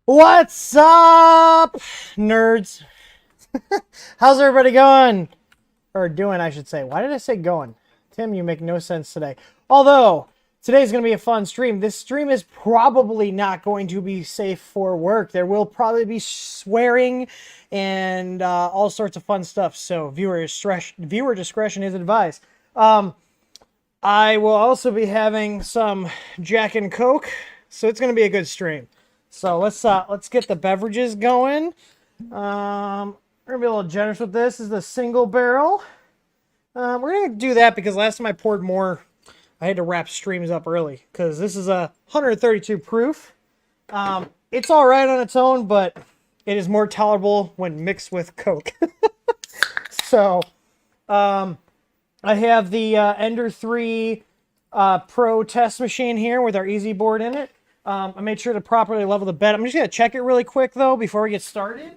What's up, nerds? How's everybody going? Or doing, I should say. Why did I say going? Tim, you make no sense today. Although, today's going to be a fun stream. This stream is probably not going to be safe for work. There will probably be swearing and all sorts of fun stuff. So, viewer discretion is advised. I will also be having some Jack and Coke. So, it's going to be a good stream. So let's get the beverages going. We're gonna be a little generous with this. This is the single barrel. We're gonna do that because last time I poured more, I had to wrap streams up early because this is a 132 proof. It's all right on its own, but it is more tolerable when mixed with Coke. So, I have the Ender 3 Pro test machine here with our easy board in it. I made sure to properly level the bed. I'm just going to check it really quick, though, before we get started.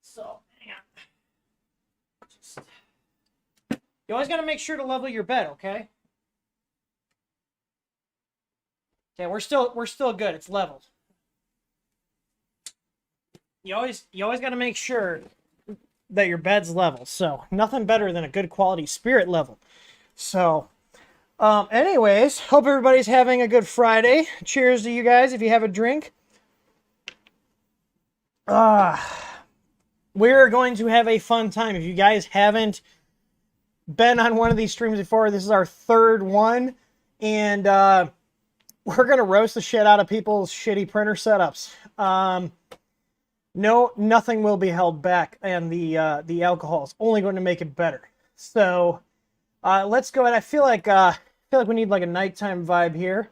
So, hang on. You always got to make sure to level your bed, okay? Okay, we're still good. It's leveled. You always got to make sure that your bed's level. So, nothing better than a good quality spirit level. So, anyways, hope everybody's having a good Friday. Cheers to you guys if you have a drink. We're going to have a fun time. If you guys haven't been on one of these streams before, this is our third one. And we're going to roast the shit out of people's shitty printer setups. No, nothing will be held back. And the alcohol is only going to make it better. So let's go ahead. I feel like we need like a nighttime vibe here.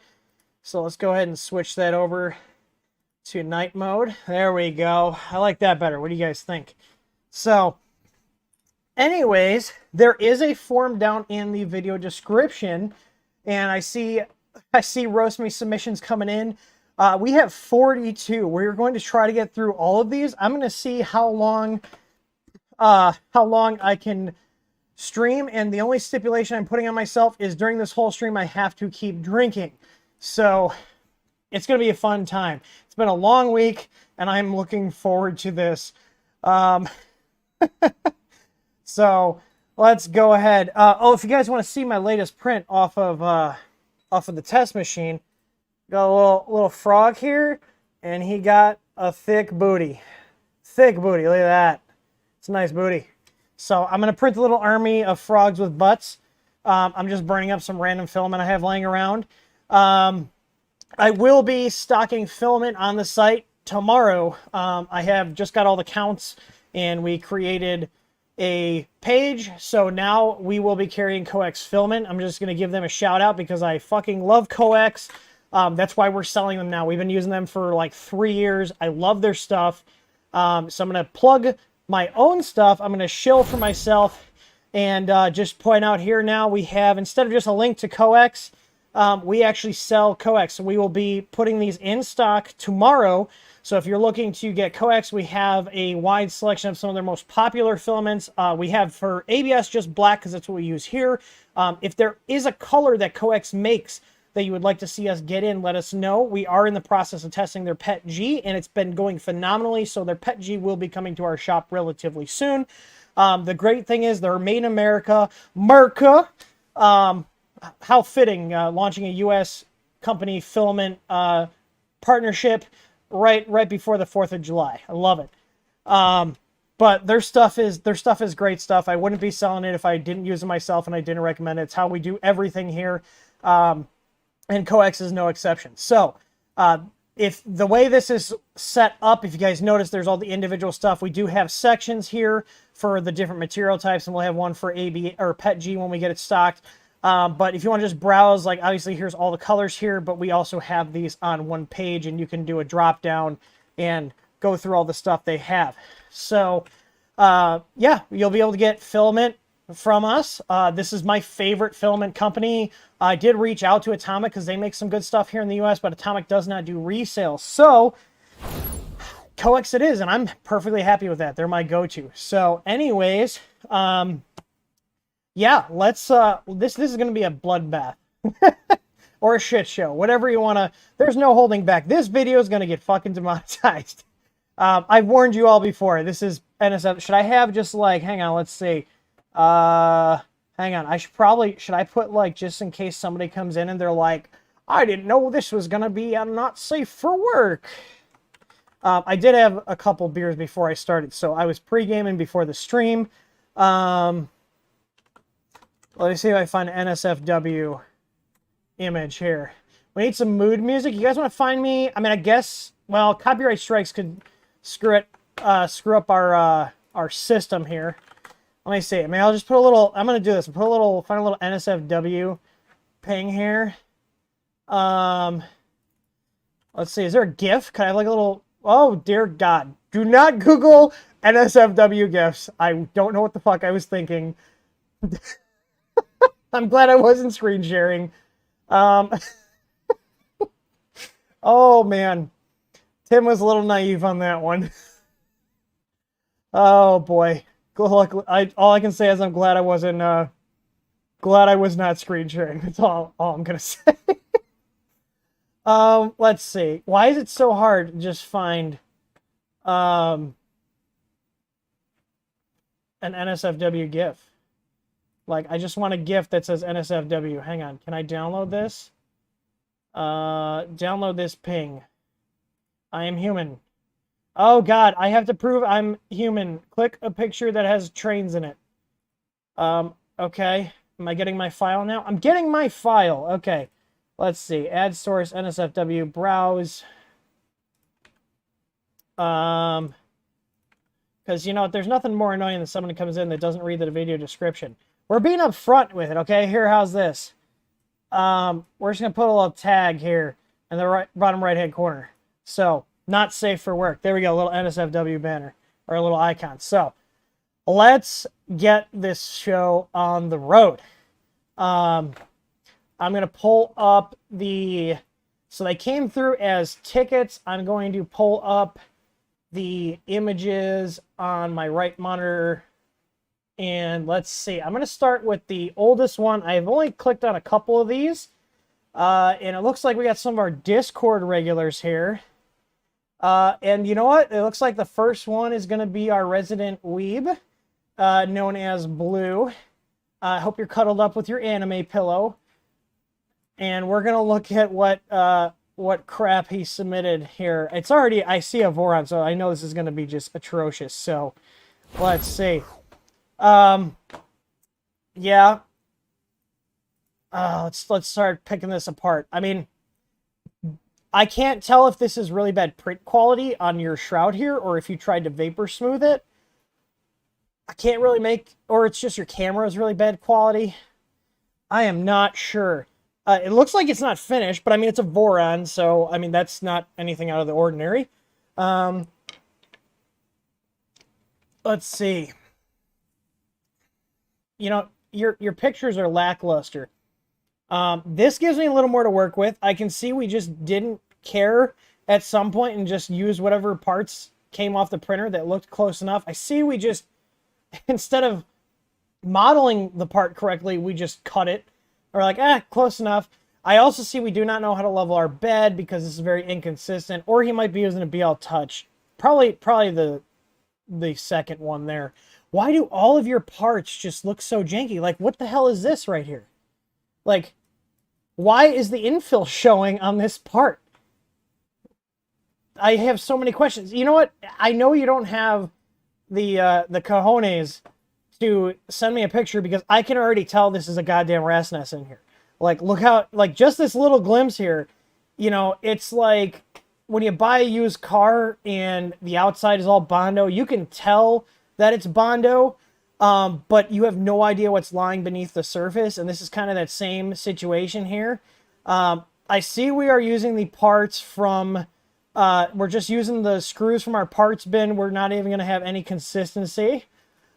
So let's go ahead and switch that over to night mode. There we go. I like that better. What do you guys think? So, anyways, there is a form down in the video description, and I see roast me submissions coming in. We have 42. We're going to try to get through all of these. I'm going to see how long I can stream, and the only stipulation I'm putting on myself is during this whole stream I have to keep drinking. So it's going to be a fun time. It's been a long week and I'm looking forward to this. So let's go ahead. Oh, if you guys want to see my latest print off of the test machine, got a little frog here, and he got a thick booty. Thick booty, look at that. It's a nice booty. So I'm going to print a little army of frogs with butts. I'm just burning up some random filament I have laying around. I will be stocking filament on the site tomorrow. I have just got all the counts, and we created a page. So now we will be carrying Coex filament. I'm just going to give them a shout out because I fucking love Coex. That's why we're selling them now. We've been using them for like 3 years. I love their stuff. So I'm going to plug my own stuff. I'm going to shill for myself and just point out here now we have, instead of just a link to Coex, we actually sell Coex. So we will be putting these in stock tomorrow. So if you're looking to get Coex, we have a wide selection of some of their most popular filaments. We have for ABS just black because that's what we use here. If there is a color that Coex makes that you would like to see us get in, let us know. We are in the process of testing their PET G, and it's been going phenomenally, so their PET G will be coming to our shop relatively soon. The great thing is they're made in America. Merca! How fitting, launching a U.S. company filament partnership right before the 4th of July. I love it. But their stuff is great stuff. I wouldn't be selling it if I didn't use it myself and I didn't recommend it. It's how we do everything here. And Coex is no exception. So, if the way this is set up, if you guys notice, there's all the individual stuff. We do have sections here for the different material types, and we'll have one for AB or PET G when we get it stocked. But if you want to just browse, like obviously here's all the colors here, but we also have these on one page, and you can do a drop down and go through all the stuff they have. So, yeah, you'll be able to get filament from us. This is my favorite filament company. I did reach out to Atomic because they make some good stuff here in the US, but Atomic does not do resale. So Coex it is, and I'm perfectly happy with that. They're my go-to. So anyways, yeah, let's this is going to be a bloodbath. or a shit show, whatever you want to. There's no holding back. This video is going to get fucking demonetized. I've warned you all before. This is NSF. Should I have just like, hang on, let's see. Hang on. Should I put like, just in case somebody comes in and they're like, I didn't know this was going to be not safe for work. I did have a couple beers before I started, so I was pre-gaming before the stream. Let me see if I find an NSFW image here. We need some mood music. You guys want to find me? I mean, I guess, well, copyright strikes could screw up our system here. Let me see. I mean, I'll just put a little, I'm going to do this. Find a little NSFW ping here. Let's see. Is there a GIF? Can I have like a little, oh, dear God. Do not Google NSFW GIFs. I don't know what the fuck I was thinking. I'm glad I wasn't screen sharing. Oh, man. Tim was a little naive on that one. Oh, boy. All I can say is I'm glad I wasn't, glad I was not screen sharing. That's all I'm going to say. Let's see. Why is it so hard to just find, an NSFW GIF? Like, I just want a GIF that says NSFW. Hang on. Can I download this? Download this ping. I am human. Oh, God. I have to prove I'm human. Click a picture that has trains in it. Okay. Am I getting my file now? I'm getting my file. Okay. Let's see. Add source, NSFW, browse. Because, you know, there's nothing more annoying than someone comes in that doesn't read the video description. We're being upfront with it, okay? Here, how's this? We're just going to put a little tag here in the bottom right-hand corner. So, not safe for work. There we go, a little NSFW banner, or a little icon. So, let's get this show on the road. I'm going to pull up the... So, they came through as tickets. I'm going to pull up the images on my right monitor. And let's see. I'm going to start with the oldest one. I've only clicked on a couple of these. And it looks like we got some of our Discord regulars here. And you know what? It looks like the first one is going to be our resident weeb, known as Blue. I hope you're cuddled up with your anime pillow. And we're going to look at what crap he submitted here. It's already, I see a Voron, so I know this is going to be just atrocious. So let's see. Yeah. Let's start picking this apart. I mean, I can't tell if this is really bad print quality on your shroud here, or if you tried to vapor smooth it. I can't really make, or it's just your camera is really bad quality. I am not sure. It looks like it's not finished, but I mean, it's a Voron, so I mean, that's not anything out of the ordinary. Let's see. You know, your pictures are lackluster. This gives me a little more to work with. I can see we just didn't care at some point and just use whatever parts came off the printer that looked close enough. I see we just, instead of modeling the part correctly, we just cut it. Or like, close enough. I also see we do not know how to level our bed because this is very inconsistent. Or he might be using a BL Touch. Probably the second one there. Why do all of your parts just look so janky? Like, what the hell is this right here? Like, why is the infill showing on this part? I have so many questions. You know what? I know you don't have the cojones to send me a picture because I can already tell this is a goddamn rat's nest in here. Like, look how, like, just this little glimpse here, you know, it's like when you buy a used car and the outside is all Bondo, you can tell that it's Bondo, but you have no idea what's lying beneath the surface, and this is kind of that same situation here. I see we are using the parts from, we're just using the screws from our parts bin. We're not even going to have any consistency.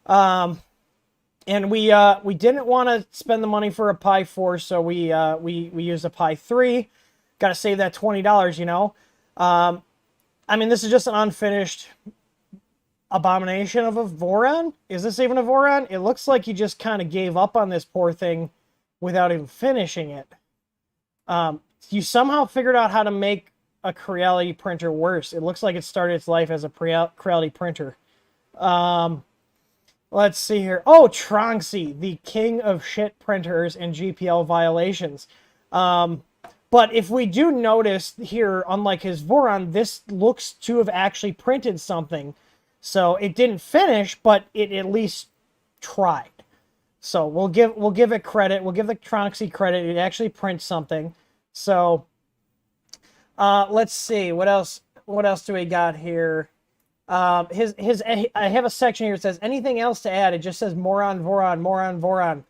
And we didn't want to spend the money for a Pi 4, so we used a Pi 3. Got to save that $20, you know. I mean, this is just an unfinished abomination of a Voron. Is this even a Voron? It looks like he just kind of gave up on this poor thing without even finishing it. You somehow figured out how to make a Creality printer worse. It looks like it started its life as a Creality printer. Let's see here. Oh, Tronxy, the king of shit printers and GPL violations. But if we do notice here, unlike his Voron, this looks to have actually printed something. So it didn't finish, but it at least tried. So we'll give it credit. We'll give the Tronxy credit. It actually prints something. So let's see what else. What else do we got here? I have a section here that says anything else to add. It just says moron Voron, moron Voron.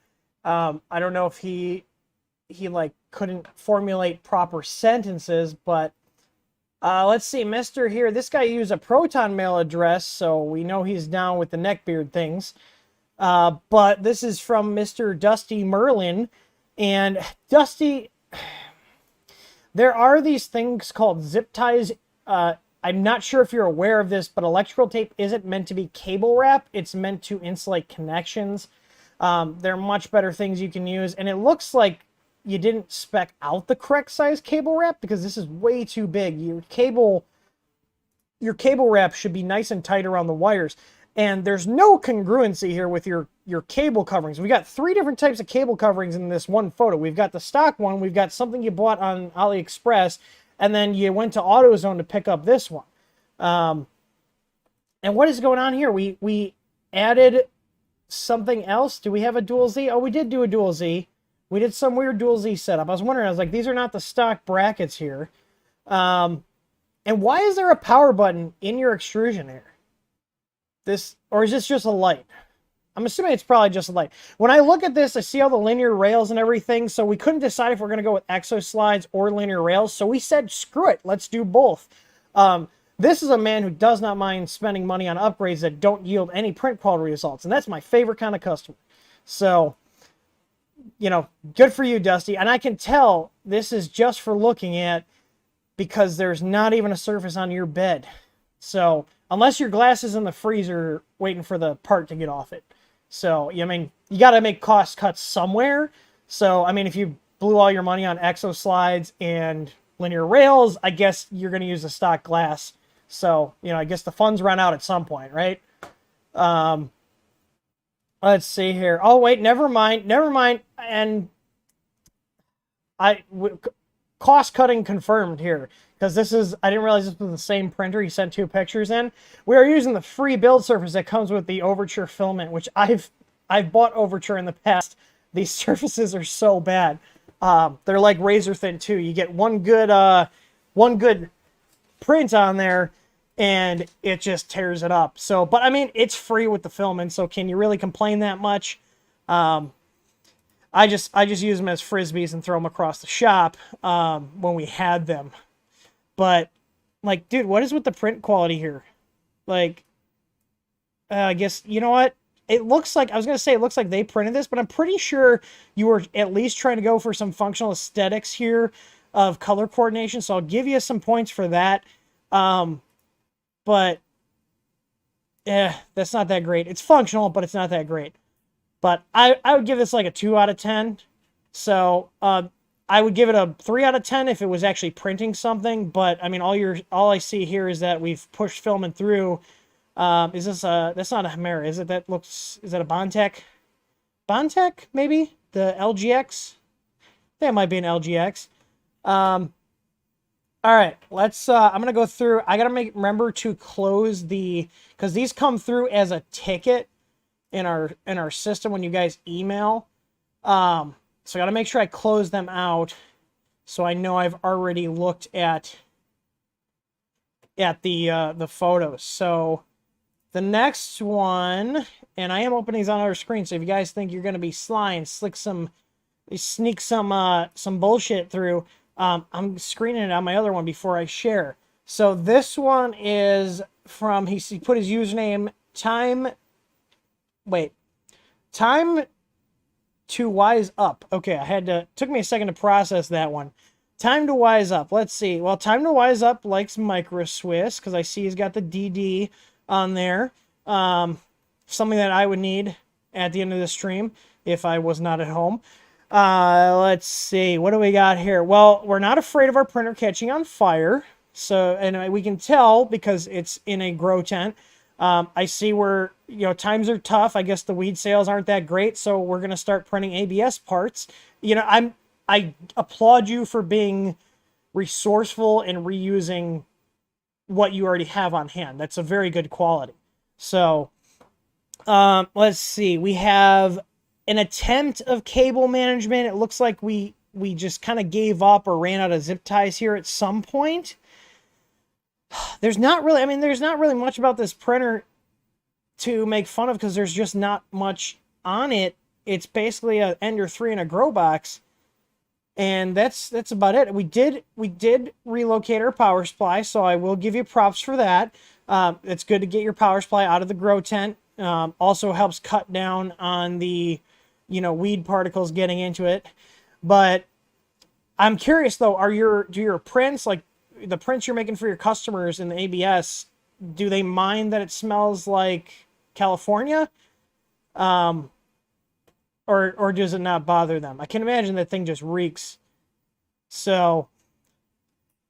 I don't know if he like couldn't formulate proper sentences, but let's see, Mr. here. This guy used a Proton mail address, so we know he's down with the neckbeard things. But this is from Mr. Dusty Merlin, and Dusty, there are these things called zip ties. I'm not sure if you're aware of this, but electrical tape isn't meant to be cable wrap. It's meant to insulate connections. There are much better things you can use, and it looks like you didn't spec out the correct size cable wrap because this is way too big. Your cable wrap should be nice and tight around the wires. And there's no congruency here with your cable coverings. We got 3 different types of cable coverings in this one photo. We've got the stock one, we've got something you bought on AliExpress, and then you went to AutoZone to pick up this one. And what is going on here? We added something else. Do we have a dual Z? Oh, we did do a dual Z. We did some weird dual Z setup. I was wondering, I was like, these are not the stock brackets here. And why is there a power button in your extrusion here? Or is this just a light? I'm assuming it's probably just a light. When I look at this, I see all the linear rails and everything, so we couldn't decide if we're going to go with exo slides or linear rails, so we said, screw it, let's do both. This is a man who does not mind spending money on upgrades that don't yield any print quality results, and that's my favorite kind of customer. So, you know, good for you, Dusty. And I can tell this is just for looking at because there's not even a surface on your bed. So, unless your glass is in the freezer waiting for the part to get off it. So, I mean, you got to make cost cuts somewhere. So, I mean, if you blew all your money on exo slides and linear rails, I guess you're going to use a stock glass. So, you know, I guess the funds run out at some point, right? Let's see here. Oh, wait, never mind. And cost cutting confirmed here. Because I didn't realize this was the same printer he sent 2 pictures in. We are using the free build surface that comes with the Overture filament, which I've bought Overture in the past. These surfaces are so bad. They're like razor thin too. You get one good print on there, and it just tears it up. So, but I mean, it's free with the filament, so can you really complain that much? I just use them as frisbees and throw them across the shop when we had them. But, like, dude, what is with the print quality here? Like, I guess, you know what? It looks like, I was going to say it looks like they printed this, but I'm pretty sure you were at least trying to go for some functional aesthetics here of color coordination, so I'll give you some points for that. But, that's not that great. It's functional, but it's not that great. But I would give this like a 2 out of 10. So, I would give it a 3 out of 10 if it was actually printing something, but I mean, all I see here is that we've pushed filament through. Is this that's not a Hemera, is it? Is that a Bondtech? Bondtech, maybe? The LGX? That might be an LGX. All right, let's, I'm going to go through, I got to remember to close because these come through as a ticket in our system when you guys email. So I got to make sure I close them out so I know I've already looked at the photos. So the next one, and I am opening these on our screen, so if you guys think you're going to be sly and sneak some bullshit through, I'm screening it on my other one before I share. So this one is from, he put his username, time to wise up. Okay, took me a second to process that one. Time to wise up. Let's see. Well, time to wise up likes Micro Swiss because I see he's got the DD on there. Something that I would need at the end of the stream if I was not at home. Let's see. What do we got here? Well, we're not afraid of our printer catching on fire. So, and we can tell because it's in a grow tent. I see where, times are tough. I guess the weed sales aren't that great. So we're going to start printing ABS parts. I applaud you for being resourceful and reusing what you already have on hand. That's a very good quality. So, let's see. We have an attempt of cable management. It looks like we just kind of gave up or ran out of zip ties here at some point. There's not really much about this printer to make fun of because there's just not much on it. It's basically an Ender 3 in a grow box. And that's about it. We did relocate our power supply, so I will give you props for that. It's good to get your power supply out of the grow tent. Also helps cut down on the, weed particles getting into it. But I'm curious though, do your prints, like the prints you're making for your customers in the ABS, do they mind that it smells like California? Or does it not bother them? I can imagine that thing just reeks. So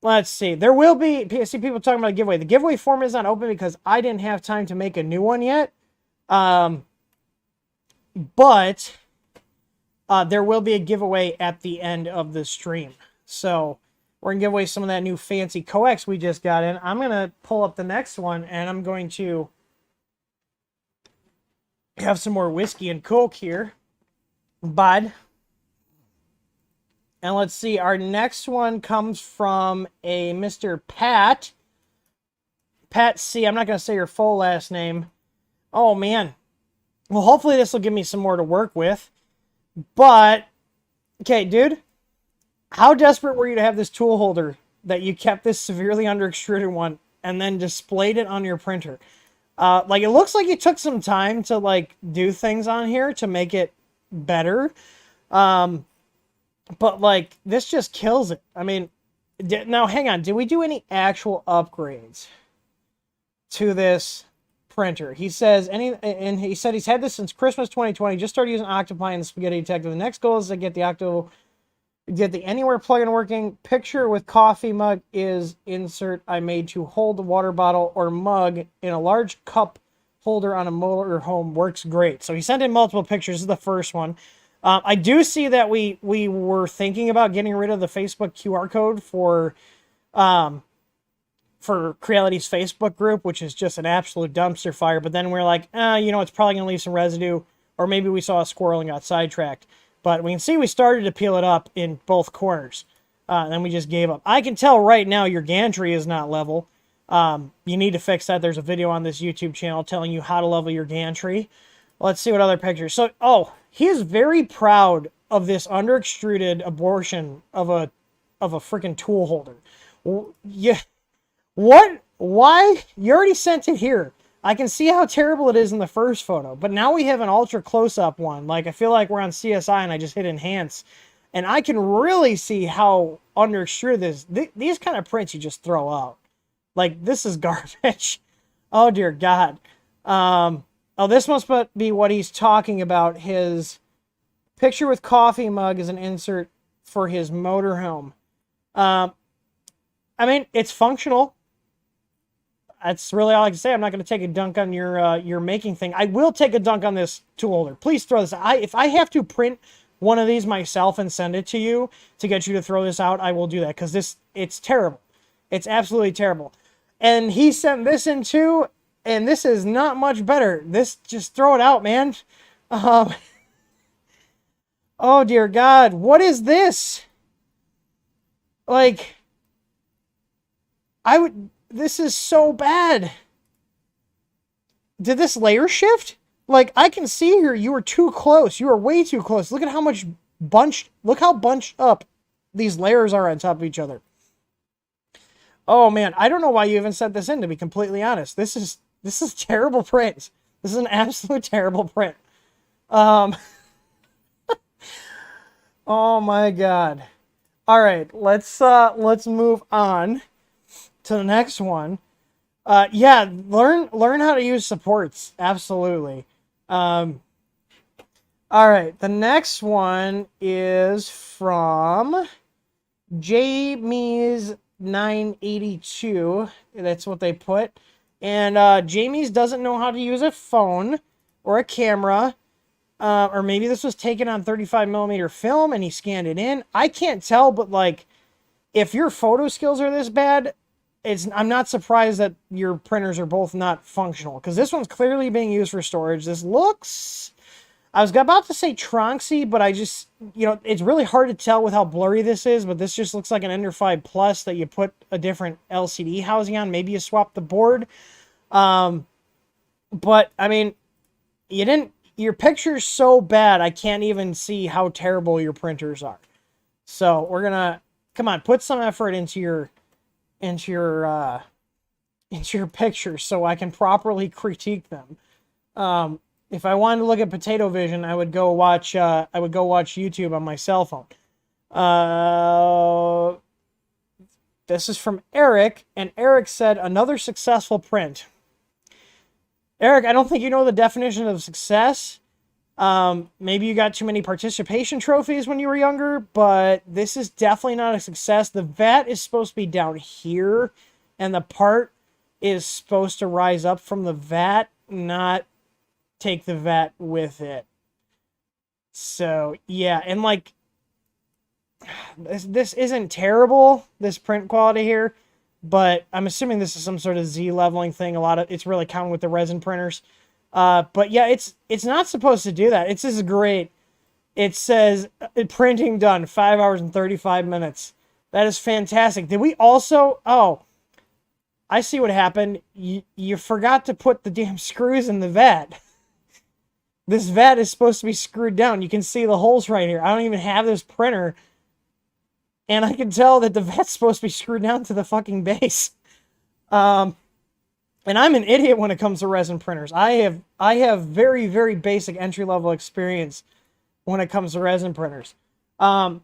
let's see. There will be, I see people talking about a giveaway. The giveaway form is not open because I didn't have time to make a new one yet. But there will be a giveaway at the end of the stream. So we're going to give away some of that new fancy coax we just got in. I'm going to pull up the next one, and I'm going to have some more whiskey and Coke here. Bud. And let's see. Our next one comes from a Mr. Pat. Pat C. I'm not going to say your full last name. Oh, man. Well, hopefully this will give me some more to work with. But, okay, dude. How desperate were you to have this tool holder that you kept this severely under extruded one and then displayed it on your printer? It looks like you took some time to, do things on here to make it better. But, this just kills it. I mean, now, hang on. Did we do any actual upgrades to this printer? He says, and he said he's had this since Christmas 2020. Just started using Octopi and the Spaghetti Detective. The next goal is to get the Anywhere plugin working. Picture with coffee mug is insert I made to hold the water bottle or mug in a large cup holder on a motor home. Works great. So he sent in multiple pictures. This is the first one. I do see that we were thinking about getting rid of the Facebook QR code for Creality's Facebook group, which is just an absolute dumpster fire. But then we're like, it's probably going to leave some residue. Or maybe we saw a squirrel and got sidetracked. But we can see we started to peel it up in both corners. And then we just gave up. I can tell right now your gantry is not level. You need to fix that. There's a video on this YouTube channel telling you how to level your gantry. Let's see what other pictures. So, he is very proud of this under extruded abortion of a freaking tool holder. Yeah. What? Why? You already sent it here. I can see how terrible it is in the first photo, but now we have an ultra close-up one. I feel like we're on CSI and I just hit enhance, and I can really see how under extruded this. These kind of prints you just throw out. This is garbage. Oh, dear God. This must be what he's talking about. His picture with coffee mug is an insert for his motorhome. It's functional. That's really all I can say. I'm not going to take a dunk on your making thing. I will take a dunk on this tool holder. Please throw this out. If I have to print one of these myself and send it to you to get you to throw this out, I will do that because it's terrible. It's absolutely terrible. And he sent this in too, and this is not much better. Just throw it out, man. Oh dear God, what is this? This is so bad. Did this layer shift? I can see here you were too close. You were way too close. Look at how much look how bunched up these layers are on top of each other. Oh man, I don't know why you even sent this in, to be completely honest. This is terrible print. This is an absolute terrible print. Oh my God. All right, let's move on to the next one. Learn how to use supports. Absolutely. All right, the next one is from Jamie's 982. That's what they put. And Jamie's doesn't know how to use a phone or a camera. Or maybe this was taken on 35 millimeter film and he scanned it in. I can't tell, but like, if your photo skills are this bad, I'm not surprised that your printers are both not functional, because this one's clearly being used for storage. This looks, I was about to say Tronxy, but I just, it's really hard to tell with how blurry this is, but this just looks like an Ender 5 Plus that you put a different LCD housing on. Maybe you swap the board. But I mean, your picture's so bad, I can't even see how terrible your printers are. So we're gonna, come on, put some effort into your pictures so I can properly critique them. If I wanted to look at Potato Vision, I would go watch YouTube on my cell phone. This is from Eric, and Eric said, another successful print. Eric, I don't think you know the definition of success. Maybe you got too many participation trophies when you were younger, but this is definitely not a success. The vat is supposed to be down here, and the part is supposed to rise up from the vat, not take the vat with it. So, yeah, and like, this isn't terrible, this print quality here, but I'm assuming this is some sort of Z leveling thing. It's really common with the resin printers. But yeah, it's not supposed to do that. It's just great. It says printing done 5 hours and 35 minutes. That is fantastic. Did we also, I see what happened. You forgot to put the damn screws in the vat. This vat is supposed to be screwed down. You can see the holes right here. I don't even have this printer, and I can tell that the vat's supposed to be screwed down to the fucking base. And I'm an idiot when it comes to resin printers. I have very, very basic entry-level experience when it comes to resin printers. I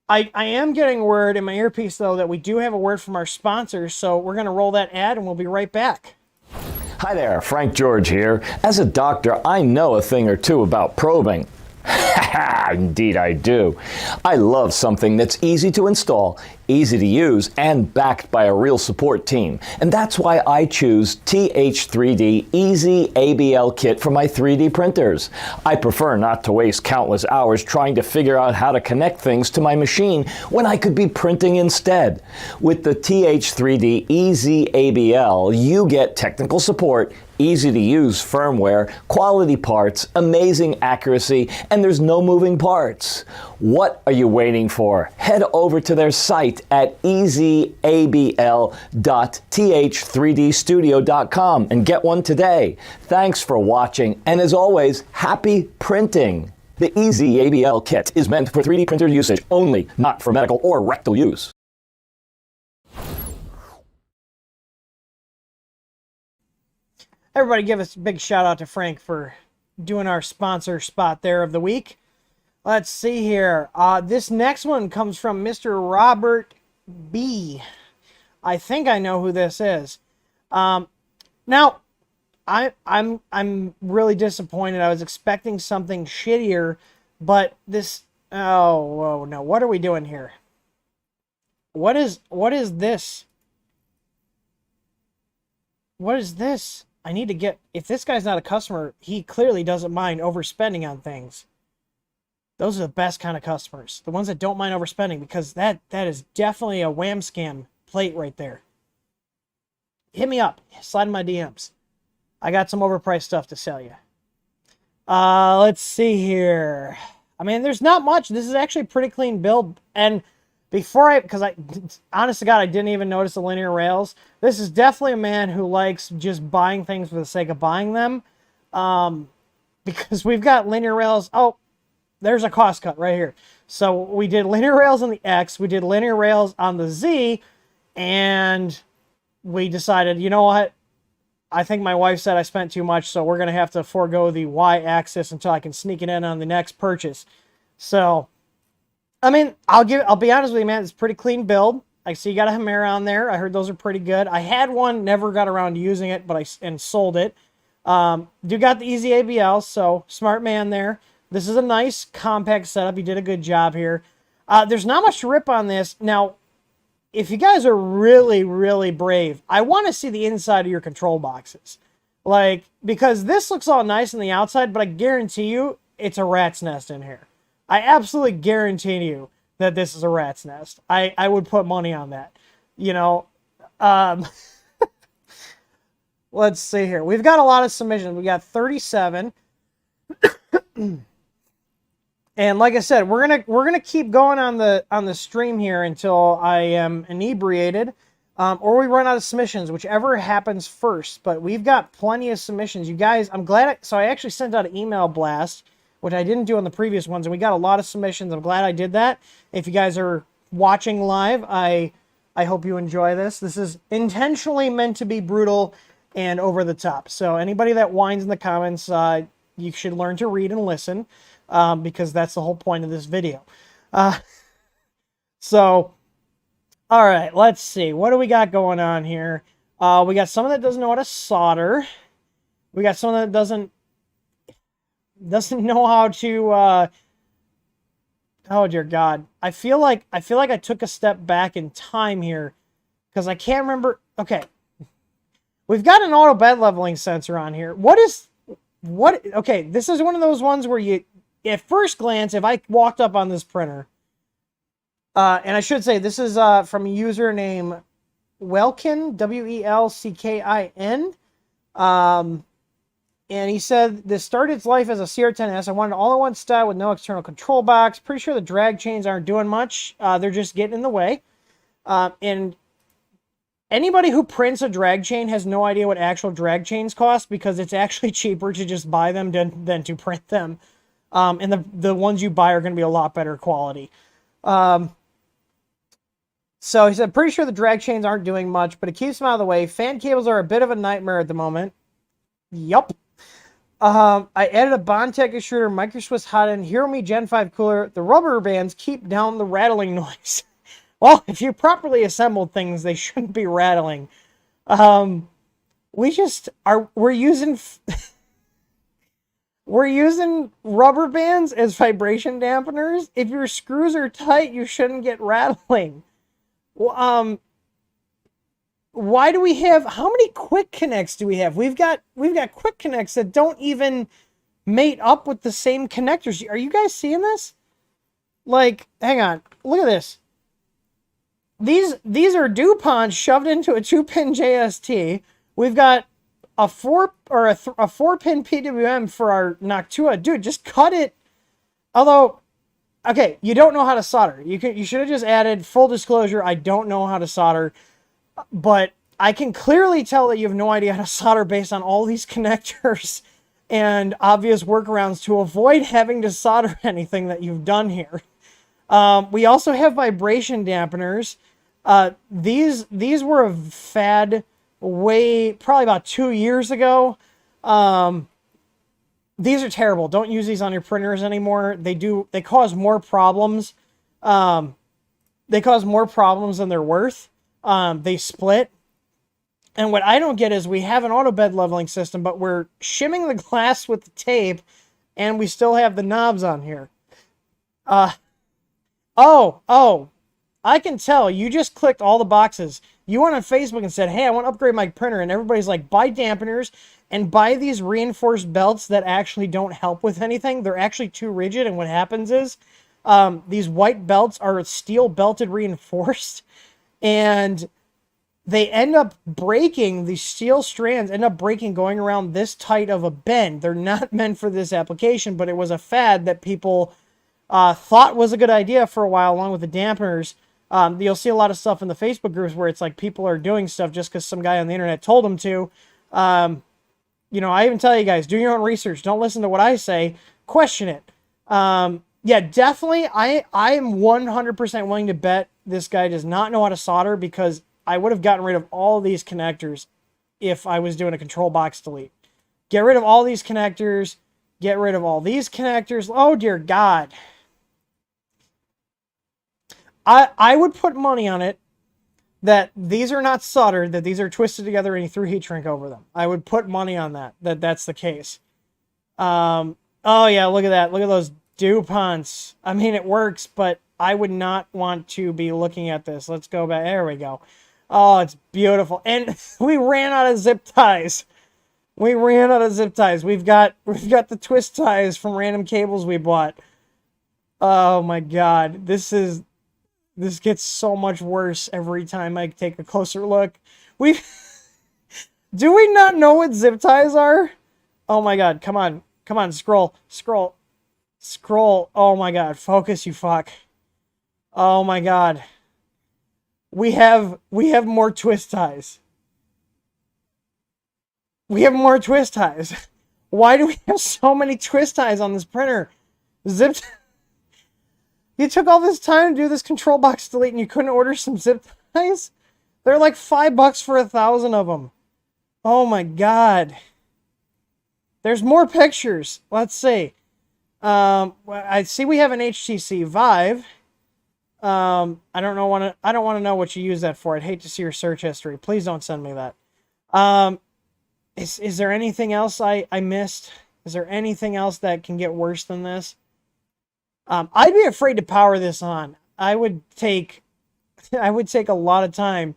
am getting word in my earpiece, though, that we do have a word from our sponsors, so we're going to roll that ad, and we'll be right back. Hi there, Frank George here. As a doctor, I know a thing or two about probing. Indeed I do. I love something that's easy to install, easy to use, and backed by a real support team. And that's why I choose TH3D Easy ABL Kit for my 3D printers. I prefer not to waste countless hours trying to figure out how to connect things to my machine when I could be printing instead. With the TH3D Easy ABL, you get technical support, easy to use firmware, quality parts, amazing accuracy, and there's no moving parts. What are you waiting for? Head over to their site at easyabl.th3dstudio.com and get one today. Thanks for watching, and as always, happy printing. The Easy ABL kit is meant for 3D printer usage only, not for medical or rectal use. Everybody give us a big shout out to Frank for doing our sponsor spot there of the week. Let's see here. This next one comes from Mr. Robert B. I think I know who this is. Now, I'm really disappointed. I was expecting something shittier, but this. Oh no! What are we doing here? What is this? What is this? I need to get, if this guy's not a customer, he clearly doesn't mind overspending on things. Those are the best kind of customers. The ones that don't mind overspending, because that is definitely a wham scam plate right there. Hit me up. Slide in my DMs. I got some overpriced stuff to sell you. Let's see here. I mean, there's not much. This is actually a pretty clean build. And because honest to God, I didn't even notice the linear rails. This is definitely a man who likes just buying things for the sake of buying them. Because we've got linear rails. Oh, there's a cost cut right here. So we did linear rails on the X. We did linear rails on the Z. And we decided, you know what? I think my wife said I spent too much, so we're going to have to forego the Y axis until I can sneak it in on the next purchase. So, I mean, I'll be honest with you, man. It's a pretty clean build. I see you got a Hemera on there. I heard those are pretty good. I had one, never got around to using it, but and sold it. Do got the Easy ABL, so smart man there. This is a nice compact setup. You did a good job here. There's not much to rip on this. Now, if you guys are really, really brave, I want to see the inside of your control boxes. Like, because this looks all nice on the outside, but I guarantee you it's a rat's nest in here. I absolutely guarantee you that this is a rat's nest. I would put money on that. You know, let's see here. We've got a lot of submissions. We got 37. And like I said, we're gonna keep going on the stream here until I am inebriated, or we run out of submissions, whichever happens first. But we've got plenty of submissions, you guys. I'm glad. So I actually sent out an email blast, which I didn't do on the previous ones, and we got a lot of submissions. I'm glad I did that. If you guys are watching live, I hope you enjoy this. This is intentionally meant to be brutal and over the top. So anybody that whines in the comments, you should learn to read and listen. Because that's the whole point of this video. So, all right, let's see. What do we got going on here? We got someone that doesn't know how to solder. We got someone that doesn't know how to, oh dear God. I feel like I took a step back in time here because I can't remember. Okay. We've got an auto bed leveling sensor on here. Okay, this is one of those ones where at first glance, if I walked up on this printer, and I should say this is from a user named Welkin, Welckin, and he said, this started its life as a CR10S. I wanted an all-in-one style with no external control box. Pretty sure the drag chains aren't doing much. They're just getting in the way. And anybody who prints a drag chain has no idea what actual drag chains cost because it's actually cheaper to just buy them than to print them. And the ones you buy are going to be a lot better quality. So he said, pretty sure the drag chains aren't doing much, but it keeps them out of the way. Fan cables are a bit of a nightmare at the moment. Yup. I added a Bondtech extruder, Micro Swiss hot end, Hero Me Gen 5 cooler. The rubber bands keep down the rattling noise. Well, if you properly assembled things, they shouldn't be rattling. We're using... We're using rubber bands as vibration dampeners. If your screws are tight, you shouldn't get rattling. Why do we have... How many quick connects do we have? We've got quick connects that don't even mate up with the same connectors. Are you guys seeing this? Like, hang on. Look at this. These are DuPont shoved into a 2-pin JST. We've got a 4-pin PWM for our Noctua. Dude, just cut it. Although, okay, you don't know how to solder. You should have just added, full disclosure, I don't know how to solder. But I can clearly tell that you have no idea how to solder based on all these connectors and obvious workarounds to avoid having to solder anything that you've done here. We also have vibration dampeners. These were a fad probably about 2 years ago. These are terrible. Don't use these on your printers anymore. They cause more problems. They cause more problems than they're worth. They split. And what I don't get is we have an auto bed leveling system, but we're shimming the glass with the tape and we still have the knobs on here. Oh, I can tell you just clicked all the boxes. You went on Facebook and said, hey, I want to upgrade my printer. And everybody's like, buy dampeners and buy these reinforced belts that actually don't help with anything. They're actually too rigid. And what happens is these white belts are steel belted reinforced. And they end up breaking, these steel strands end up breaking going around this tight of a bend. They're not meant for this application, but it was a fad that people thought was a good idea for a while, along with the dampeners. You'll see a lot of stuff in the Facebook groups where it's like people are doing stuff just because some guy on the internet told them to. You know, I even tell you guys, do your own research. Don't listen to what I say. Question it. Yeah, definitely. I am 100% willing to bet this guy does not know how to solder because I would have gotten rid of all of these connectors if I was doing a control box delete. Get rid of all these connectors. Get rid of all these connectors. Oh, dear God. I would put money on it that these are not soldered, that these are twisted together and he threw heat shrink over them. I would put money on that that's the case. Oh yeah, look at that. Look at those DuPonts. I mean, it works, but I would not want to be looking at this. Let's go back. There we go. Oh, it's beautiful. And we ran out of zip ties. We ran out of zip ties. We've got the twist ties from random cables we bought. Oh my god. This gets so much worse every time I take a closer look. Do we not know what zip ties are? Oh my god, come on. Come on, scroll. Oh my god, focus, you fuck. Oh my god. We have more twist ties. We have more twist ties. Why do we have so many twist ties on this printer? Zip. You took all this time to do this control box delete and you couldn't order some zip ties? They're like $5 for 1,000 of them. Oh my god. There's more pictures. Let's see. I see we have an HTC Vive. I don't want to know what you use that for. I'd hate to see your search history. Please don't send me that. Is there anything else I missed? Is there anything else that can get worse than this? I'd be afraid to power this on. I would take a lot of time.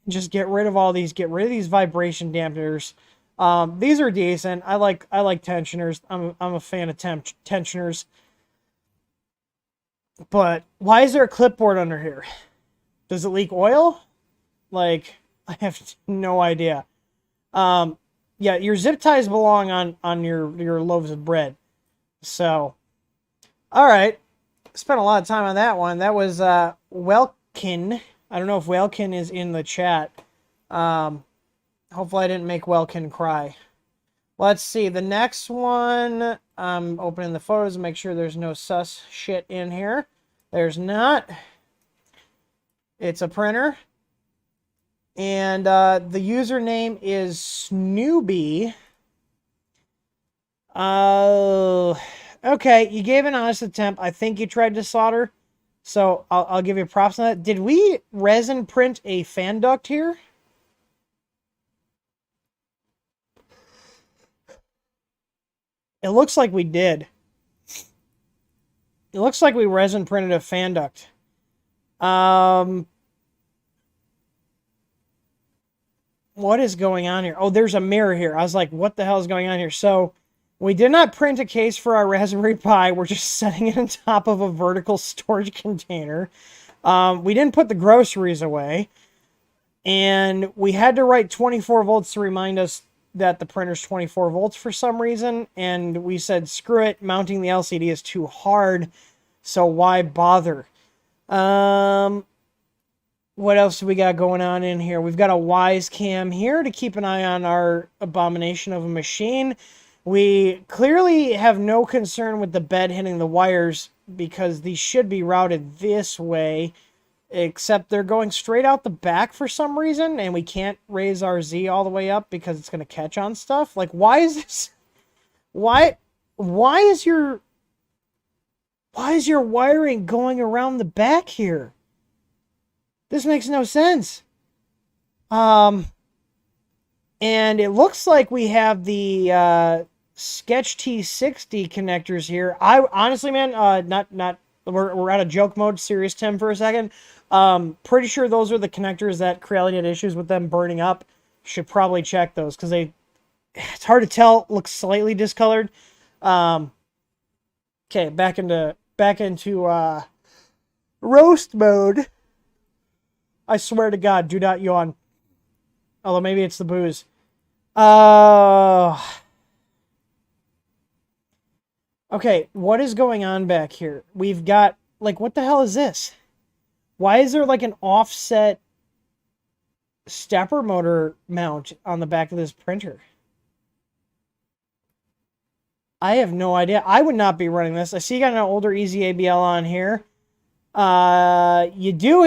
Just get rid of all these. Get rid of these vibration dampeners. These are decent. I like tensioners. I'm a fan of tensioners. But why is there a clipboard under here? Does it leak oil? Like, I have no idea. Yeah, your zip ties belong on your loaves of bread. So, all right. Spent a lot of time on that one. That was Welkin. I don't know if Welkin is in the chat. Hopefully I didn't make Welkin cry. Let's see. The next one, I'm opening the photos to make sure there's no sus shit in here. There's not. It's a printer. And the username is Snooby. Okay, you gave an honest attempt. I think you tried to solder. So I'll give you props on that. Did we resin print a fan duct here? It looks like we did. It looks like we resin printed a fan duct. What is going on here? Oh, there's a mirror here. I was like, what the hell is going on here? So we did not print a case for our Raspberry Pi. We're just setting it on top of a vertical storage container. We didn't put the groceries away. And we had to write 24 volts to remind us that the printer's 24 volts for some reason. And we said, screw it, mounting the LCD is too hard. So why bother? What else do we got going on in here? We've got a Wise Cam here to keep an eye on our abomination of a machine. We clearly have no concern with the bed hitting the wires because these should be routed this way, except they're going straight out the back for some reason, and we can't raise our Z all the way up because it's going to catch on stuff. Like, why is this? Why is your wiring going around the back here? This makes no sense. And it looks like we have the Sketch T60 connectors here. I honestly, man, we're out of joke mode, serious Tim for a second. Pretty sure those are the connectors that Creality had issues with them burning up. Should probably check those because it's hard to tell. Looks slightly discolored. Okay, back into roast mode. I swear to God, do not yawn. Although maybe it's the booze. Okay, what is going on back here? We've got, like, what the hell is this? Why is there, like, an offset stepper motor mount on the back of this printer? I have no idea. I would not be running this. I see you got an older Easy ABL on here. You do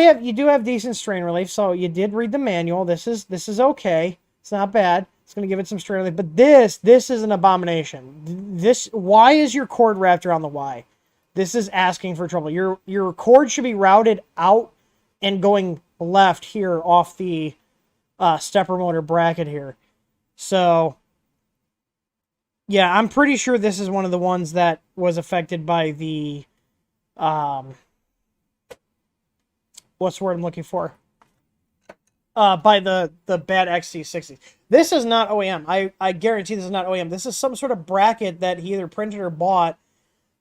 have decent strain relief, so you did read the manual. This is okay. It's not bad. It's gonna give it some strain relief, but this is an abomination. Why is your cord wrapped around the Y? This is asking for trouble. Your cord should be routed out and going left here off the stepper motor bracket here. So Yeah, I'm pretty sure this is one of the ones that was affected by the, what's the word I'm looking for? By the bad XT60. This is not OEM. I guarantee this is not OEM. This is some sort of bracket that he either printed or bought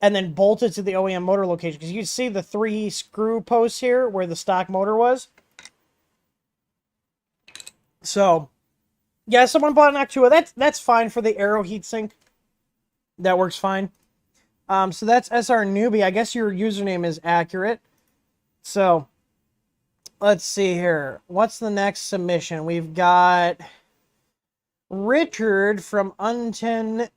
and then bolted to the OEM motor location. Because you can see the 3 screw posts here where the stock motor was. So, yeah, someone bought an Noctua. That's fine for the Aero heatsink. That works fine. So that's SR Newbie. I guess your username is accurate. So, let's see here. What's the next submission? We've got Richard from Unten.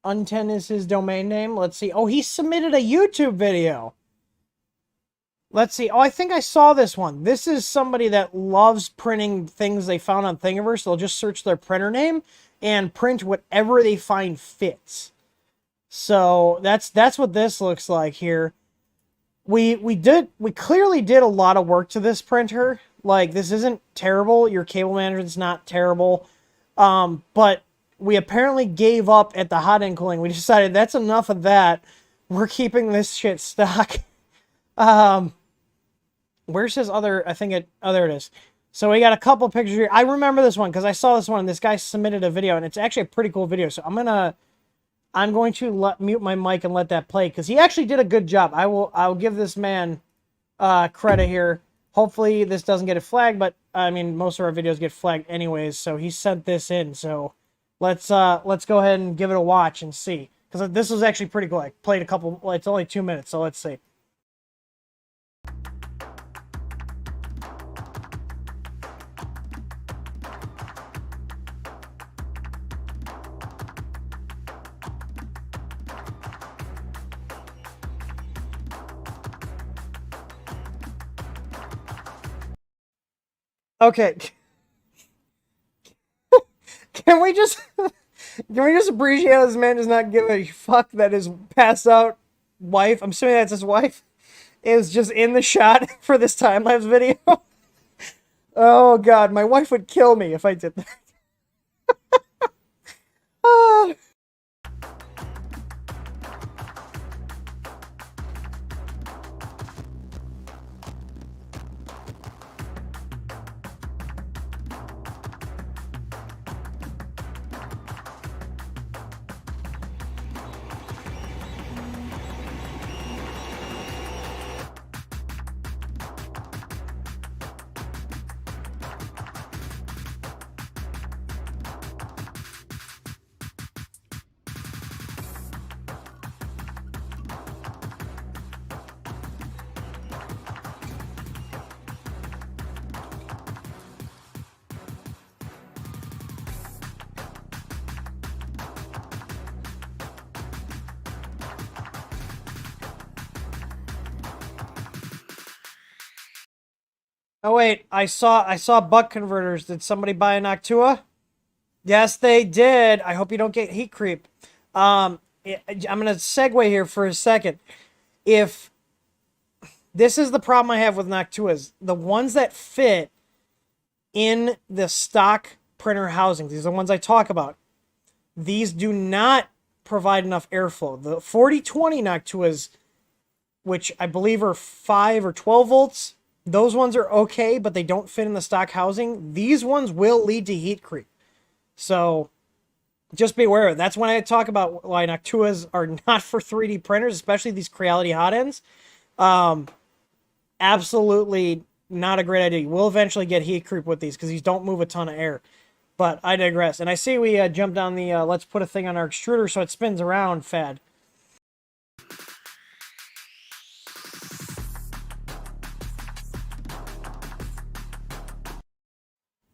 Unten is his domain name. Let's see. Oh, he submitted a YouTube video. Let's see. Oh, I think I saw this one. This is somebody that loves printing things they found on Thingiverse. They'll just search their printer name and print whatever they find fits. So that's what this looks like here. We clearly did a lot of work to this printer. Like, this isn't terrible. Your cable management's not terrible. But we apparently gave up at the hot end cooling. We decided that's enough of that. We're keeping this shit stock. Where's his other, I think oh, there it is. So we got a couple pictures here. I remember this one because I saw this one and this guy submitted a video and it's actually a pretty cool video. So I'm going to mute my mic and let that play because he actually did a good job. I'll give this man credit here. Hopefully this doesn't get a flag, but I mean most of our videos get flagged anyways. So he sent this in. So let's go ahead and give it a watch and see because this was actually pretty cool. I played a couple. Well, it's only 2 minutes, so let's see. Okay. Can we just appreciate how this man does not give a fuck that his passed out wife, I'm assuming that's his wife, is just in the shot for this time-lapse video? Oh god, my wife would kill me if I did that. Ah. Oh wait, I saw buck converters. Did somebody buy a Noctua? Yes, they did. I hope you don't get heat creep. I'm gonna segue here for a second. If this is the problem I have with Noctuas, the ones that fit in the stock printer housing, these are the ones I talk about. These do not provide enough airflow. The 4020 Noctuas, which I believe are 5 or 12 volts, those ones are okay, but they don't fit in the stock housing. These ones will lead to heat creep. So just be aware of it. That's when I talk about why Noctuas are not for 3D printers, especially these Creality hot ends. Absolutely not a great idea. You will eventually get heat creep with these because these don't move a ton of air. But I digress. And I see we jumped on the let's put a thing on our extruder so it spins around fad.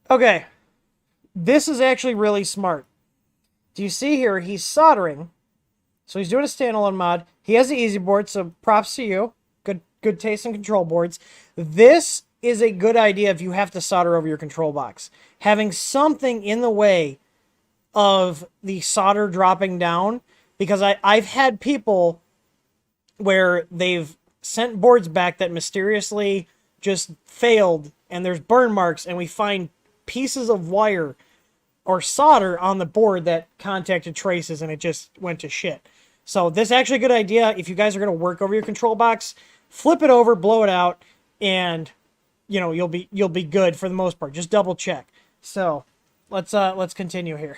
Okay, this is actually really smart. Do you see here, he's soldering. So he's doing a standalone mod. He has the easy board, so props to you. Good taste in control boards. This is a good idea if you have to solder over your control box. Having something in the way of the solder dropping down, because I've had people where they've sent boards back that mysteriously just failed, and there's burn marks, and we find pieces of wire or solder on the board that contacted traces and it just went to shit. So this is actually a good idea. If you guys are going to work over your control box, flip it over, blow it out, and you know, you'll be good for the most part. Just double check. So let's continue here.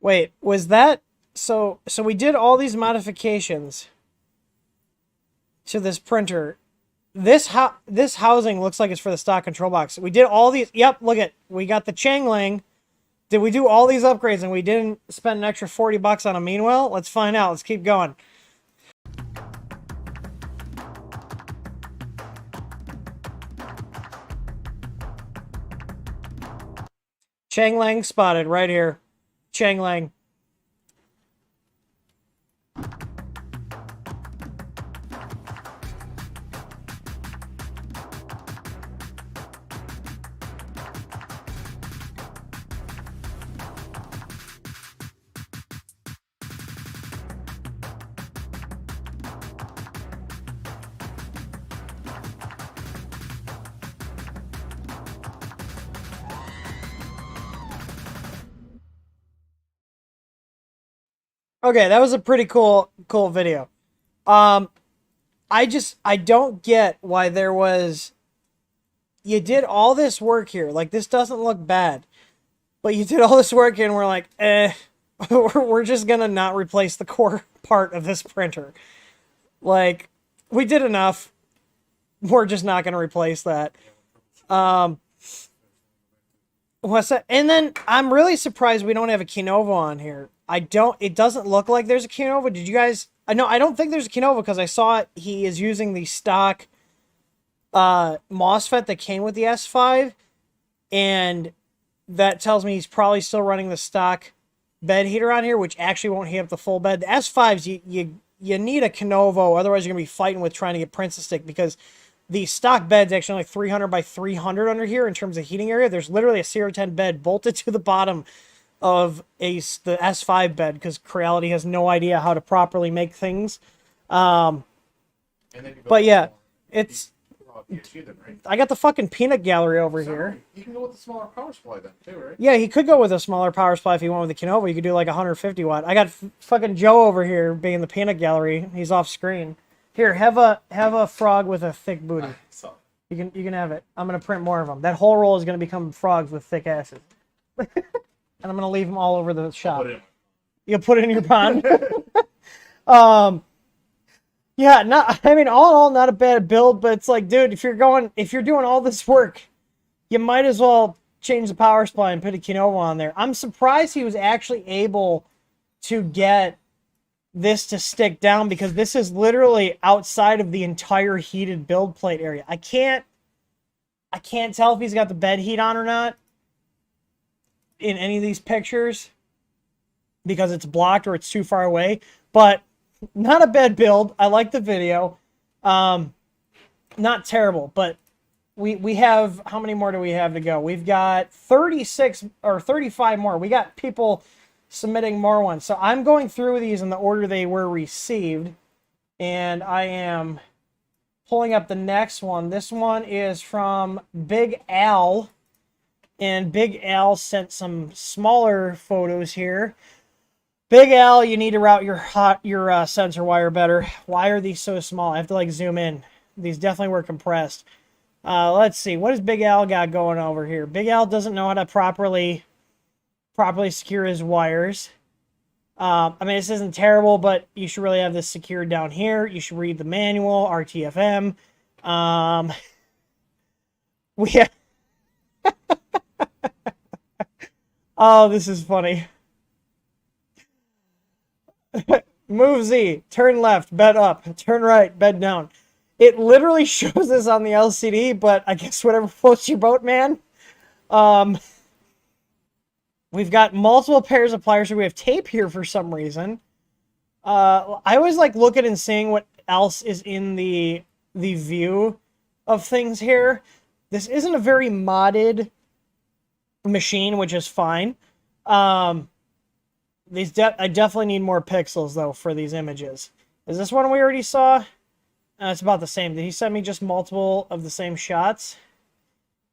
Wait, was that so we did all these modifications to this printer. This housing looks like it's for the stock control box. We did all these. Yep, look at, we got the Changling. Did we do all these upgrades and we didn't spend an extra $40 on a meanwhile? Let's find out. Let's keep going. Changling spotted right here. Changling. Okay, that was a pretty cool video. I don't get why there was, you did all this work here. Like, this doesn't look bad, but you did all this work and we're like, we're just gonna not replace the core part of this printer. Like, we did enough. We're just not gonna replace that. What's that? And then I'm really surprised we don't have a Kinova on here. It doesn't look like there's a Kinova. Did you guys? No, I don't think there's a Kinova because I saw it. He is using the stock MOSFET that came with the S5, and that tells me he's probably still running the stock bed heater on here, which actually won't heat up the full bed. The S5s, you need a Kinova, otherwise you're gonna be fighting with trying to get Prince to stick, because the stock bed's actually only 300 by 300 under here in terms of heating area. There's literally a 010 bed bolted to the bottom of the S5 bed because Creality has no idea how to properly make things. But yeah, it's. I got the fucking peanut gallery over here. You can go with the smaller power supply then too, right? Yeah, he could go with a smaller power supply if he went with the Kinova. You could do like 150 watt. I got fucking Joe over here being the peanut gallery. He's off screen. Here, have a frog with a thick booty. You can have it. I'm gonna print more of them. That whole roll is gonna become frogs with thick asses. And I'm gonna leave them all over the shop. You'll put it in your pond. Yeah, I mean, all in all, not a bad build, but it's like, dude, if you're doing all this work, you might as well change the power supply and put a Kinova on there. I'm surprised he was actually able to get this to stick down, because this is literally outside of the entire heated build plate area. I can't tell if he's got the bed heat on or not in any of these pictures because it's blocked or it's too far away, but not a bad build. I like the video. Not terrible, but we have, how many more do we have to go? We've got 36 or 35 more. We got people submitting more ones. So I'm going through these in the order they were received, and I am pulling up the next one. This one is from Big Al, and Big Al sent some smaller photos here. Big Al, you need to route your sensor wire better. Why are these so small? I have to like zoom in. These definitely were compressed. Let's see. What does Big Al got going over here? Big Al doesn't know how to properly secure his wires. I mean, this isn't terrible, but you should really have this secured down here. You should read the manual, RTFM. We oh, this is funny. Move Z, turn left, bed up, turn right, bed down. It literally shows this on the LCD, but I guess whatever floats your boat, man. We've got multiple pairs of pliers. So we have tape here for some reason. I always like looking and seeing what else is in the view of things here. This isn't a very modded machine, which is fine. I definitely need more pixels though for these images. Is this one we already saw? It's about the same. Did he send me just multiple of the same shots?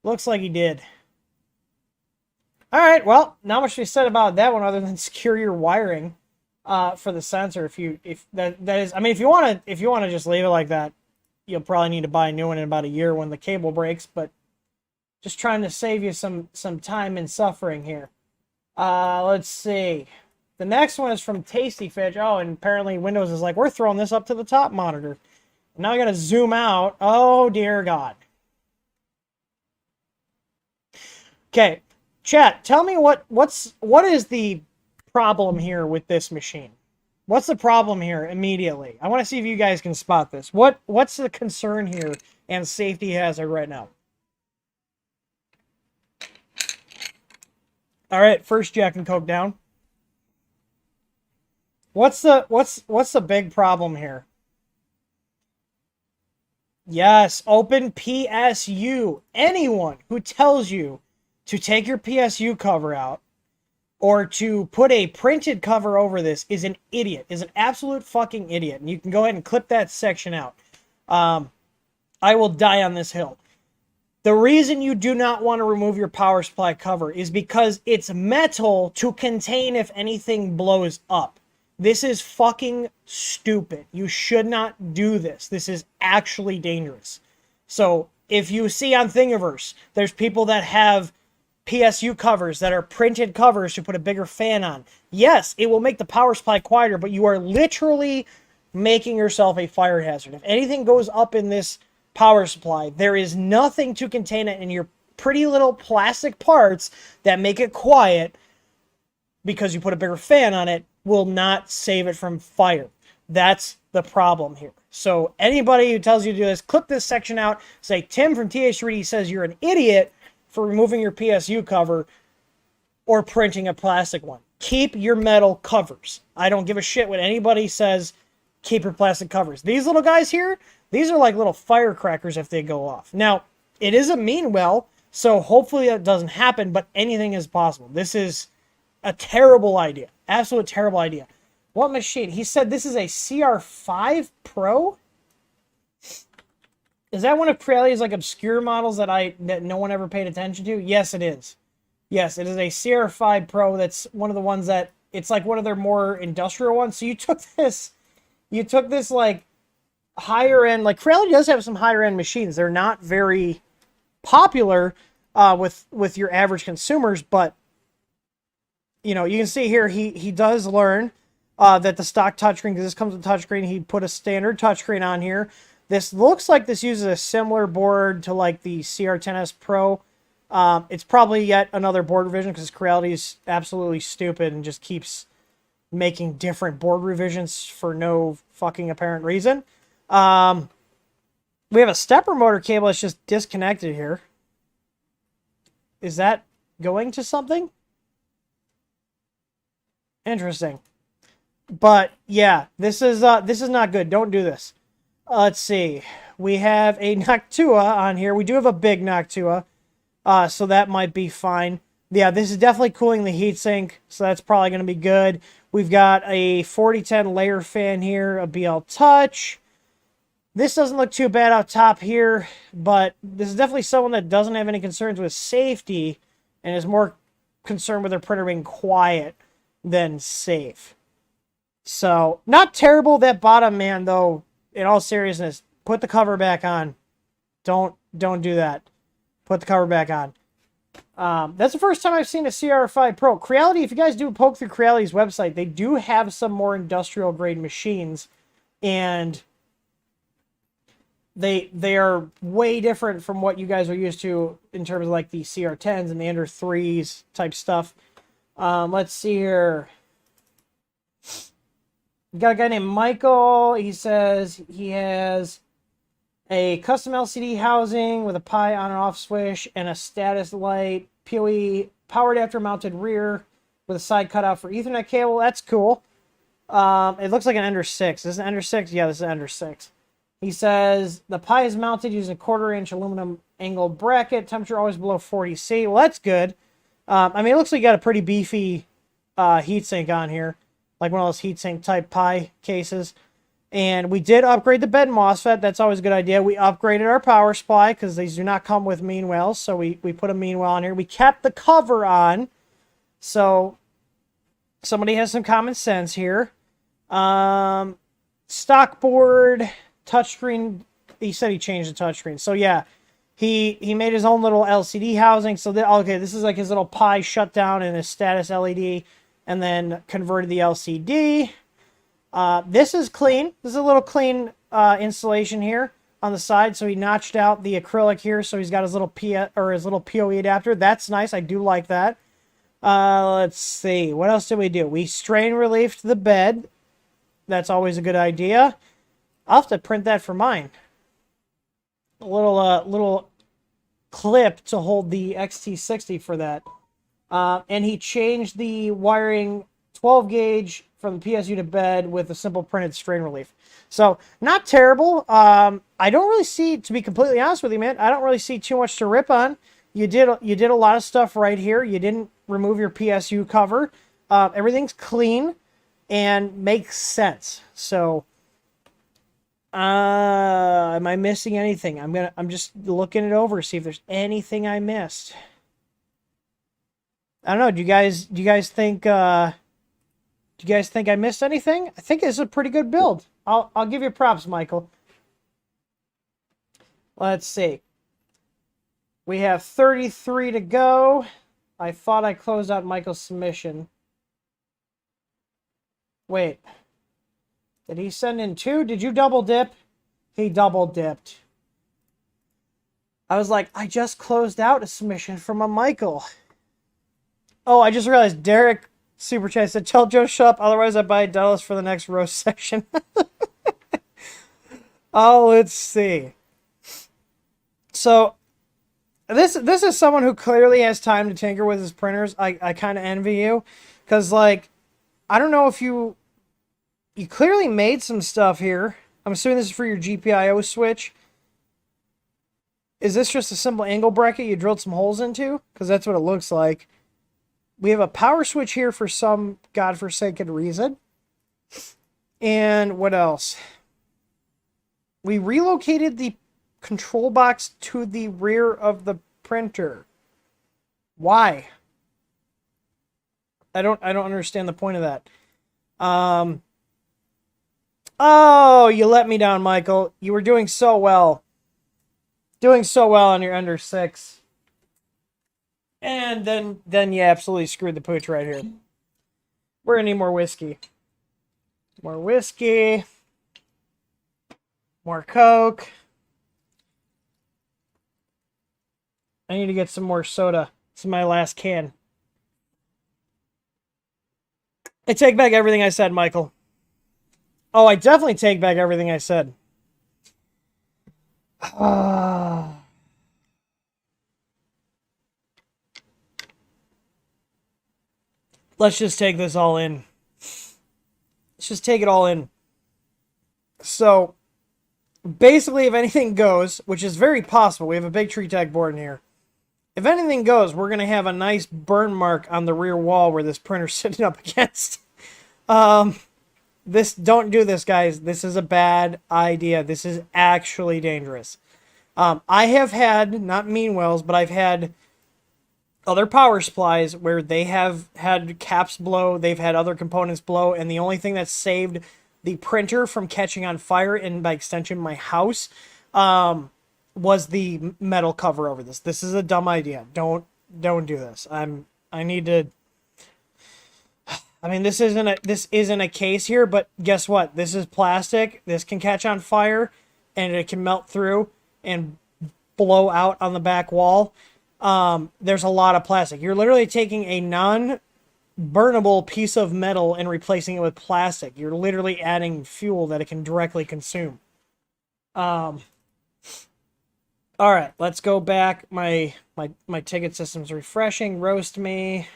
Looks like he did. All right, well, not much to be said about that one other than secure your wiring for the sensor. If that is, I mean, if you want to just leave it like that, you'll probably need to buy a new one in about a year when the cable breaks. But just trying to save you some time and suffering here. Let's see. The next one is from Tasty Fish. Oh, and apparently Windows is like, we're throwing this up to the top monitor. Now I got to zoom out. Oh, dear God. Okay, chat, tell me what is the problem here with this machine? What's the problem here immediately? I want to see if you guys can spot this. What's the concern here and safety hazard right now? All right, first Jack and Coke down. What's the big problem here? Yes, open PSU. Anyone who tells you to take your PSU cover out or to put a printed cover over this is an idiot, is an absolute fucking idiot. And you can go ahead and clip that section out. I will die on this hill. The reason you do not want to remove your power supply cover is because it's metal to contain if anything blows up. This is fucking stupid. You should not do this. This is actually dangerous. So if you see on Thingiverse, there's people that have PSU covers that are printed covers to put a bigger fan on. Yes, it will make the power supply quieter, but you are literally making yourself a fire hazard. If anything goes up in this power supply, there is nothing to contain it in your pretty little plastic parts that make it quiet because you put a bigger fan on it will not save it from fire. That's the problem here. So anybody who tells you to do this, clip this section out, say Tim from TH3D says you're an idiot for removing your PSU cover or printing a plastic one. Keep your metal covers. I don't give a shit what anybody says. Keep your plastic covers. These little guys here, these are like little firecrackers if they go off. Now, it isn't mean well, so hopefully that doesn't happen, but anything is possible. This is a terrible idea. Absolute terrible idea. What machine? He said this is a CR5 Pro? Is that one of Creality's like obscure models that no one ever paid attention to? Yes, it is. Yes, it is a CR5 Pro. That's one of the ones that it's like one of their more industrial ones. So you took this like higher end, like Creality does have some higher end machines. They're not very popular with your average consumers, but you know, you can see here he does learn that the stock touchscreen, because this comes with touchscreen, he put a standard touchscreen on here. This looks like this uses a similar board to like the CR10S Pro. It's probably yet another board revision because Creality is absolutely stupid and just keeps making different board revisions for no fucking apparent reason. We have a stepper motor cable that's just disconnected here. Is that going to something? Interesting. But yeah, this is not good. Don't do this. Let's see. We have a Noctua on here. We do have a big Noctua, so that might be fine. Yeah, this is definitely cooling the heatsink, so that's probably going to be good. We've got a 4010 layer fan here, a BL Touch. This doesn't look too bad out top here, but this is definitely someone that doesn't have any concerns with safety and is more concerned with their printer being quiet than safe. So, not terrible. That bottom man, though, in all seriousness, put the cover back on. Don't do that. Put the cover back on. That's the first time I've seen a CR5 Pro. Creality, if you guys do poke through Creality's website, they do have some more industrial grade machines, and they are way different from what you guys are used to in terms of like the CR10s and the Ender 3s type stuff. Let's see here. We got a guy named Michael. He says he has a custom LCD housing with a Pi on and off switch and a status light, PoE power adapter mounted rear with a side cutout for Ethernet cable. That's cool. It looks like an Ender 6. Is this an Ender 6? Yeah, this is an Ender 6. He says the Pi is mounted using a 1/4-inch aluminum angled bracket. Temperature always below 40°C. Well, that's good. I mean, it looks like you got a pretty beefy heatsink on here, like one of those heatsink type Pi cases. And we did upgrade the bed MOSFET. That's always a good idea. We upgraded our power supply because these do not come with meanwells. So we put a meanwell on here. We kept the cover on. So somebody has some common sense here. Stock board, touchscreen. He said he changed the touchscreen. So yeah, he made his own little LCD housing. So okay, this is like his little Pi shutdown and his status LED, and then converted the LCD. This is clean. This is a little clean installation here on the side. So he notched out the acrylic here. So he's got his little PoE adapter. That's nice. I do like that. Let's see. What else did we do? We strain reliefed the bed. That's always a good idea. I'll have to print that for mine. A little clip to hold the XT60 for that. And he changed the wiring 12 gauge from the PSU to bed with a simple printed strain relief. So not terrible. I don't really see, to be completely honest with you, man, I don't really see too much to rip on. You did a lot of stuff right here. You didn't remove your PSU cover. Everything's clean and makes sense. So am I missing anything? I'm just looking it over to see if there's anything I missed. I don't know. Do you guys think I missed anything? I think it's a pretty good build. I'll give you props, Michael. Let's see. We have 33 to go. I thought I closed out Michael's submission. Wait. Did he send in 2? Did you double dip? He double dipped. I was like, I just closed out a submission from a Michael. Oh, I just realized Derek Super Chat said, tell Joe shut up, otherwise I buy Dallas for the next roast section. Oh, let's see. So, this is someone who clearly has time to tinker with his printers. I kind of envy you. Because, like, I don't know if you clearly made some stuff here. I'm assuming this is for your GPIO switch. Is this just a simple angle bracket you drilled some holes into? Because that's what it looks like. We have a power switch here for some godforsaken reason. And what else? We relocated the control box to the rear of the printer. Why? I don't understand the point of that. Oh, you let me down, Michael. You were doing so well. Doing so well on your Ender 6. And then you absolutely screwed the pooch right here. We're gonna need more whiskey. More whiskey. More Coke. I need to get some more soda. This is my last can. I take back everything I said, Michael. Oh, I definitely take back everything I said. Let's just take this all in. Let's just take it all in. So, basically, if anything goes, which is very possible, we have a big tree tag board in here. If anything goes, we're going to have a nice burn mark on the rear wall where this printer's sitting up against. Don't do this, guys. This is a bad idea. This is actually dangerous. I have had, not Meanwells, but I've had other power supplies where they have had caps blow, they've had other components blow, and the only thing that saved the printer from catching on fire, and by extension my house, was the metal cover over this. This is a dumb idea. Don't do this. I need to. I mean, this isn't a case here, but guess what? This is plastic. This can catch on fire. and it can melt through and blow out on the back wall. There's a lot of plastic. You're literally taking a non-burnable piece of metal and replacing it with plastic. You're literally adding fuel that it can directly consume. All right, let's go back. My ticket system's refreshing. Roast me.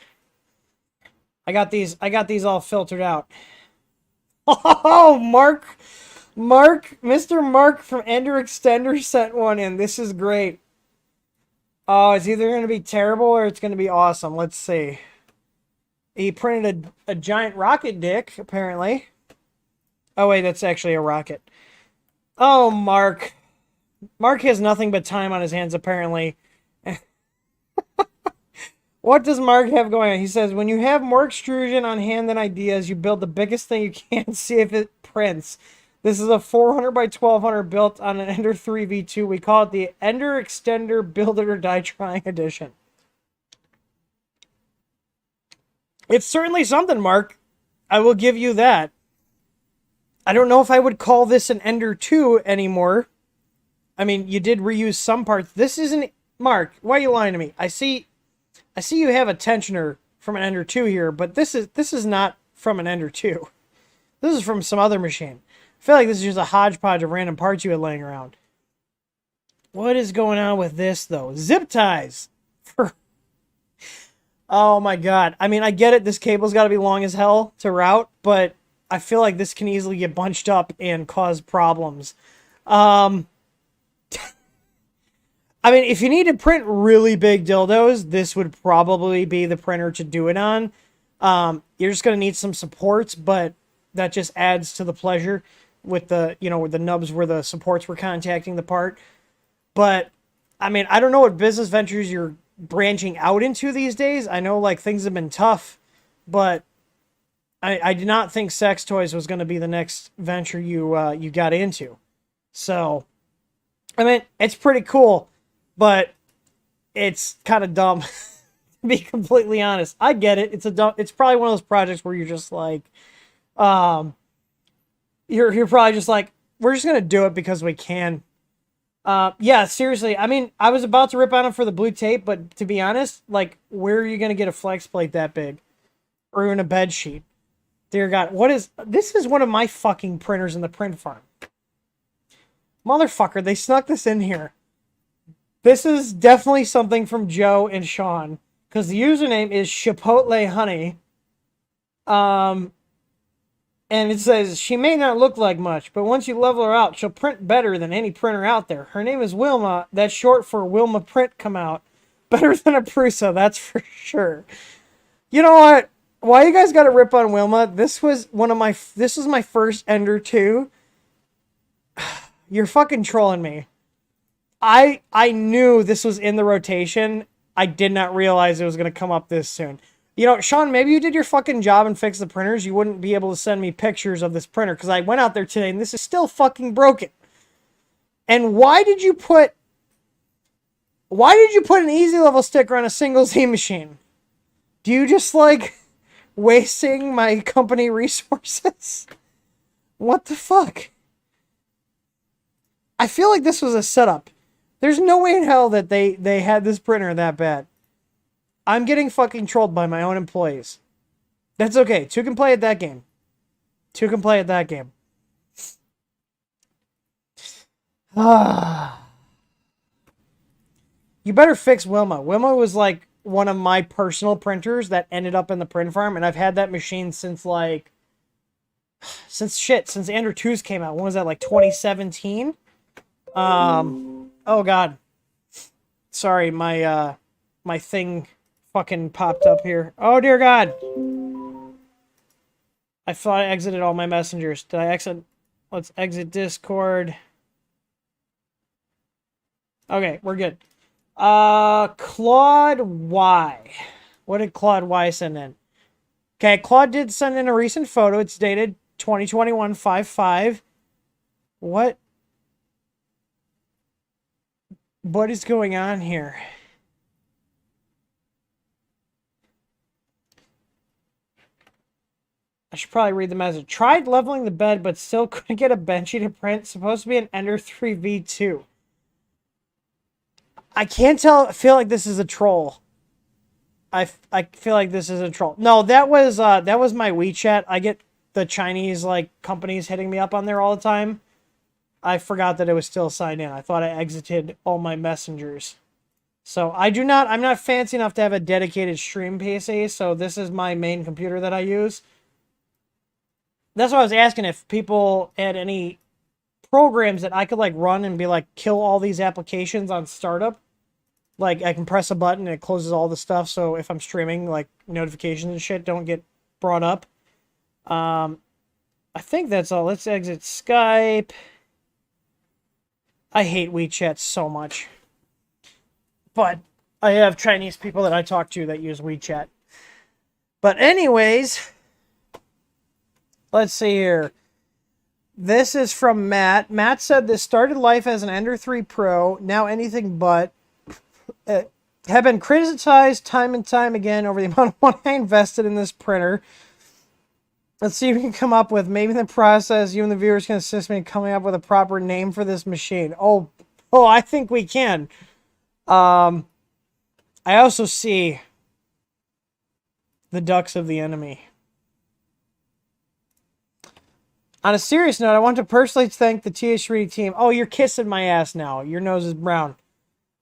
I got these all filtered out. Oh, Mr. Mark from Ender Extender sent one in. This is great. Oh, it's either going to be terrible or it's going to be awesome. Let's see. He printed a giant rocket dick, apparently. Oh, wait, that's actually a rocket. Oh, Mark. Mark has nothing but time on his hands, apparently. What does Mark have going on? He says, when you have more extrusion on hand than ideas, you build the biggest thing you can, see if it prints. This is a 400 by 1200 built on an Ender 3 V2. We call it the Ender Extender Build It or Die Trying Edition. It's certainly something, Mark. I will give you that. I don't know if I would call this an Ender 2 anymore. I mean, you did reuse some parts. This isn't... Mark, why are you lying to me? I see you have a tensioner from an Ender 2 here, but this is not from an Ender 2. This is from some other machine. I feel like this is just a hodgepodge of random parts you had laying around. What is going on with this, though? Zip ties! Oh my god. I mean, I get it. This cable's got to be long as hell to route, but I feel like this can easily get bunched up and cause problems. I mean, if you need to print really big dildos, this would probably be the printer to do it on. You're just going to need some supports, but that just adds to the pleasure with the, with the nubs where the supports were contacting the part. But, I mean, I don't know what business ventures you're branching out into these days. I know, like, things have been tough, but I did not think sex toys was going to be the next venture you got into. So, I mean, it's pretty cool. But it's kind of dumb, to be completely honest. I get it. It's probably one of those projects where you're just like, you're probably just like, we're just gonna do it because we can. Yeah, seriously. I mean, I was about to rip on him for the blue tape, but to be honest, like, where are you gonna get a flex plate that big, or even a bed sheet? Dear God, this is one of my fucking printers in the print farm. Motherfucker, they snuck this in here. This is definitely something from Joe and Sean, because the username is Chipotle Honey. And it says, she may not look like much, but once you level her out, she'll print better than any printer out there. Her name is Wilma. That's short for Wilma Print Come Out. Better than a Prusa, that's for sure. You know what? Why you guys got to rip on Wilma? This was my first Ender 2. You're fucking trolling me. I knew this was in the rotation. I did not realize it was going to come up this soon. Sean, maybe you did your fucking job and fixed the printers. You wouldn't be able to send me pictures of this printer because I went out there today and this is still fucking broken. And why did you put an easy level sticker on a single Z machine? Do you just like wasting my company resources? What the fuck? I feel like this was a setup. There's no way in hell that they had this printer that bad. I'm getting fucking trolled by my own employees. That's okay. Two can play at that game. You better fix Wilma. Wilma was like one of my personal printers that ended up in the print farm, and I've had that machine since Ender 2's came out. When was that, like 2017? Oh god. Sorry, my thing fucking popped up here. Oh dear God. I thought I exited all my messengers. Did I exit? Let's exit Discord. Okay, we're good. Claude Y. What did Claude Y send in? Okay, Claude did send in a recent photo. It's dated 2021-5/5. What is going on here? I should probably read the message. Tried leveling the bed, but still couldn't get a benchy to print. Supposed to be an Ender 3 V2. I can't tell. I feel like this is a troll. I feel like this is a troll. No, that was my WeChat. I get the Chinese like companies hitting me up on there all the time. I forgot that it was still signed in. I thought I exited all my messengers. So I'm not fancy enough to have a dedicated stream PC, so this is my main computer that I use. That's why I was asking if people had any programs that I could like run and be like, kill all these applications on startup. Like I can press a button and it closes all the stuff. So if I'm streaming, like notifications and shit don't get brought up. I think that's all. Let's exit Skype. I hate WeChat so much. But I have Chinese people that I talk to that use WeChat. But anyways, let's see here. This is from Matt. Matt said this started life as an Ender 3 Pro, now anything but. Have been criticized time and time again over the amount of money I invested in this printer. Let's see if we can come up with, maybe in the process, you and the viewers can assist me in coming up with a proper name for this machine. Oh, I think we can. I also see the ducks of the enemy. On a serious note, I want to personally thank the TH3D team. Oh, you're kissing my ass now. Your nose is brown.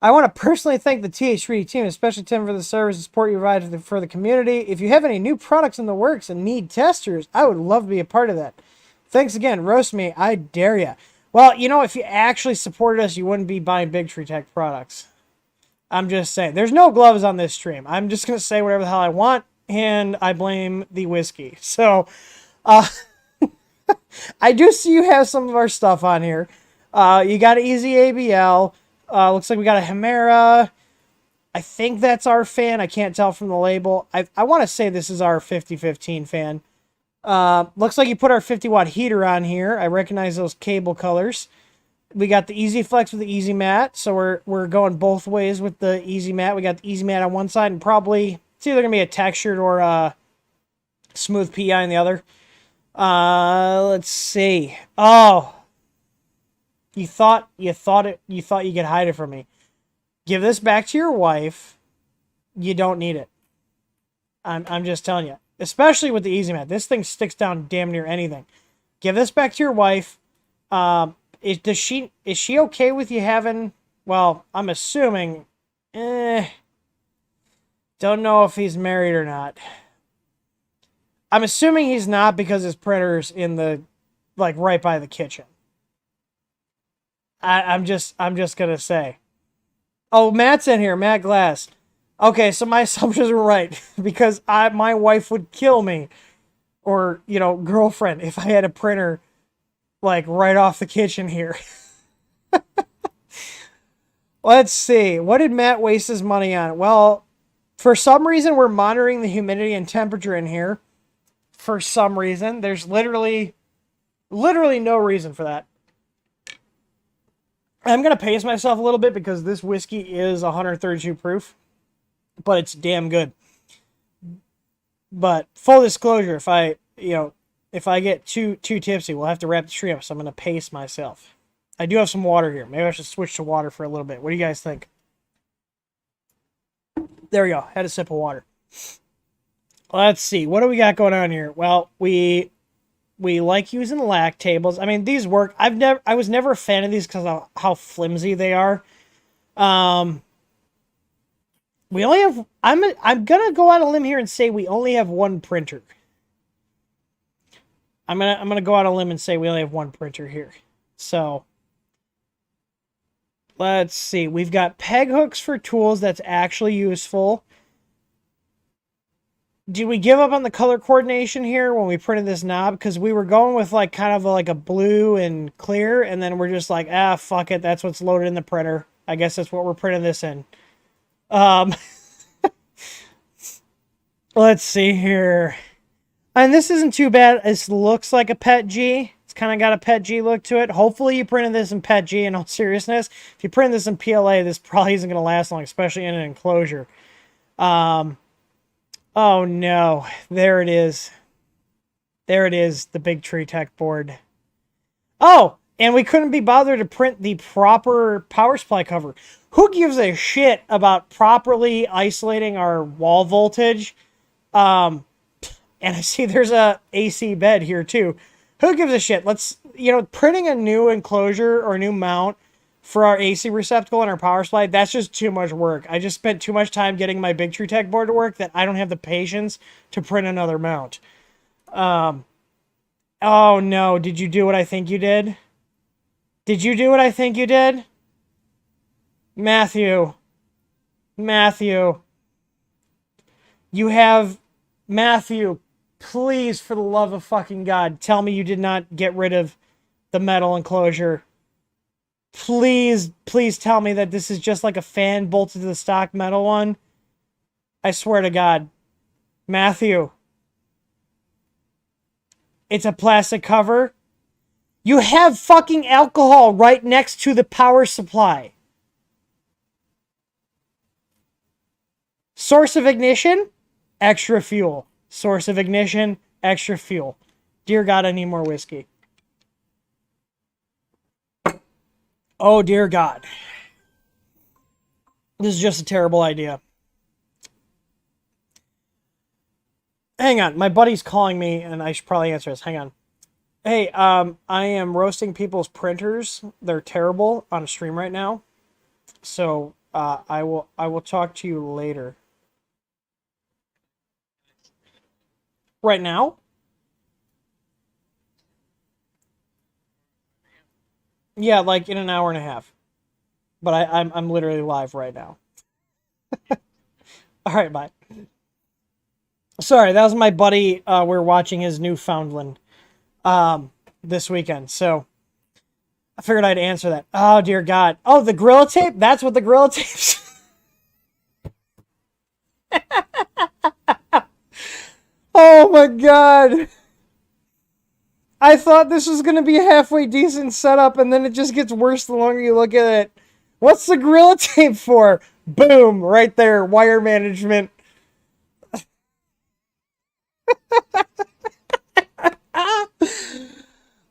I want to personally thank the TH3D team, especially Tim, for the service and support you provide for the community. If you have any new products in the works and need testers, I would love to be a part of that. Thanks again. Roast me. I dare ya. Well, you know, if you actually supported us, you wouldn't be buying Big Tree Tech products. I'm just saying. There's no gloves on this stream. I'm just going to say whatever the hell I want, and I blame the whiskey. So, I do see you have some of our stuff on here. You got an Easy ABL. Looks like we got a Hemera. I think that's our fan. I can't tell from the label. I want to say this is our 5015 fan. Looks like you put our 50-watt heater on here. I recognize those cable colors. We got the Easy Flex with the Easy Mat. So we're going both ways with the Easy Mat. We got the Easy Mat on one side and probably it's either going to be a textured or a smooth PI on the other. Let's see. Oh, you thought you could hide it from me. Give this back to your wife. You don't need it. I'm just telling you. Especially with the Easy Mat. This thing sticks down damn near anything. Give this back to your wife. Is she okay with you having, well, I'm assuming, don't know if he's married or not. I'm assuming he's not because his printer's in the, like, right by the kitchen. I'm just gonna say. Oh, Matt's in here. Matt Glass. Okay, so my assumptions were right because my wife would kill me, or girlfriend, if I had a printer like right off the kitchen here. Let's see. What did Matt waste his money on? Well, for some reason we're monitoring the humidity and temperature in here. For some reason, there's literally no reason for that. I'm going to pace myself a little bit because this whiskey is 132 proof, but it's damn good. But full disclosure, if I get too tipsy, we'll have to wrap the stream up, so I'm going to pace myself. I do have some water here. Maybe I should switch to water for a little bit. What do you guys think? There we go. Had a sip of water. Let's see. What do we got going on here? Well, we like using lac tables. I mean, these work. I was never a fan of these because of how flimsy they are. We only have. I'm gonna go out on a limb here and say we only have one printer. I'm gonna go out on a limb and say we only have one printer here. So let's see. We've got peg hooks for tools. That's actually useful. Did we give up on the color coordination here when we printed this knob? Because we were going with like kind of like a blue and clear, and then we're just like, fuck it. That's what's loaded in the printer. I guess that's what we're printing this in. Let's see here. And this isn't too bad. This looks like a PET G. It's kind of got a PET G look to it. Hopefully you printed this in PET G in all seriousness. If you print this in PLA, this probably isn't going to last long, especially in an enclosure. Oh no, there it is. There it is, the Big Tree Tech board. Oh, and we couldn't be bothered to print the proper power supply cover. Who gives a shit about properly isolating our wall voltage? And I see there's a AC bed here too. Who gives a shit? Let's, printing a new enclosure or a new mount for our AC receptacle and our power supply, that's just too much work. I just spent too much time getting my Big Tree Tech board to work that I don't have the patience to print another mount. Oh no, did you do what I think you did? Did you do what I think you did? Matthew. Matthew, please, for the love of fucking God, tell me you did not get rid of the metal enclosure. Please tell me that this is just like a fan bolted to the stock metal one. I swear to God. Matthew. It's a plastic cover. You have fucking alcohol right next to the power supply. Source of ignition, extra fuel. Source of ignition, extra fuel. Dear God, I need more whiskey. Oh, dear God. This is just a terrible idea. Hang on, my buddy's calling me, and I should probably answer this. Hang on. Hey, I am roasting people's printers. They're terrible on a stream right now. So, I will talk to you later. Right now? Yeah, like in an hour and a half. But I'm literally live right now. All right, bye. Sorry, that was my buddy. We're watching his Newfoundland this weekend. So I figured I'd answer that. Oh, dear God. Oh, the Gorilla Tape? That's what the Gorilla Tape's... Oh, my God. I thought this was going to be a halfway decent setup, and then it just gets worse the longer you look at it. What's the Gorilla Tape for? Boom, right there, wire management.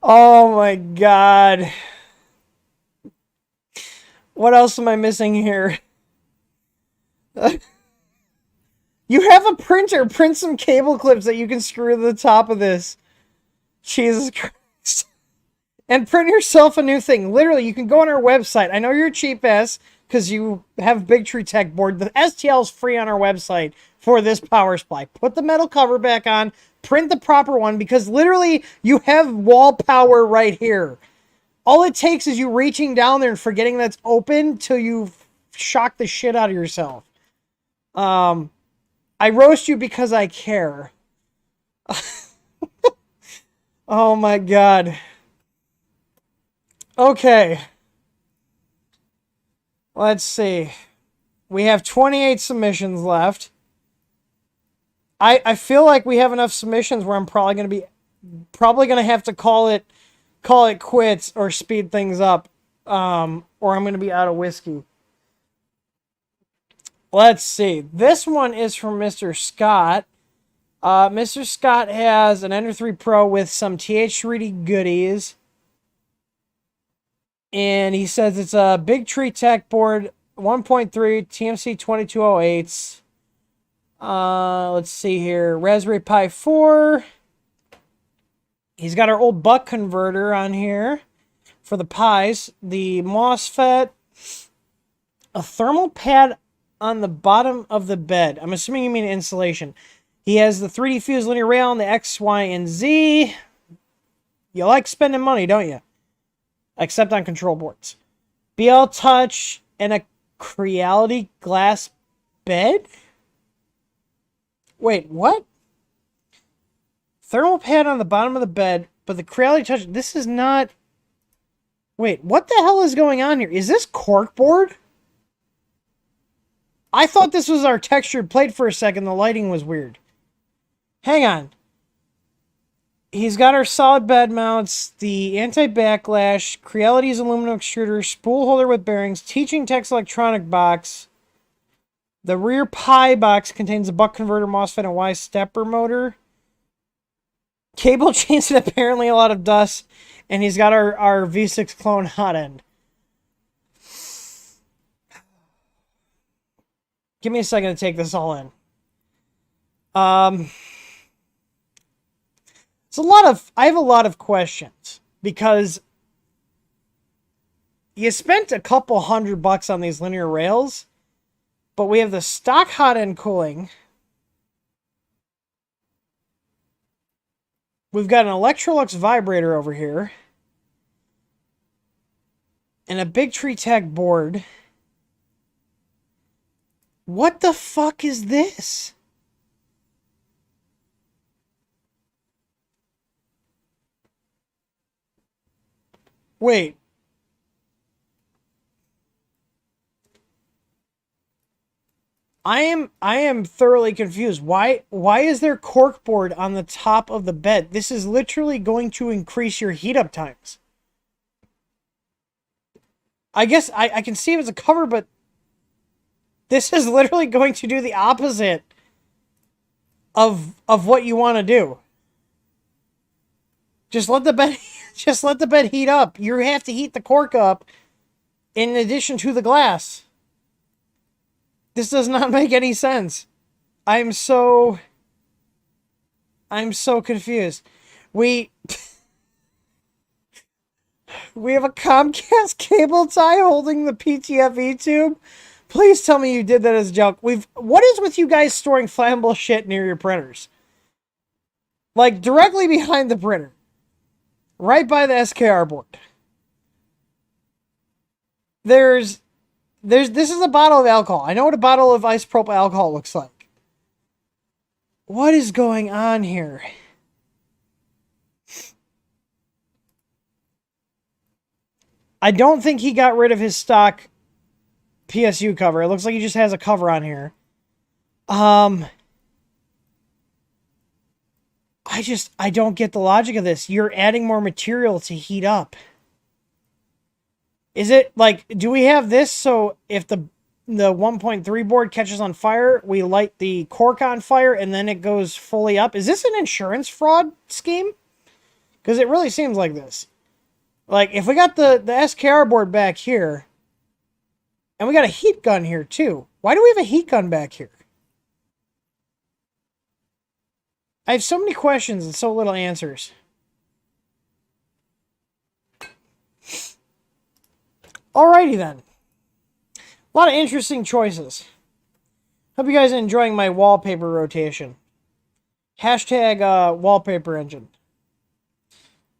Oh my God. What else am I missing here? You have a printer. Print some cable clips that you can screw to the top of this. Jesus Christ. And print yourself a new thing. Literally, you can go on our website. I know you're a cheap ass because you have Big Tree Tech board. The STL is free on our website for this power supply. Put the metal cover back on. Print the proper one because literally you have wall power right here. All it takes is you reaching down there and forgetting that's open till you shock the shit out of yourself. I roast you because I care. Oh my God. Okay. Let's see. We have 28 submissions left. I feel like we have enough submissions where I'm probably going to have to call it quits or speed things up. Or I'm going to be out of whiskey. Let's see. This one is from Mr. Scott. Mr. Scott has an Ender 3 Pro with some TH3D goodies. And he says it's a Big Tree Tech board, 1.3 TMC 2208s. Let's see here. Raspberry Pi 4. He's got our old buck converter on here for the Pis. The MOSFET. A thermal pad on the bottom of the bed. I'm assuming you mean insulation. He has the 3D fused linear rail on the X, Y, and Z. You like spending money, don't you? Except on control boards. BL Touch and a Creality glass bed? Wait, what? Thermal pad on the bottom of the bed, but the Creality Touch... This is not... Wait, what the hell is going on here? Is this corkboard? I thought this was our textured plate for a second. The lighting was weird. Hang on. He's got our solid bed mounts, the anti-backlash, Creality's aluminum extruder, spool holder with bearings, Teaching Tech's electronic box. The rear Pi box contains a buck converter, MOSFET, and Y stepper motor. Cable chains and apparently a lot of dust. And he's got our V6 clone hot end. Give me a second to take this all in. I have a lot of questions because you spent a couple $100 on these linear rails, but we have the stock hot end cooling. We've got an Electrolux vibrator over here. And a Big Tree Tech board. What the fuck is this? Wait. I am thoroughly confused. Why is there corkboard on the top of the bed? This is literally going to increase your heat up times. I guess I can see it as a cover, but this is literally going to do the opposite of what you want to do. Just let the bed heat up. You have to heat the cork up in addition to the glass. This does not make any sense. I'm so confused. We have a Comcast cable tie holding the PTFE tube. Please tell me you did that as a joke. What is with you guys storing flammable shit near your printers? Like directly behind the printer. Right by the SKR board. This is a bottle of alcohol. I know what a bottle of isopropyl alcohol looks like. What is going on here? I don't think he got rid of his stock PSU cover. It looks like he just has a cover on here. I don't get the logic of this. You're adding more material to heat up. Is it like, do we have this so if the 1.3 board catches on fire, we light the cork on fire and then it goes fully up? Is this an insurance fraud scheme? Because it really seems like this. Like, if we got the SKR board back here, and we got a heat gun here too. Why do we have a heat gun back here? I have so many questions and so little answers. Alrighty then. A lot of interesting choices. Hope you guys are enjoying my wallpaper rotation. Hashtag wallpaper engine.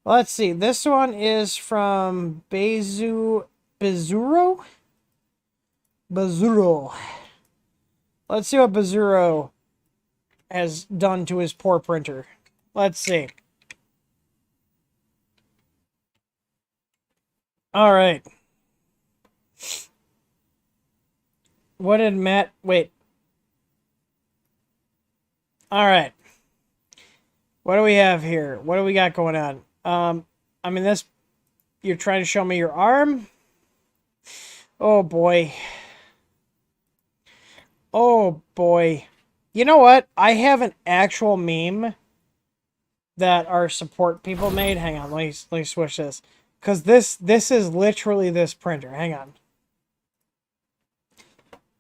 Let's see. This one is from Bezuro? Bezuro. Let's see what Bezuro has done to his poor printer. Let's see. All right. What did Matt... Wait. All right. What do we have here? What do we got going on? I mean, this... You're trying to show me your arm? Oh, boy. Oh, boy. You know what? I have an actual meme that our support people made. Hang on, let me switch this. Because this is literally this printer. Hang on.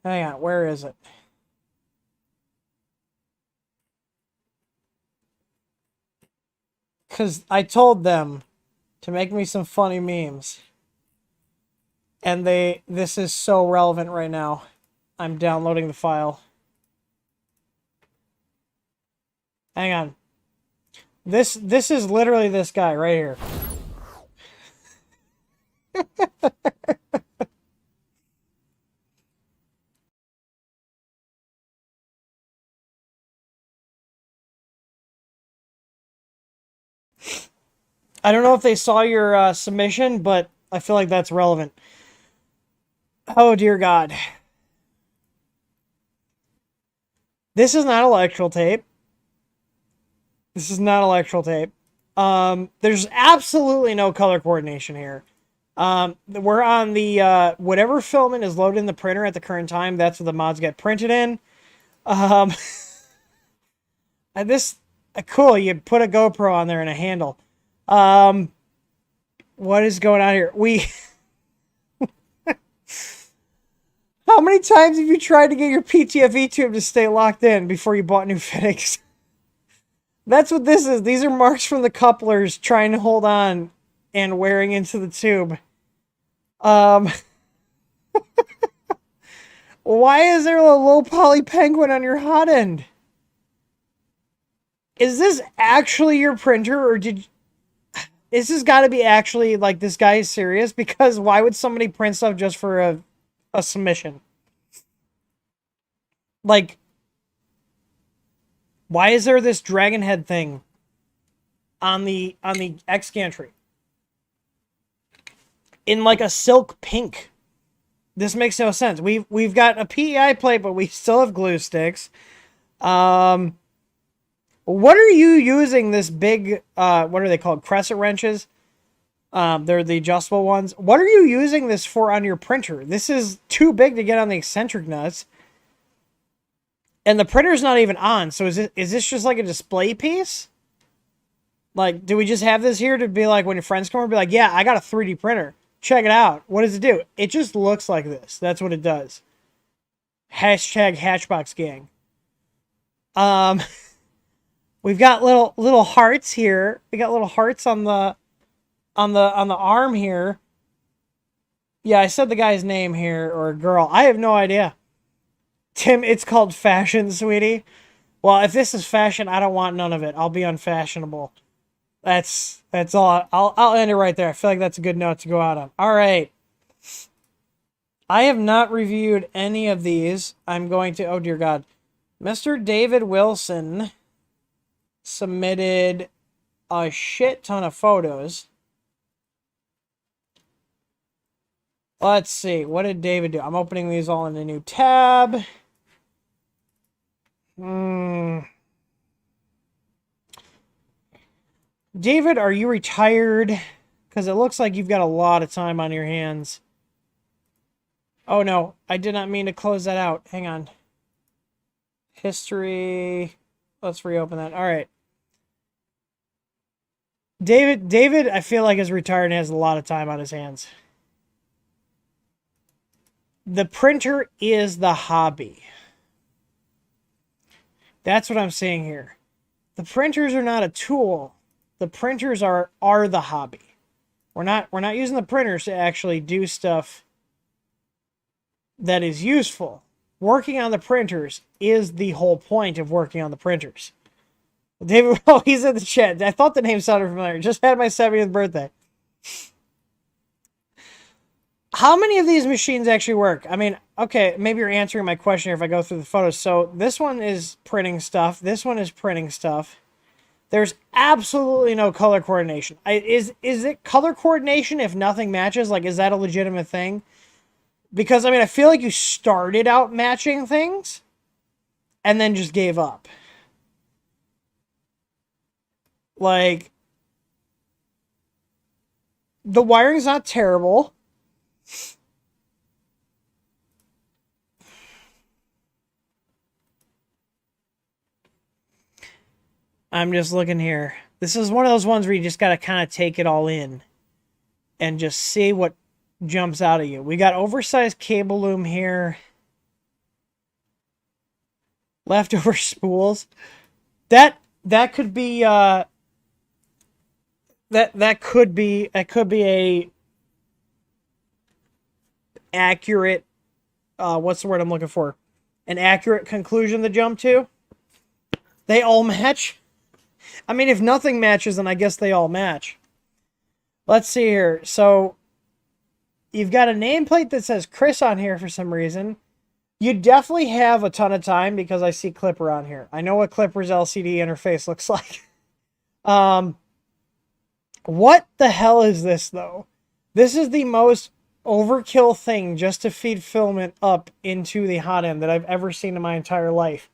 Hang on, where is it? Because I told them to make me some funny memes. And this is so relevant right now. I'm downloading the file. Hang on. This is literally this guy right here. I don't know if they saw your submission, but I feel like that's relevant. Oh, dear God. This is not electrical tape. This is not electrical tape. There's absolutely no color coordination here. We're on the, whatever filament is loaded in the printer at the current time, that's what the mods get printed in. And Cool, you put a GoPro on there and a handle. What is going on here? How many times have you tried to get your PTFE tube to stay locked in before you bought new fittings? That's what this is. These are marks from the couplers trying to hold on and wearing into the tube. Why is there a low poly penguin on your hot end? Is this actually your printer, or this has got to be actually, like, this guy is serious? Because why would somebody print stuff just for a submission? Like, why is there this dragon head thing on the X gantry in like a silk pink? This makes no sense. We've got a PEI plate, but we still have glue sticks. What are you using this big, what are they called? Crescent wrenches? They're the adjustable ones. What are you using this for on your printer? This is too big to get on the eccentric nuts. And the printer's not even on. So is this just like a display piece? Like, do we just have this here to be like, when your friends come over, be like, yeah, I got a 3D printer. Check it out. What does it do? It just looks like this. That's what it does. Hashtag Hatchbox Gang. We've got little hearts here. We got little hearts on the arm here. Yeah, I said the guy's name here, or girl. I have no idea. Tim, it's called fashion, sweetie. Well, if this is fashion, I don't want none of it. I'll be unfashionable. That's all. I'll end it right there. I feel like that's a good note to go out on. All right. I have not reviewed any of these. I'm going to, oh dear God. Mr. David Wilson submitted a shit ton of photos. Let's see. What did David do? I'm opening these all in a new tab. David, are you retired? Because it looks like you've got a lot of time on your hands. Oh no, I did not mean to close that out. Hang on. History. Let's reopen that. All right. David, I feel like is retired and has a lot of time on his hands. The printer is the hobby. That's what I'm saying here. The printers are not a tool. The printers are the hobby. We're not using the printers to actually do stuff that is useful. Working on the printers is the whole point of working on the printers. David, oh, he's in the chat. I thought the name sounded familiar. Just had my 70th birthday. How many of these machines actually work? I mean, okay, maybe you're answering my question here if I go through the photos. So this one is printing stuff. This one is printing stuff. There's absolutely no color coordination. Is it color coordination if nothing matches? Like, is that a legitimate thing? Because, I mean, I feel like you started out matching things and then just gave up. Like, the wiring's not terrible. I'm just looking here. This is one of those ones where you just got to kind of take it all in and just see what jumps out at you. We got oversized cable loom here. Leftover spools. That could be that could be a accurate what's the word I'm looking for? An accurate conclusion to jump to. They all match. I mean, if nothing matches, then I guess they all match. Let's see here. So you've got a nameplate that says Chris on here for some reason. You definitely have a ton of time because I see Clipper on here. I know what Clipper's LCD interface looks like. What the hell is this, though? This is the most overkill thing just to feed filament up into the hot end that I've ever seen in my entire life.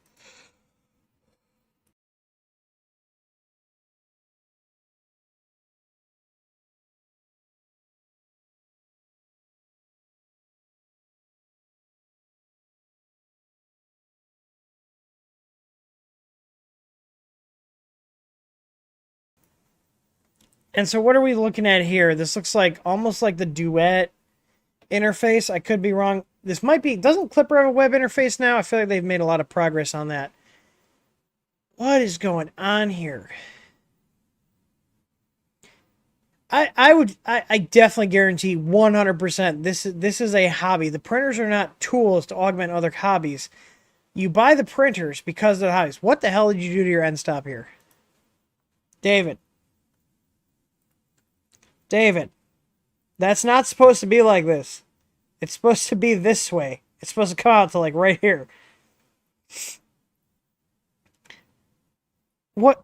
And so what are we looking at here? This looks like almost like the Duet interface. I could be wrong. This might be, doesn't Clipper have a web interface now? I feel like they've made a lot of progress on that. What is going on here? I definitely guarantee 100% this is a hobby. The printers are not tools to augment other hobbies. You buy the printers because of the hobbies. What the hell did you do to your end stop here? David. David. That's not supposed to be like this. It's supposed to be this way. It's supposed to come out to like right here. What?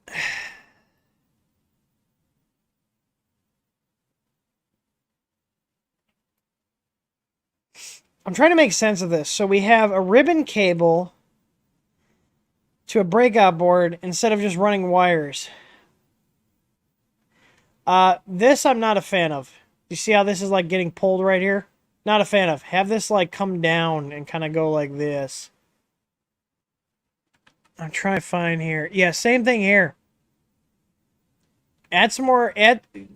I'm trying to make sense of this. So we have a ribbon cable to a breakout board instead of just running wires. This I'm not a fan of. You see how this is like getting pulled right here? Not a fan of. Have this like come down and kind of go like this. I'm trying to find here. Yeah, same thing here. Add some more,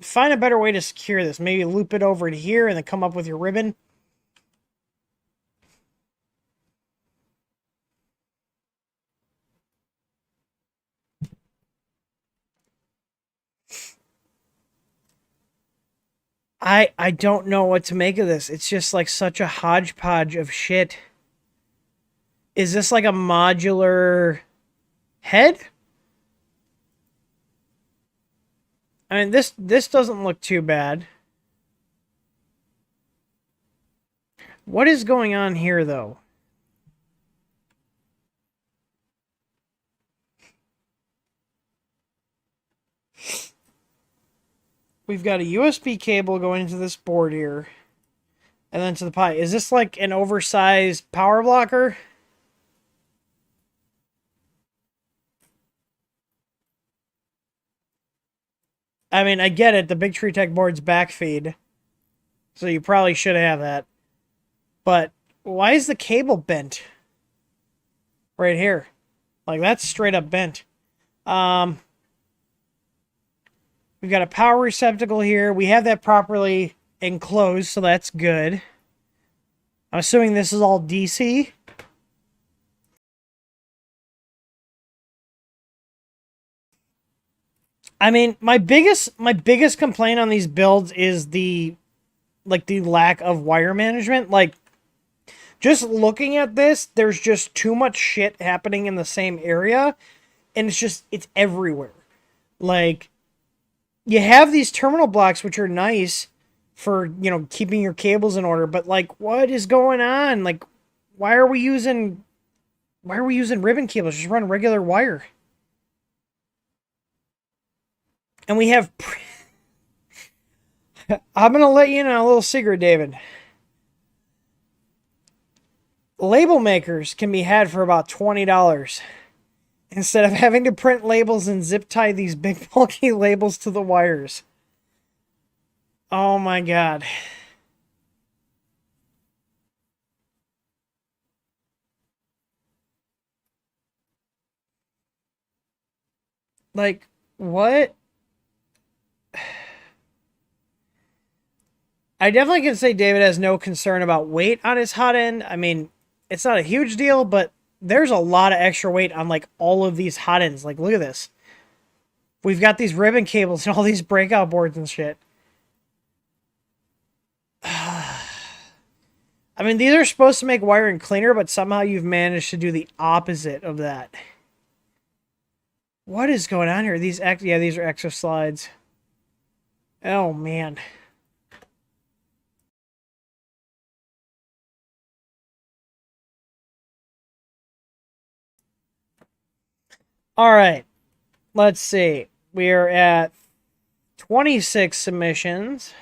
find a better way to secure this. Maybe loop it over to here and then come up with your ribbon. I don't know what to make of this. It's just like such a hodgepodge of shit. Is this like a modular head? I mean, this doesn't look too bad. What is going on here, though? We've got a USB cable going into this board here. And then to the Pi. Is this like an oversized power blocker? I mean, I get it. The Big Tree Tech board's backfeed. So you probably should have that. But why is the cable bent? Right here. Like, that's straight up bent. We've got a power receptacle here. We have that properly enclosed, so that's good. I'm assuming this is all DC. I mean, my biggest complaint on these builds is the lack of wire management. Like, just looking at this, there's just too much shit happening in the same area, and it's everywhere. Like, you have these terminal blocks, which are nice for, keeping your cables in order, but like, what is going on? Like, why are we using ribbon cables? Just run regular wire. And we have... I'm going to let you in on a little secret, David. Label makers can be had for about $20. Instead of having to print labels and zip tie these big bulky labels to the wires. Oh my god. Like, what? I definitely can say David has no concern about weight on his hot end. I mean, it's not a huge deal, but there's a lot of extra weight on like all of these hot ends. Like, look at this. We've got these ribbon cables and all these breakout boards and shit. I mean, these are supposed to make wiring cleaner, but somehow you've managed to do the opposite of that. What is going on here? These are extra slides. Oh, man. All right. Let's see. We are at 26 submissions.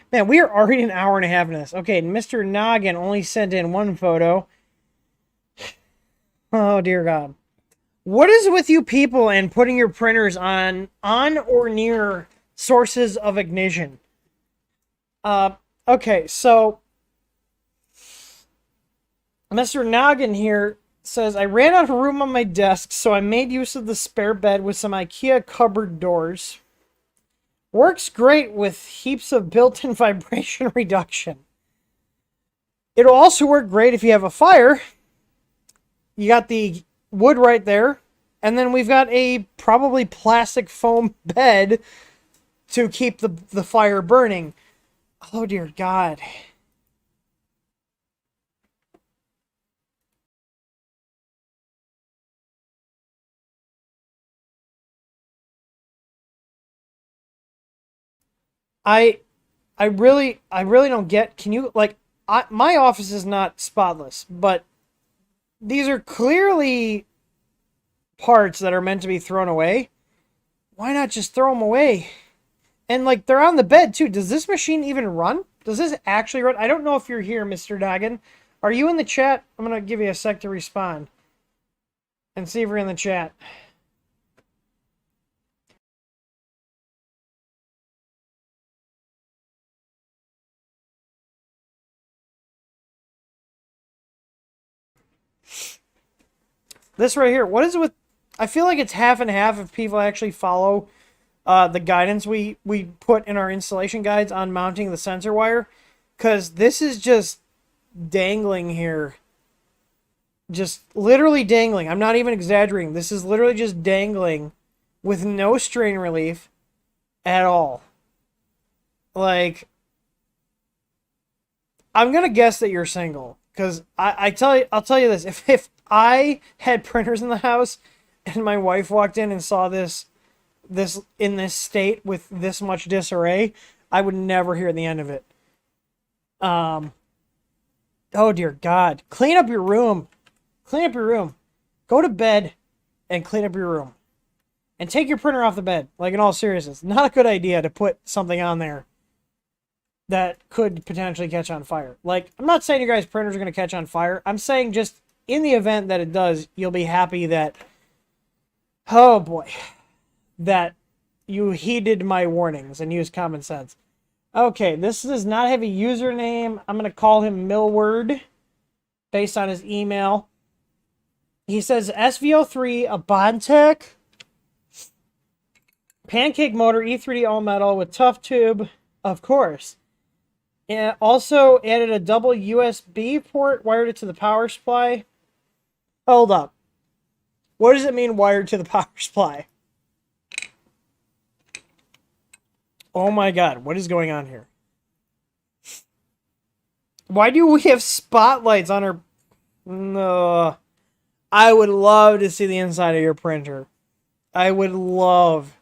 Man, we are already an hour and a half in this. Okay, Mr. Noggin only sent in one photo. Oh, dear God. What is with you people and putting your printers on or near sources of ignition? Okay, so Mr. Noggin here says, I ran out of room on my desk, so I made use of the spare bed with some IKEA cupboard doors. Works great with heaps of built-in vibration reduction. It'll also work great if you have a fire. You got the wood right there. And then we've got a probably plastic foam bed to keep the fire burning. Oh, dear God. I really don't get. Can you like? My office is not spotless, but these are clearly parts that are meant to be thrown away. Why not just throw them away? And like they're on the bed too. Does this machine even run? Does this actually run? I don't know if you're here, Mr. Doggin. Are you in the chat? I'm gonna give you a sec to respond and see if you're in the chat. This right here, what is it with... I feel like it's half and half if people actually follow the guidance we put in our installation guides on mounting the sensor wire. Because this is just dangling here. Just literally dangling. I'm not even exaggerating. This is literally just dangling with no strain relief at all. Like, I'm going to guess that you're single. Because I'll tell you this. If I had printers in the house and my wife walked in and saw this in this state with this much disarray, I would never hear the end of it. Oh dear God. Clean up your room. Clean up your room. Go to bed and clean up your room. And take your printer off the bed. Like, in all seriousness. Not a good idea to put something on there that could potentially catch on fire. Like, I'm not saying you guys' printers are going to catch on fire. I'm saying just in the event that it does, you'll be happy that, oh boy, that you heeded my warnings and used common sense. Okay, this does not have a username. I'm going to call him Millward based on his email. He says SVO3, a Bondtech, pancake motor, E3D all metal with tough tube, of course. And also added a double USB port, wired it to the power supply. Hold up. What does it mean wired to the power supply? Oh my God, what is going on here? Why do we have spotlights on our... No. I would love to see the inside of your printer. I would love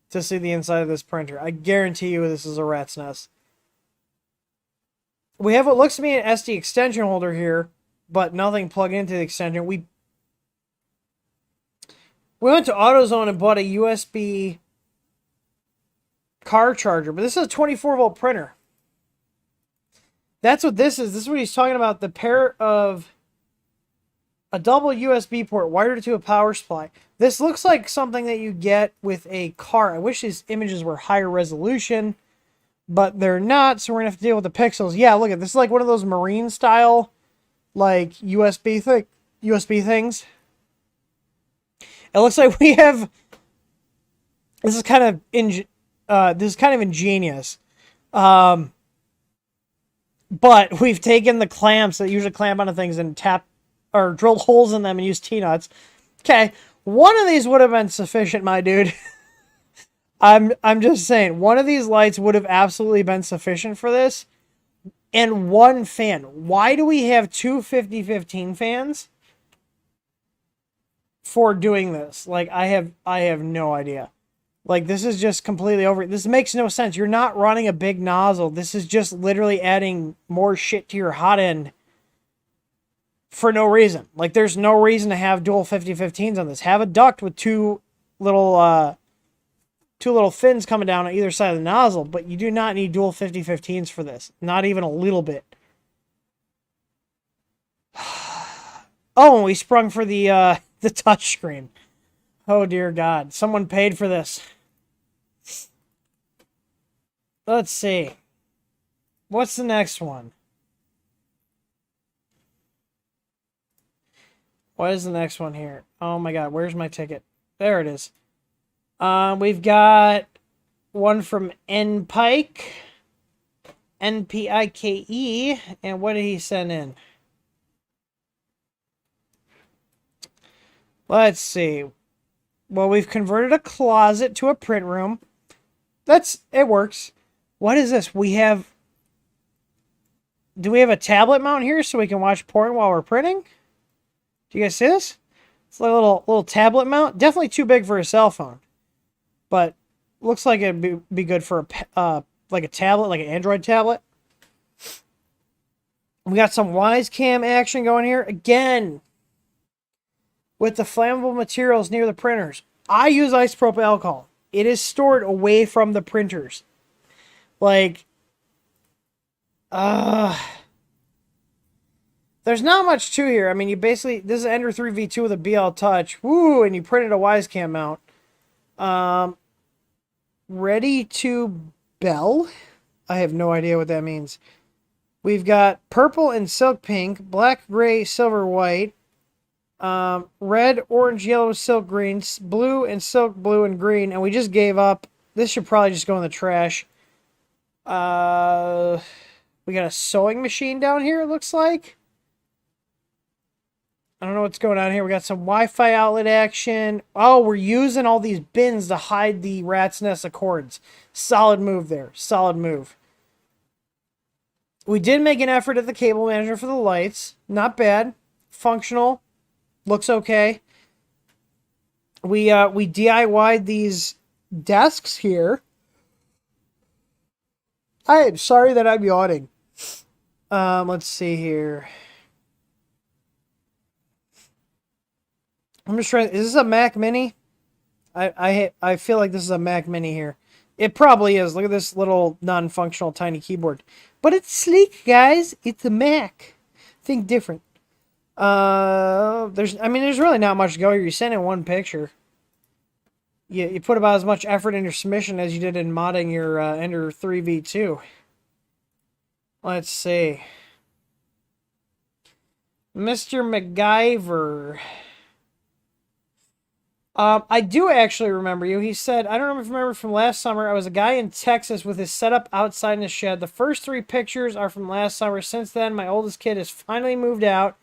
to see the inside of this printer. I guarantee you this is a rat's nest. We have what looks to be an SD extension holder here, but nothing plugged into the extension. We went to AutoZone and bought a USB car charger, but this is a 24-volt printer. That's what this is. This is what he's talking about, the pair of a double USB port wired to a power supply. This looks like something that you get with a car. I wish these images were higher resolution, but they're not, so we're going to have to deal with the pixels. Yeah, look at this. Is like one of those marine style, like, USB things. It looks like we have... This is kind of ingenious. But we've taken the clamps that usually clamp onto things and drilled holes in them and used T-nuts. Okay, one of these would have been sufficient, my dude. I'm just saying, one of these lights would have absolutely been sufficient for this. And one fan. Why do we have two 50-15 fans for doing this? Like, I have no idea. Like, this is just completely over. This makes no sense. You're not running a big nozzle. This is just literally adding more shit to your hot end for no reason. Like, there's no reason to have dual 50-15s on this. Have a duct with two little fins coming down on either side of the nozzle, but you do not need dual 50-15s for this. Not even a little bit. Oh, and we sprung for the touch screen. Oh, dear God. Someone paid for this. Let's see. What's the next one? What is the next one here? Oh my God, where's my ticket? There it is. We've got one from NPike, NPIKE, and what did he send in? Let's see. Well, we've converted a closet to a print room. It works. What is this? Do we have a tablet mount here so we can watch porn while we're printing? Do you guys see this? It's like a little tablet mount. Definitely too big for a cell phone, but looks like it'd be good for like a tablet, like an Android tablet. We got some Wise Cam action going here again with the flammable materials near the printers. I use isopropyl alcohol. It is stored away from the printers. Like, there's not much to here. I mean, this is Ender 3v2 with a BL Touch. Woo, and you printed a Wise Cam mount. Ready to bell? I have no idea what that means. We've got purple and silk pink, black, gray, silver, white, red, orange, yellow, silk green, blue, and silk blue and green, and we just gave up. This should probably just go in the trash. We got a sewing machine down here, it looks like. I don't know what's going on here. We got some Wi-Fi outlet action. Oh, we're using all these bins to hide the rat's nest of cords. Solid move there. Solid move. We did make an effort at the cable manager for the lights. Not bad. Functional. Looks okay. We DIY'd these desks here. I am sorry that I'm yawning. Let's see here. I'm just trying. Is this a Mac Mini? I feel like this is a Mac Mini here. It probably is. Look at this little non-functional tiny keyboard. But it's sleek, guys. It's a Mac. Think different. There's really not much to go here. You send in one picture. You put about as much effort in your submission as you did in modding your Ender 3v2. Let's see. Mr. MacGyver. I do actually remember you. He said, I don't know if you remember from last summer, I was a guy in Texas with his setup outside in the shed. The first 3 pictures are from last summer. Since then, my oldest kid has finally moved out.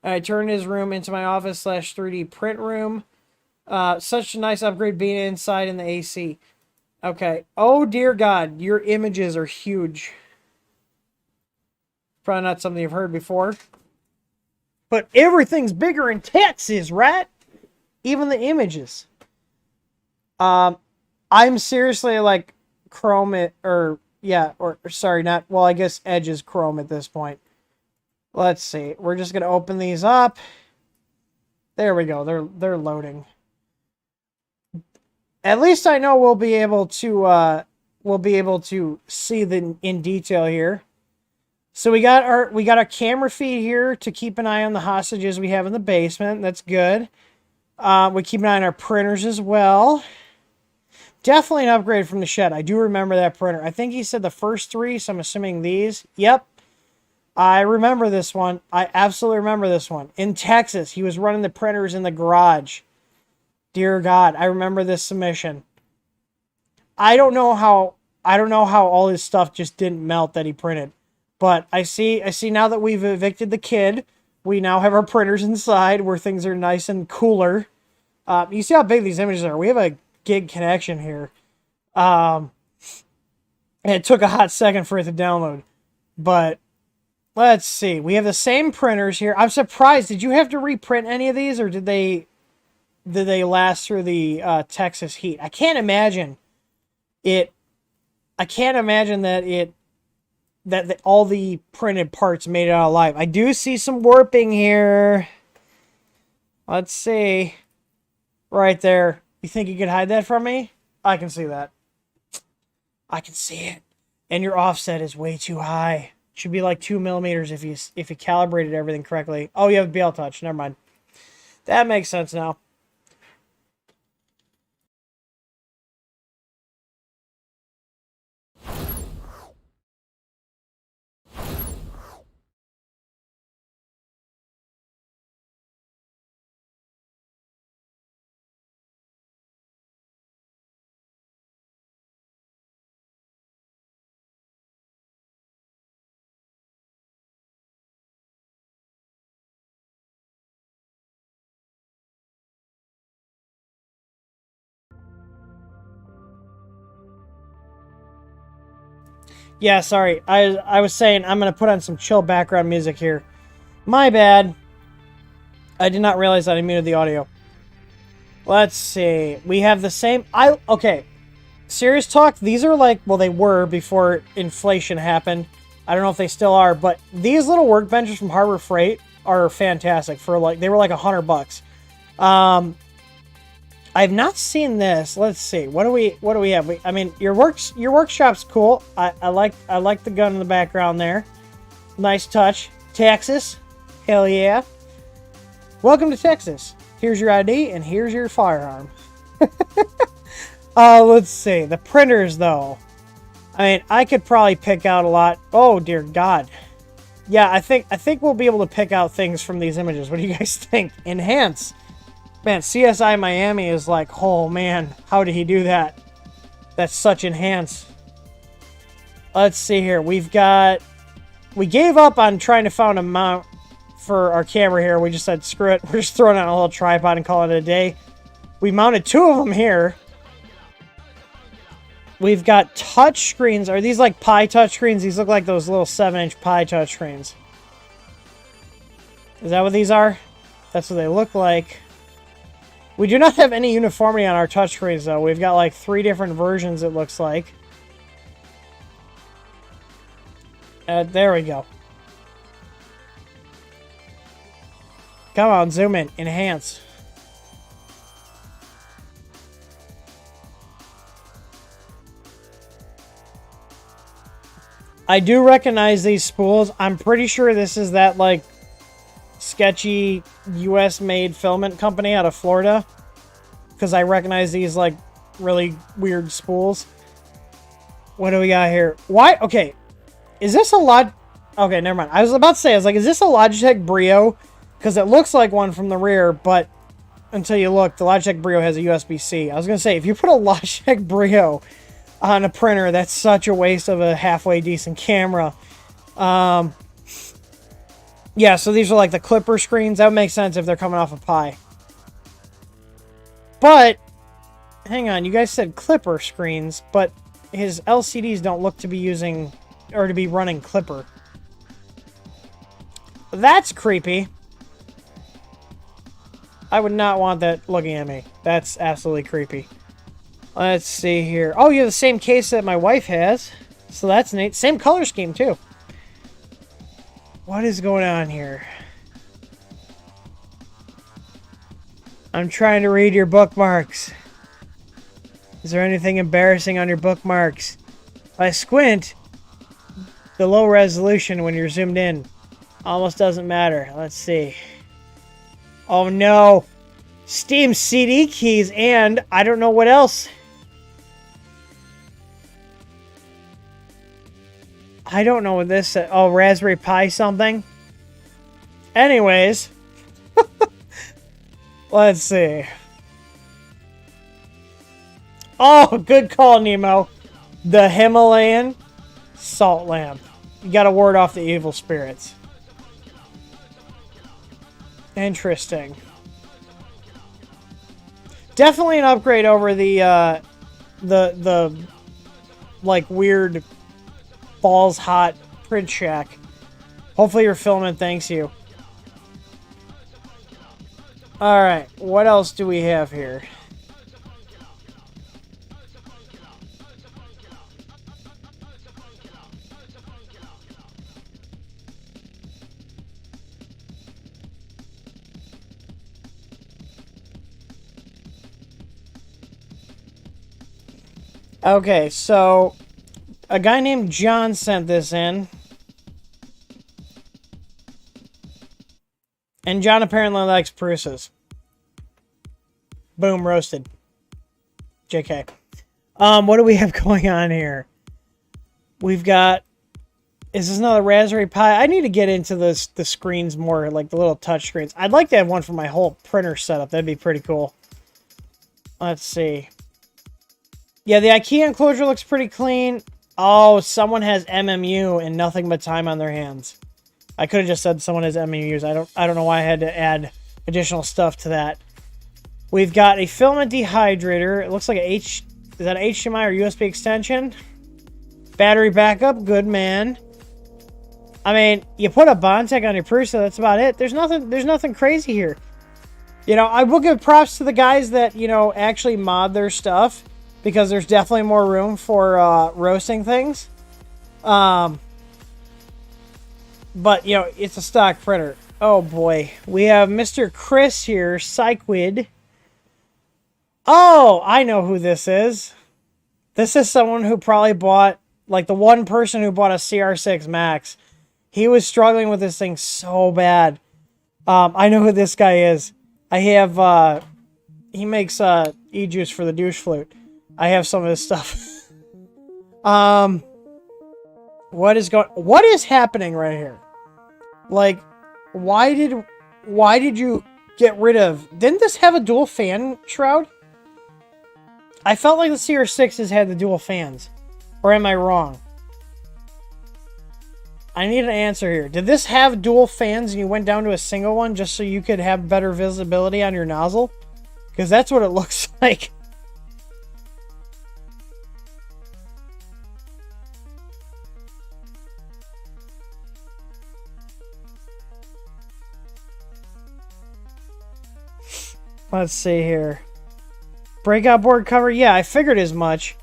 I turned his room into my office / 3D print room. Such a nice upgrade being inside in the AC. Okay. Oh, dear God. Your images are huge. Probably not something you've heard before. But everything's bigger in Texas, right? Even the images. I'm seriously like Chrome it, I guess Edge is Chrome at this point. Let's see. We're just gonna open these up. There we go. They're loading. At least I know we'll be able to see them in detail here. So we got our camera feed here to keep an eye on the hostages we have in the basement. That's good. We keep an eye on our printers as well. Definitely an upgrade from the shed. I do remember that printer. I think he said the first 3, so I'm assuming these. Yep. I remember this one. I absolutely remember this one. In Texas, he was running the printers in the garage. Dear God, I remember this submission. I don't know how all his stuff just didn't melt that he printed. But I see now that we've evicted the kid, we now have our printers inside where things are nice and cooler. You see how big these images are. We have a gig connection here. And it took a hot second for it to download. But let's see. We have the same printers here. I'm surprised. Did you have to reprint any of these, or did they last through the Texas heat? I can't imagine it. I can't imagine that all the printed parts made it out alive. I do see some warping here. Let's see. Right there. You think you could hide that from me? I can see that. I can see it. And your offset is way too high. It should be like 2 millimeters if you calibrated everything correctly. Oh, you have BL Touch. Never mind. That makes sense now. Yeah, sorry. I was saying I'm going to put on some chill background music here. My bad. I did not realize that I muted the audio. Let's see. We have the same... Okay. Serious talk, these are like... Well, they were before inflation happened. I don't know if they still are, but these little workbenches from Harbor Freight are fantastic. For like, they were like $100. I've not seen this. Let's see. What do we have? I mean, your workshop's cool. I like the gun in the background there. Nice touch. Texas. Hell yeah. Welcome to Texas. Here's your ID and here's your firearm. Let's see. The printers though. I mean, I could probably pick out a lot. Oh dear God. Yeah, I think we'll be able to pick out things from these images. What do you guys think? Enhance. Man, CSI Miami is like, oh man, how did he do that? That's such enhance. Let's see here. We gave up on trying to find a mount for our camera here. We just said, screw it. We're just throwing on a little tripod and calling it a day. We mounted 2 of them here. We've got touch screens. Are these like Pi touch screens? These look like those little 7-inch Pi touch screens. Is that what these are? That's what they look like. We do not have any uniformity on our touchscreens, though. We've got like 3 different versions, it looks like. There we go. Come on, zoom in. Enhance. I do recognize these spools. I'm pretty sure this is that, like, sketchy US-made filament company out of Florida, because I recognize these like really weird spools. What do we got here? Why? Okay, is this a lot? Okay, never mind. I was about to say, I was like, is this a Logitech Brio? Because it looks like one from the rear, but until you look, the Logitech Brio has a USB-C. I was gonna say, if you put a Logitech Brio on a printer, that's such a waste of a halfway decent camera. Yeah, so these are like the clipper screens. That would make sense if they're coming off a Pi. But, hang on, you guys said clipper screens, but his LCDs don't look to be using, or to be running clipper. That's creepy. I would not want that looking at me. That's absolutely creepy. Let's see here. Oh, you have the same case that my wife has. So that's neat. Same color scheme, too. What is going on here? I'm trying to read your bookmarks. Is there anything embarrassing on your bookmarks? If I squint, the low resolution when you're zoomed in almost doesn't matter. Let's see. Oh no! Steam CD keys and I don't know what else. I don't know what this said. Oh, Raspberry Pi something. Anyways. Let's see. Oh, good call, Nemo. The Himalayan salt lamp. You gotta ward off the evil spirits. Interesting. Definitely an upgrade over the like weird balls hot print shack. Hopefully your filament thanks you. Alright, what else do we have here? Okay, so a guy named John sent this in. And John apparently likes Prusa's. Boom, roasted. JK. What do we have going on here? We've got... Is this another Raspberry Pi? I need to get into the screens more, like the little touch screens. I'd like to have one for my whole printer setup. That'd be pretty cool. Let's see. Yeah, the IKEA enclosure looks pretty clean. Oh, someone has MMU and nothing but time on their hands. I could have just said someone has MMUs. I don't know why I had to add additional stuff to that. We've got a filament dehydrator. It looks like is that an HDMI or USB extension? Battery backup, good man. I mean, you put a Bondtech on your Prusa, that's about it. There's nothing crazy here. You know, I will give props to the guys that, you know, actually mod their stuff, because there's definitely more room for roasting things. But, you know, it's a stock printer. Oh, boy. We have Mr. Chris here, Psyquid. Oh, I know who this is. This is someone who probably bought, like, the one person who bought a CR6 Max. He was struggling with this thing so bad. I know who this guy is. I have, he makes e-juice for the douche flute. I have some of his stuff. What is happening right here? Like, why did you get rid of... Didn't this have a dual fan shroud? I felt like the CR6s had the dual fans. Or am I wrong? I need an answer here. Did this have dual fans and you went down to a single one just so you could have better visibility on your nozzle? Because that's what it looks like. Let's see here. Breakout board cover. Yeah, I figured as much.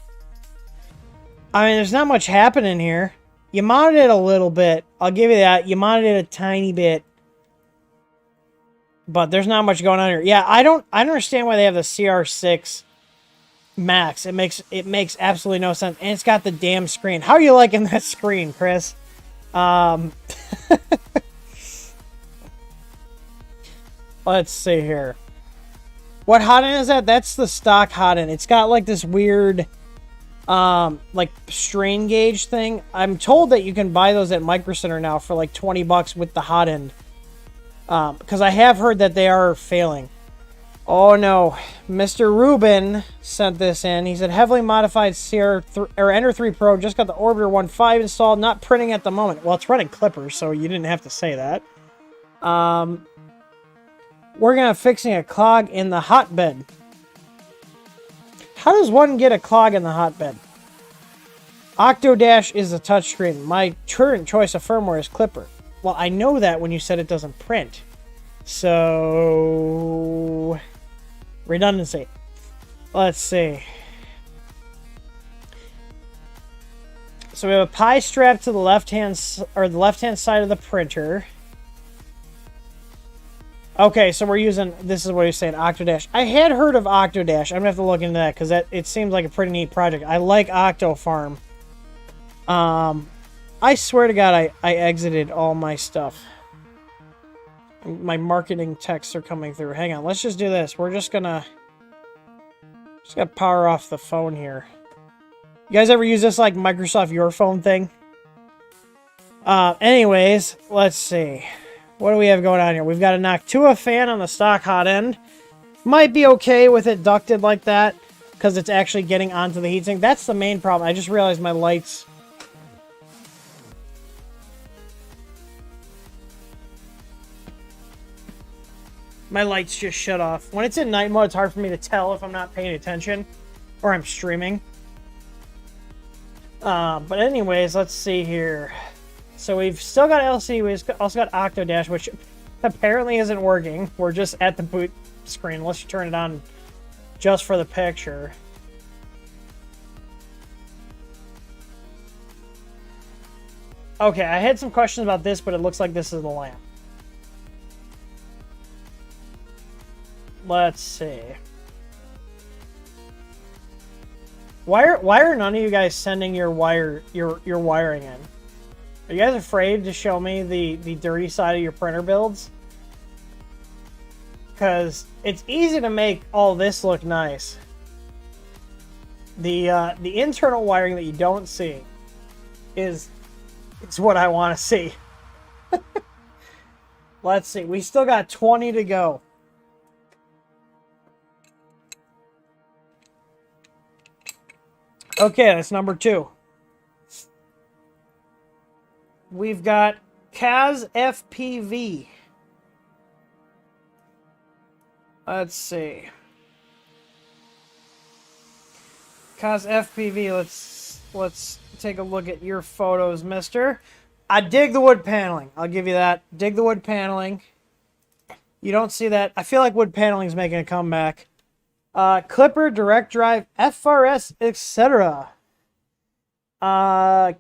I mean, there's not much happening here. You modded it a little bit. I'll give you that. You modded it a tiny bit. But there's not much going on here. Yeah, I don't understand why they have the CR6 Max. It makes absolutely no sense. And it's got the damn screen. How are you liking that screen, Chris? Let's see here. What hot end is that? That's the stock hot end. It's got like this weird like strain gauge thing. I'm told that you can buy those at Micro Center now for like 20 bucks with the hot end. Because I have heard that they are failing. Oh no, Mr. Rubin sent this in. He said heavily modified CR3 or Ender 3 Pro, just got the Orbiter 1.5 installed, not printing at the moment. Well, it's running clippers, so you didn't have to say that. We're gonna fixing a clog in the hotbed. How does one get a clog in the hotbed? Octodash is a touchscreen. My current choice of firmware is Clipper. Well, I know that when you said it doesn't print. So... redundancy. Let's see. So we have a pie strap to the left-hand side of the printer. Okay, so we're using, this is what he's saying, Octodash. I had heard of Octodash. I'm going to have to look into that because it seems like a pretty neat project. I like Octofarm. I swear to God, I exited all my stuff. My marketing texts are coming through. Hang on, let's just do this. We're just gonna power off the phone here. You guys ever use this like Microsoft Your Phone thing? Anyways, let's see. What do we have going on here? We've got a Noctua fan on the stock hot end. Might be okay with it ducted like that because it's actually getting onto the heatsink. That's the main problem. I just realized my lights... my lights just shut off. When it's in night mode, it's hard for me to tell if I'm not paying attention or I'm streaming. But anyways, let's see here. So we've still got LCD. We've also got Octodash, which apparently isn't working. We're just at the boot screen unless you turn it on just for the picture. Okay, I had some questions about this, but it looks like this is the lamp. Let's see. Why are none of you guys sending your wiring in? Are you guys afraid to show me the dirty side of your printer builds? Because it's easy to make all this look nice. The internal wiring that you don't see is what I want to see. Let's see. We still got 20 to go. Okay, that's number 2. We've got Kaz FPV. Let's see. Kaz FPV, let's take a look at your photos, mister. I dig the wood paneling. I'll give you that. Dig the wood paneling. You don't see that. I feel like wood paneling is making a comeback. Clipper, direct drive, FRS, etc.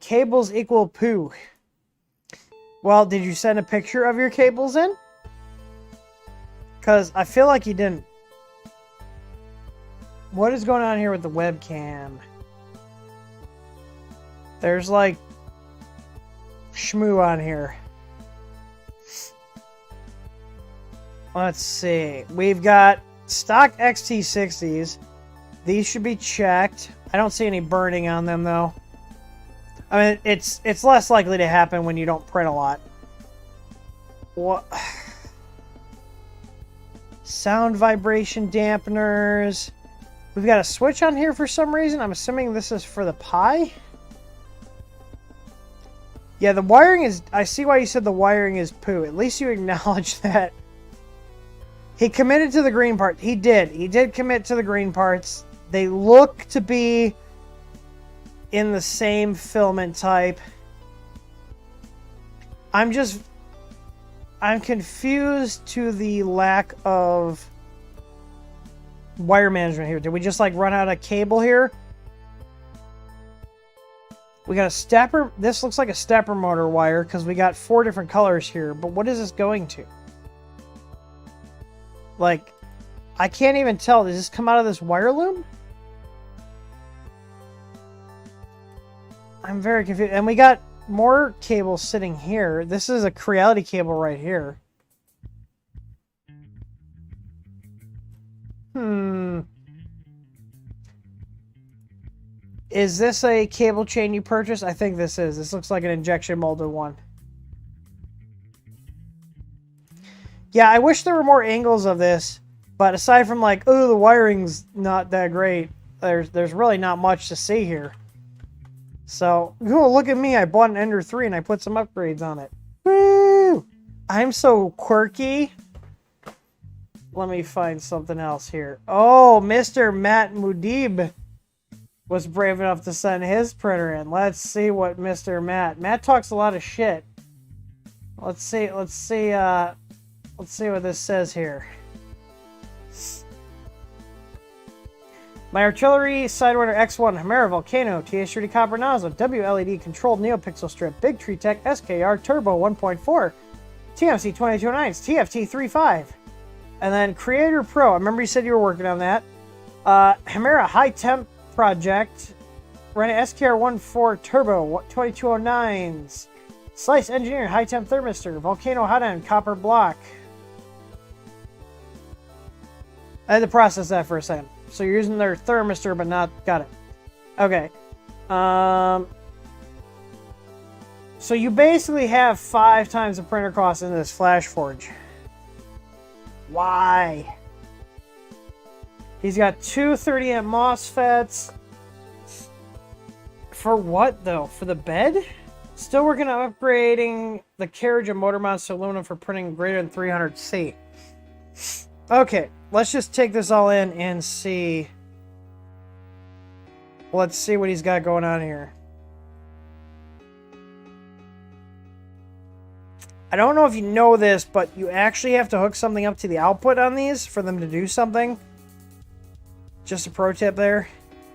Cables equal poo. Well, did you send a picture of your cables in? Because I feel like you didn't. What is going on here with the webcam? There's like shmoo on here. Let's see. We've got stock XT60s. These should be checked. I don't see any burning on them though. I mean, it's less likely to happen when you don't print a lot. What? Sound vibration dampeners. We've got a switch on here for some reason. I'm assuming this is for the Pi. Yeah, the wiring is... I see why you said the wiring is poo. At least you acknowledge that. He committed to the green part. He did. He did commit to the green parts. They look to be in the same filament type. I'm confused to the lack of wire management here. Did we just like run out of cable here? We got a stepper. This looks like a stepper motor wire because we got 4 different colors here. But what is this going to? Like, I can't even tell. Does this come out of this wire loom? I'm very confused. And we got more cables sitting here. This is a Creality cable right here. Is this a cable chain you purchased? I think this is. This looks like an injection molded one. Yeah, I wish there were more angles of this, but aside from like, oh, the wiring's not that great, there's really not much to see here. So, oh, look at me, I bought an Ender 3 and I put some upgrades on it. Woo! I'm so quirky. Let me find something else here. Oh, Mr. Matt Mudib was brave enough to send his printer in. Let's see what Mr. Matt talks a lot of shit. Let's see what this says here. My artillery Sidewinder X1 Hemera Volcano TH30 Copper Nozzle WLED controlled NeoPixel strip Big Tree Tech SKR Turbo 1.4 TMC 2209s TFT35 and then Creator Pro. I remember you said you were working on that. Hemera High Temp Project running SKR 1.4 Turbo 2209s Slice Engineer High Temp Thermistor Volcano Hot End Copper Block. I had to process that for a second. So you're using their thermistor, but not... Got it. Okay. So you basically have 5 times the printer cost in this Flash Forge. Why? He's got 2 30-amp MOSFETs. For what, though? For the bed? Still working on upgrading the carriage of motor mounts to aluminum for printing greater than 300C. Okay, let's just take this all in and see. Let's see what he's got going on here. I don't know if you know this, but you actually have to hook something up to the output on these for them to do something. Just a pro tip there.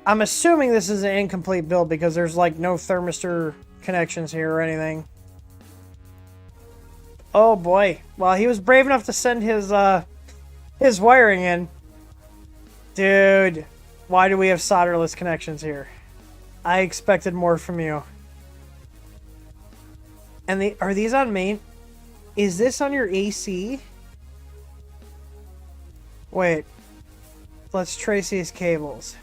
I'm assuming this is an incomplete build because there's like no thermistor connections here or anything. Oh boy. Well, he was brave enough to send his wiring in. Dude, why do we have solderless connections here? I expected more from you. And are these on main? Is this on your AC? Wait. Let's trace these cables.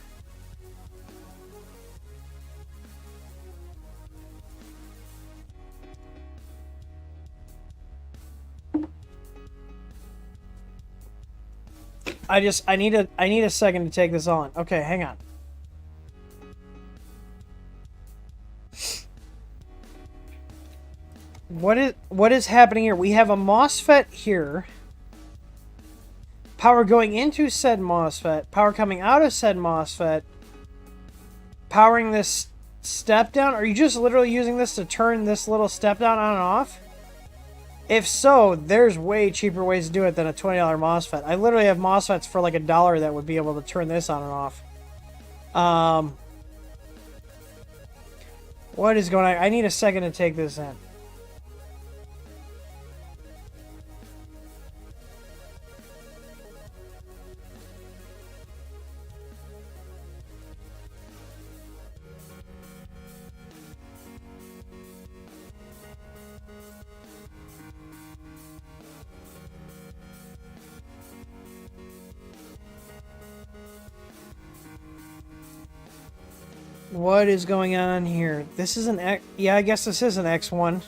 I need a second to take this on. Okay, hang on. What is happening here? We have a MOSFET here. Power going into said MOSFET. Power coming out of said MOSFET. Powering this step down? Are you just literally using this to turn this little step down on and off? If so, there's way cheaper ways to do it than a $20 MOSFET. I literally have MOSFETs for like $1 that would be able to turn this on and off. What is going on? I need a second to take this in. What is going on here? This is an X. Yeah, I guess this is an X1.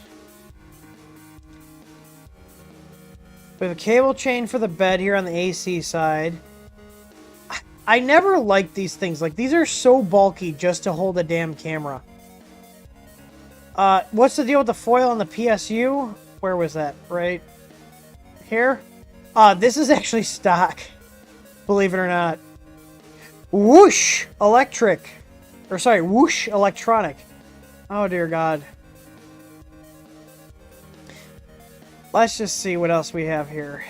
We have a cable chain for the bed here on the AC side. I never liked these things. Like, these are so bulky just to hold a damn camera. What's the deal with the foil on the PSU? Where was that? Right here? This is actually stock. Believe it or not. Whoosh! Electric. Or sorry, whoosh electronic. Oh dear God. Let's just see what else we have here.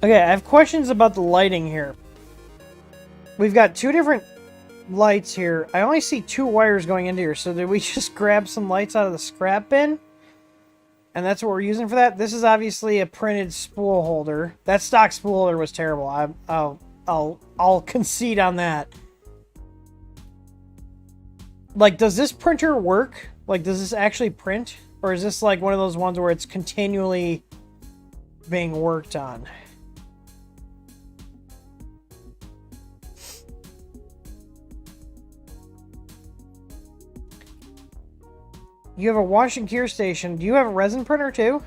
Okay, I have questions about the lighting here. We've got two different lights here. I only see two wires going into here, so did we just grab some lights out of the scrap bin? And that's what we're using for that? This is obviously a printed spool holder. That stock spool holder was terrible. I'll concede on that. Like, does this printer work? Like, does this actually print? Or is this like one of those ones where it's continually being worked on? You have a wash and cure station. Do you have a resin printer too?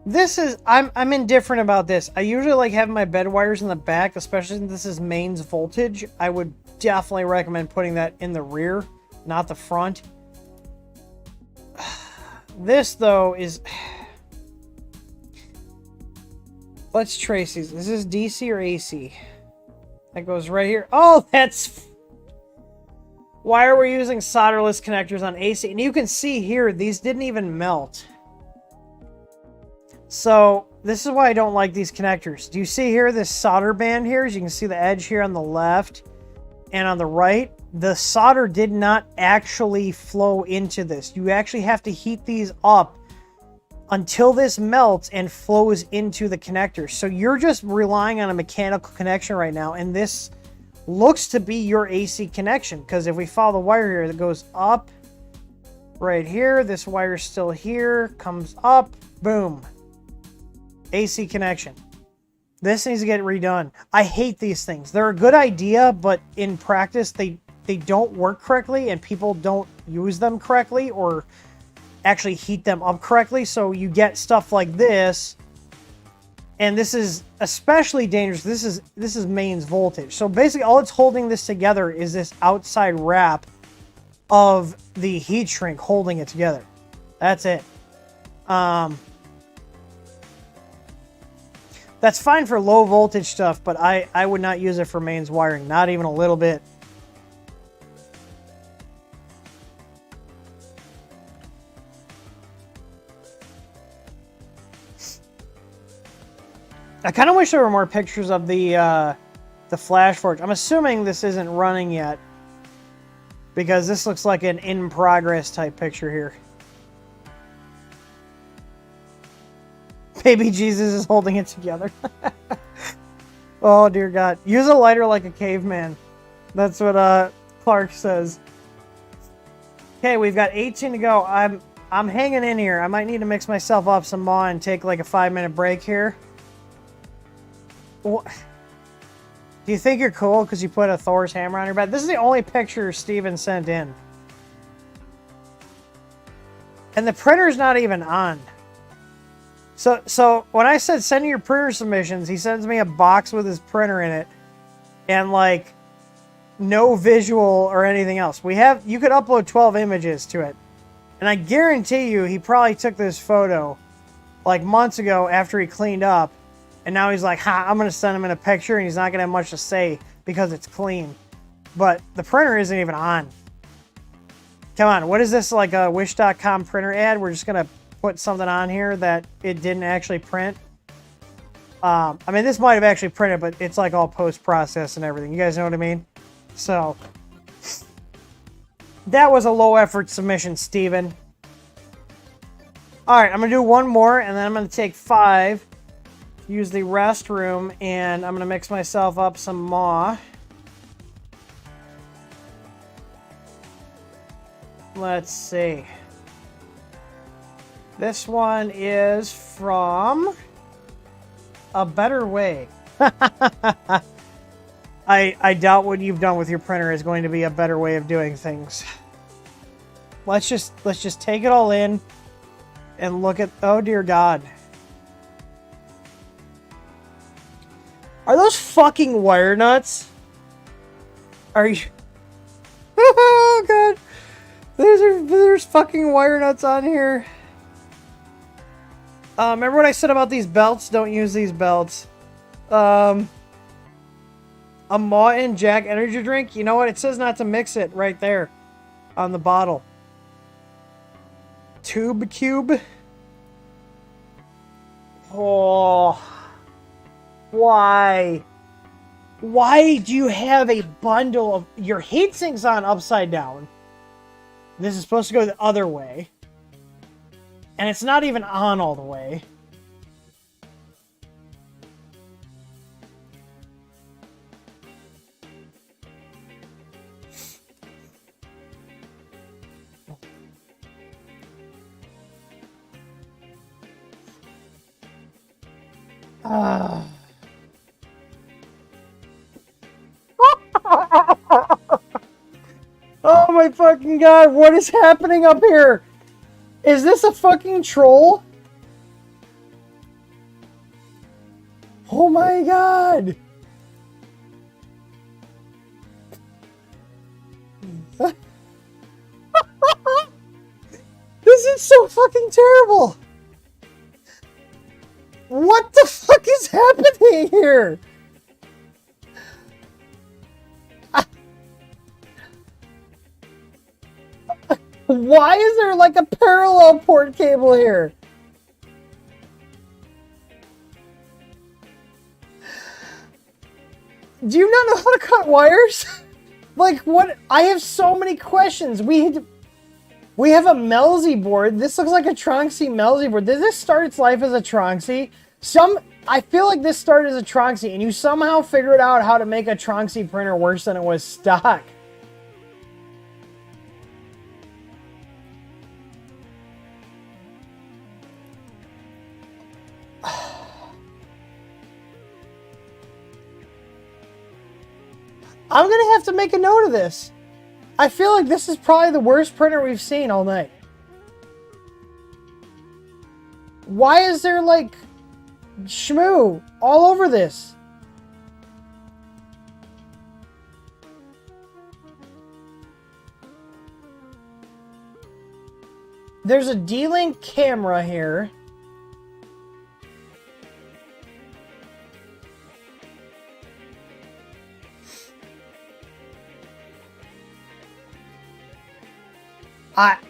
This is... I'm indifferent about this. I usually like having my bed wires in the back, especially since this is mains voltage. I would definitely recommend putting that in the rear, not the front. This, though, is... Let's trace these. Is this DC or AC? That goes right here. Oh, that's... Why are we using solderless connectors on AC? And you can see here, these didn't even melt. So, this is why I don't like these connectors. Do you see here this solder band here? As you can see the edge here on the left and on the right. The solder did not actually flow into this. You actually have to heat these up until this melts and flows into the connector. So you're just relying on a mechanical connection right now, and this looks to be your AC connection, because if we follow the wire here, it goes up right here. This wire's still here, comes up, boom. AC connection. This needs to get redone. I hate these things. They're a good idea, but in practice, they don't work correctly, and people don't use them correctly or actually heat them up correctly. So you get stuff like this, and this is especially dangerous. This is mains voltage. So basically, all it's holding this together is this outside wrap of the heat shrink holding it together. That's it. That's fine for low voltage stuff, but I would not use it for mains wiring, not even a little bit. I kind of wish there were more pictures of the Flash Forge. I'm assuming this isn't running yet, because this looks like an in-progress type picture here. Baby Jesus is holding it together. Oh, dear God. Use a lighter like a caveman. That's what Clark says. Okay, we've got 18 to go. I'm hanging in here. I might need to mix myself up some more and take like a 5-minute break here. What? Do you think you're cool because you put a Thor's hammer on your bed? This is the only picture Steven sent in. And the printer's not even on. So when I said send your printer submissions, he sends me a box with his printer in it. And like no visual or anything else. You could upload 12 images to it. And I guarantee you he probably took this photo like months ago after he cleaned up. And now he's like, ha, I'm going to send him in a picture and he's not going to have much to say because it's clean. But the printer isn't even on. Come on, what is this, like a Wish.com printer ad? We're just going to put something on here that it didn't actually print. I mean, this might have actually printed, but it's like all post-processed and everything. You guys know what I mean? So, that was a low-effort submission, Steven. Alright, I'm going to do one more, and then I'm going to take 5, use the restroom, and I'm going to mix myself up some maw. Let's see. This one is from A Better Way. I doubt what you've done with your printer is going to be a better way of doing things. Let's just take it all in and look at, oh dear God. Are those fucking wire nuts? Are you? Oh God. There's fucking wire nuts on here. Remember what I said about these belts? Don't use these belts. A Maw and Jack energy drink. You know what? It says not to mix it right there on the bottle. Tube cube. Oh. Why? Why do you have a bundle of... Your heatsink's on upside down. This is supposed to go the other way. And it's not even on all the way. Oh my fucking God, what is happening up here? Is this a fucking troll? Oh my God. This is so fucking terrible. What the fuck is happening here? Why is there like a parallel port cable here? Do you not know how to cut wires? Like what? I have so many questions. We have a Melzy board. This looks like a Tronxy Melzy board. Did this start its life as a Tronxy? I feel like this started as a Tronxy and you somehow figured out how to make a Tronxy printer worse than it was stock. I'm going to have to make a note of this. I feel like this is probably the worst printer we've seen all night. Why is there like shmoo all over this? There's a D-Link camera here.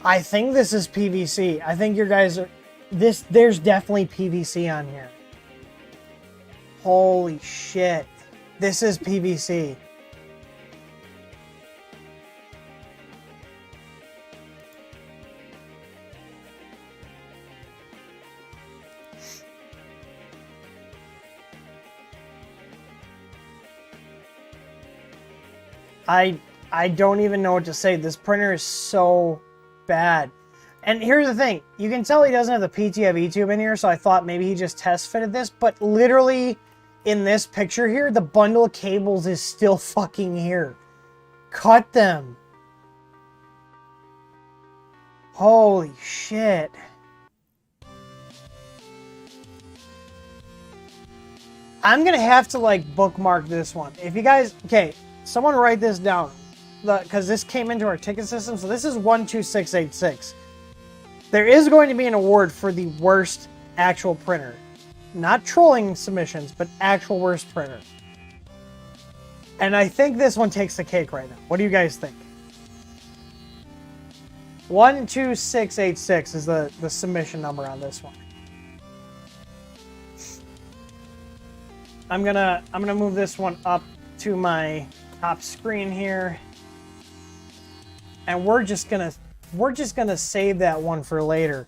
I think this is PVC. I think your guys are... There's definitely PVC on here. Holy shit. This is PVC. I don't even know what to say. This printer is so bad. And here's the thing. You can tell he doesn't have the PTFE tube in here, so I thought maybe he just test fitted this. But literally, in this picture here, the bundle of cables is still fucking here. Cut them. Holy shit. I'm going to have to like bookmark this one. If you guys, okay, someone write this down because this came into our ticket system. So this is 12686. There is going to be an award for the worst actual printer. Not trolling submissions, but actual worst printer. And I think this one takes the cake right now. What do you guys think? 12686 is the submission number on this one. I'm gonna move this one up to my top screen here. And we're just gonna save that one for later.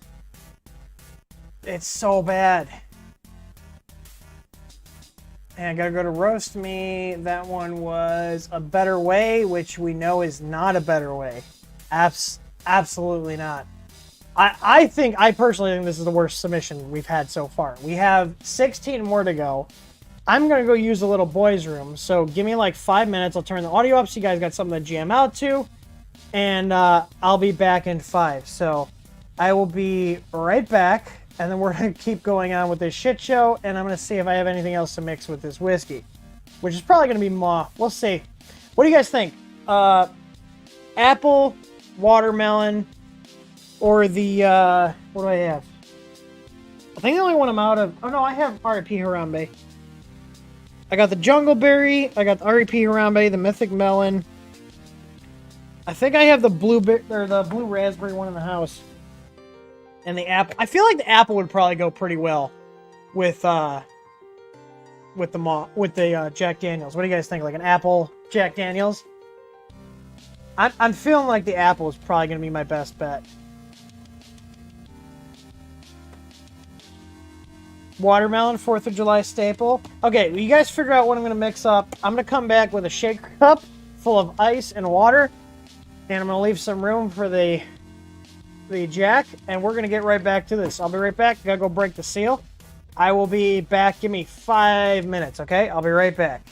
It's so bad. And I gotta go to roast me. That one was A Better Way, which we know is not a better way. Absolutely not. I personally think this is the worst submission we've had so far. We have 16 more to go. I'm gonna go use the little boys' room. So give me like 5 minutes. I'll turn the audio up so you guys got something to jam out to. And I'll be back in 5. So I will be right back. And then we're going to keep going on with this shit show. And I'm going to see if I have anything else to mix with this whiskey. Which is probably going to be more. We'll see. What do you guys think? Apple, watermelon, or the... what do I have? I think the only one I'm out of... Oh, no, I have R.I.P. Harambe. I got the Jungle Berry. I got the R.I.P. Harambe, the Mythic Melon. I think I have the blue raspberry one in the house. And the apple. I feel like the apple would probably go pretty well with the Jack Daniels. What do you guys think? Like an apple Jack Daniels? I'm feeling like the apple is probably going to be my best bet. Watermelon, 4th of July staple. Okay, well, you guys figure out what I'm going to mix up. I'm going to come back with a shaker cup full of ice and water. And I'm going to leave some room for the Jack, and we're going to get right back to this. I'll be right back. Gotta go break the seal. I will be back. Give me 5 minutes, okay? I'll be right back.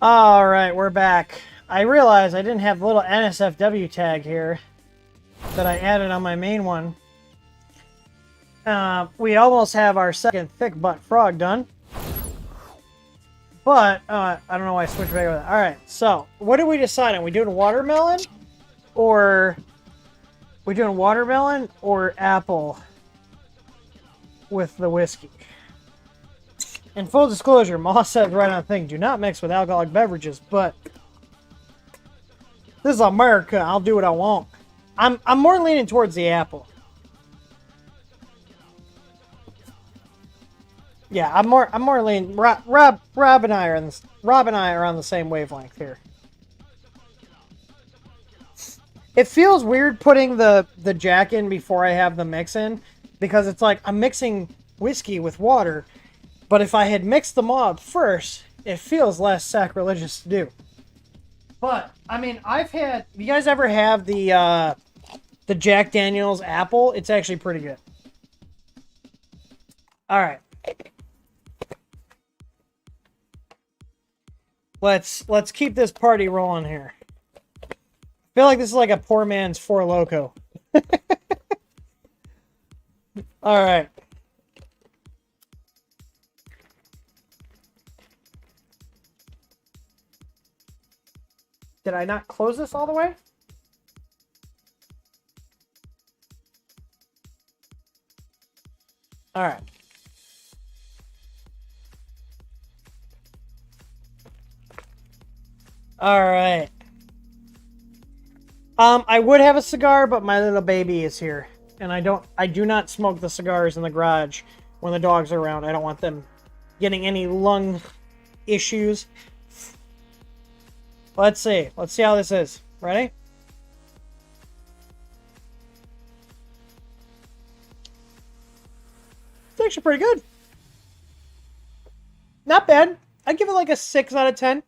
All right, we're back. I realized I didn't have the little NSFW tag here that I added on my main one. We almost have our second thick butt frog done. But, I don't know why I switched back over that. Alright, so, what did we decide on? We doing watermelon? Or... We doing watermelon or apple with the whiskey? And full disclosure, Moss says right on the thing, do not mix with alcoholic beverages, but... This is America, I'll do what I want. I'm more leaning towards the apple. Yeah, I'm more leaning. Rob and I are on the same wavelength here. It feels weird putting the Jack in before I have the mix in, because it's like I'm mixing whiskey with water, but if I had mixed them up first, it feels less sacrilegious to do. But I mean, you guys ever have the Jack Daniel's apple? It's actually pretty good. All right. Let's keep this party rolling here. I feel like this is like a poor man's Four Loko. All right. Did I not close this all the way? All right. All right. I would have a cigar, but my little baby is here, and I do not smoke the cigars in the garage when the dogs are around. I don't want them getting any lung issues. Let's see how this is. Ready? It's actually pretty good. Not bad. I'd give it like a 6 out of 10.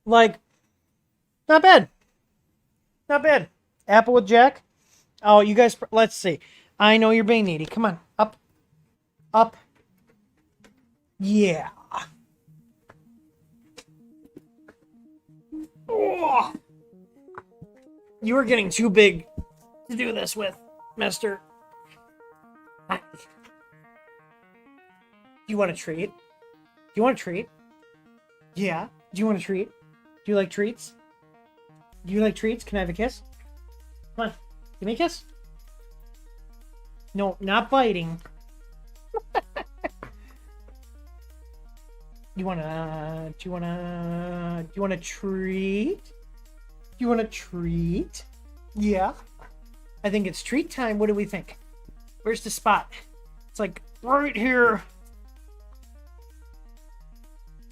Like, not bad. Not bad. Apple with Jack. Oh, you guys, let's see. I know you're being needy. Come on. Up. Up. Yeah. Oh. You are getting too big to do this with, mister. Do you want a treat? Do you want a treat? Yeah. Do you want a treat? Do you like treats? Do you like treats? Can I have a kiss? Come on. Give me a kiss. No, not biting. Do you want a treat? Do you want a treat? Yeah. I think it's treat time. What do we think? Where's the spot? It's like right here.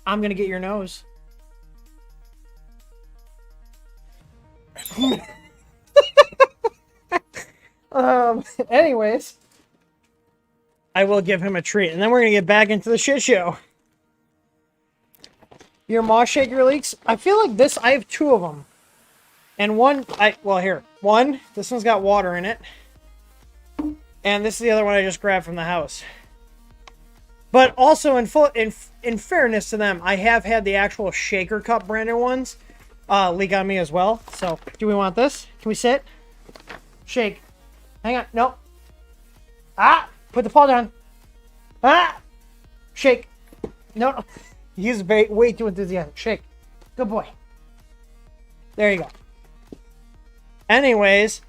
I'm gonna get your nose. Anyways, I will give him a treat, and then we're gonna get back into the shit show. Your Moss Shaker leaks? I feel like this, I have 2 of them. And one, this one's got water in it. And this is the other one I just grabbed from the house. But also, in fairness to them, I have had the actual Shaker Cup branded ones leak on me as well. So, do we want this? Can we sit? Shake. Hang on. No. Ah! Put the paw down. Ah! Shake. No. He's way too enthusiastic. Shake. Good boy. There you go. Anyways,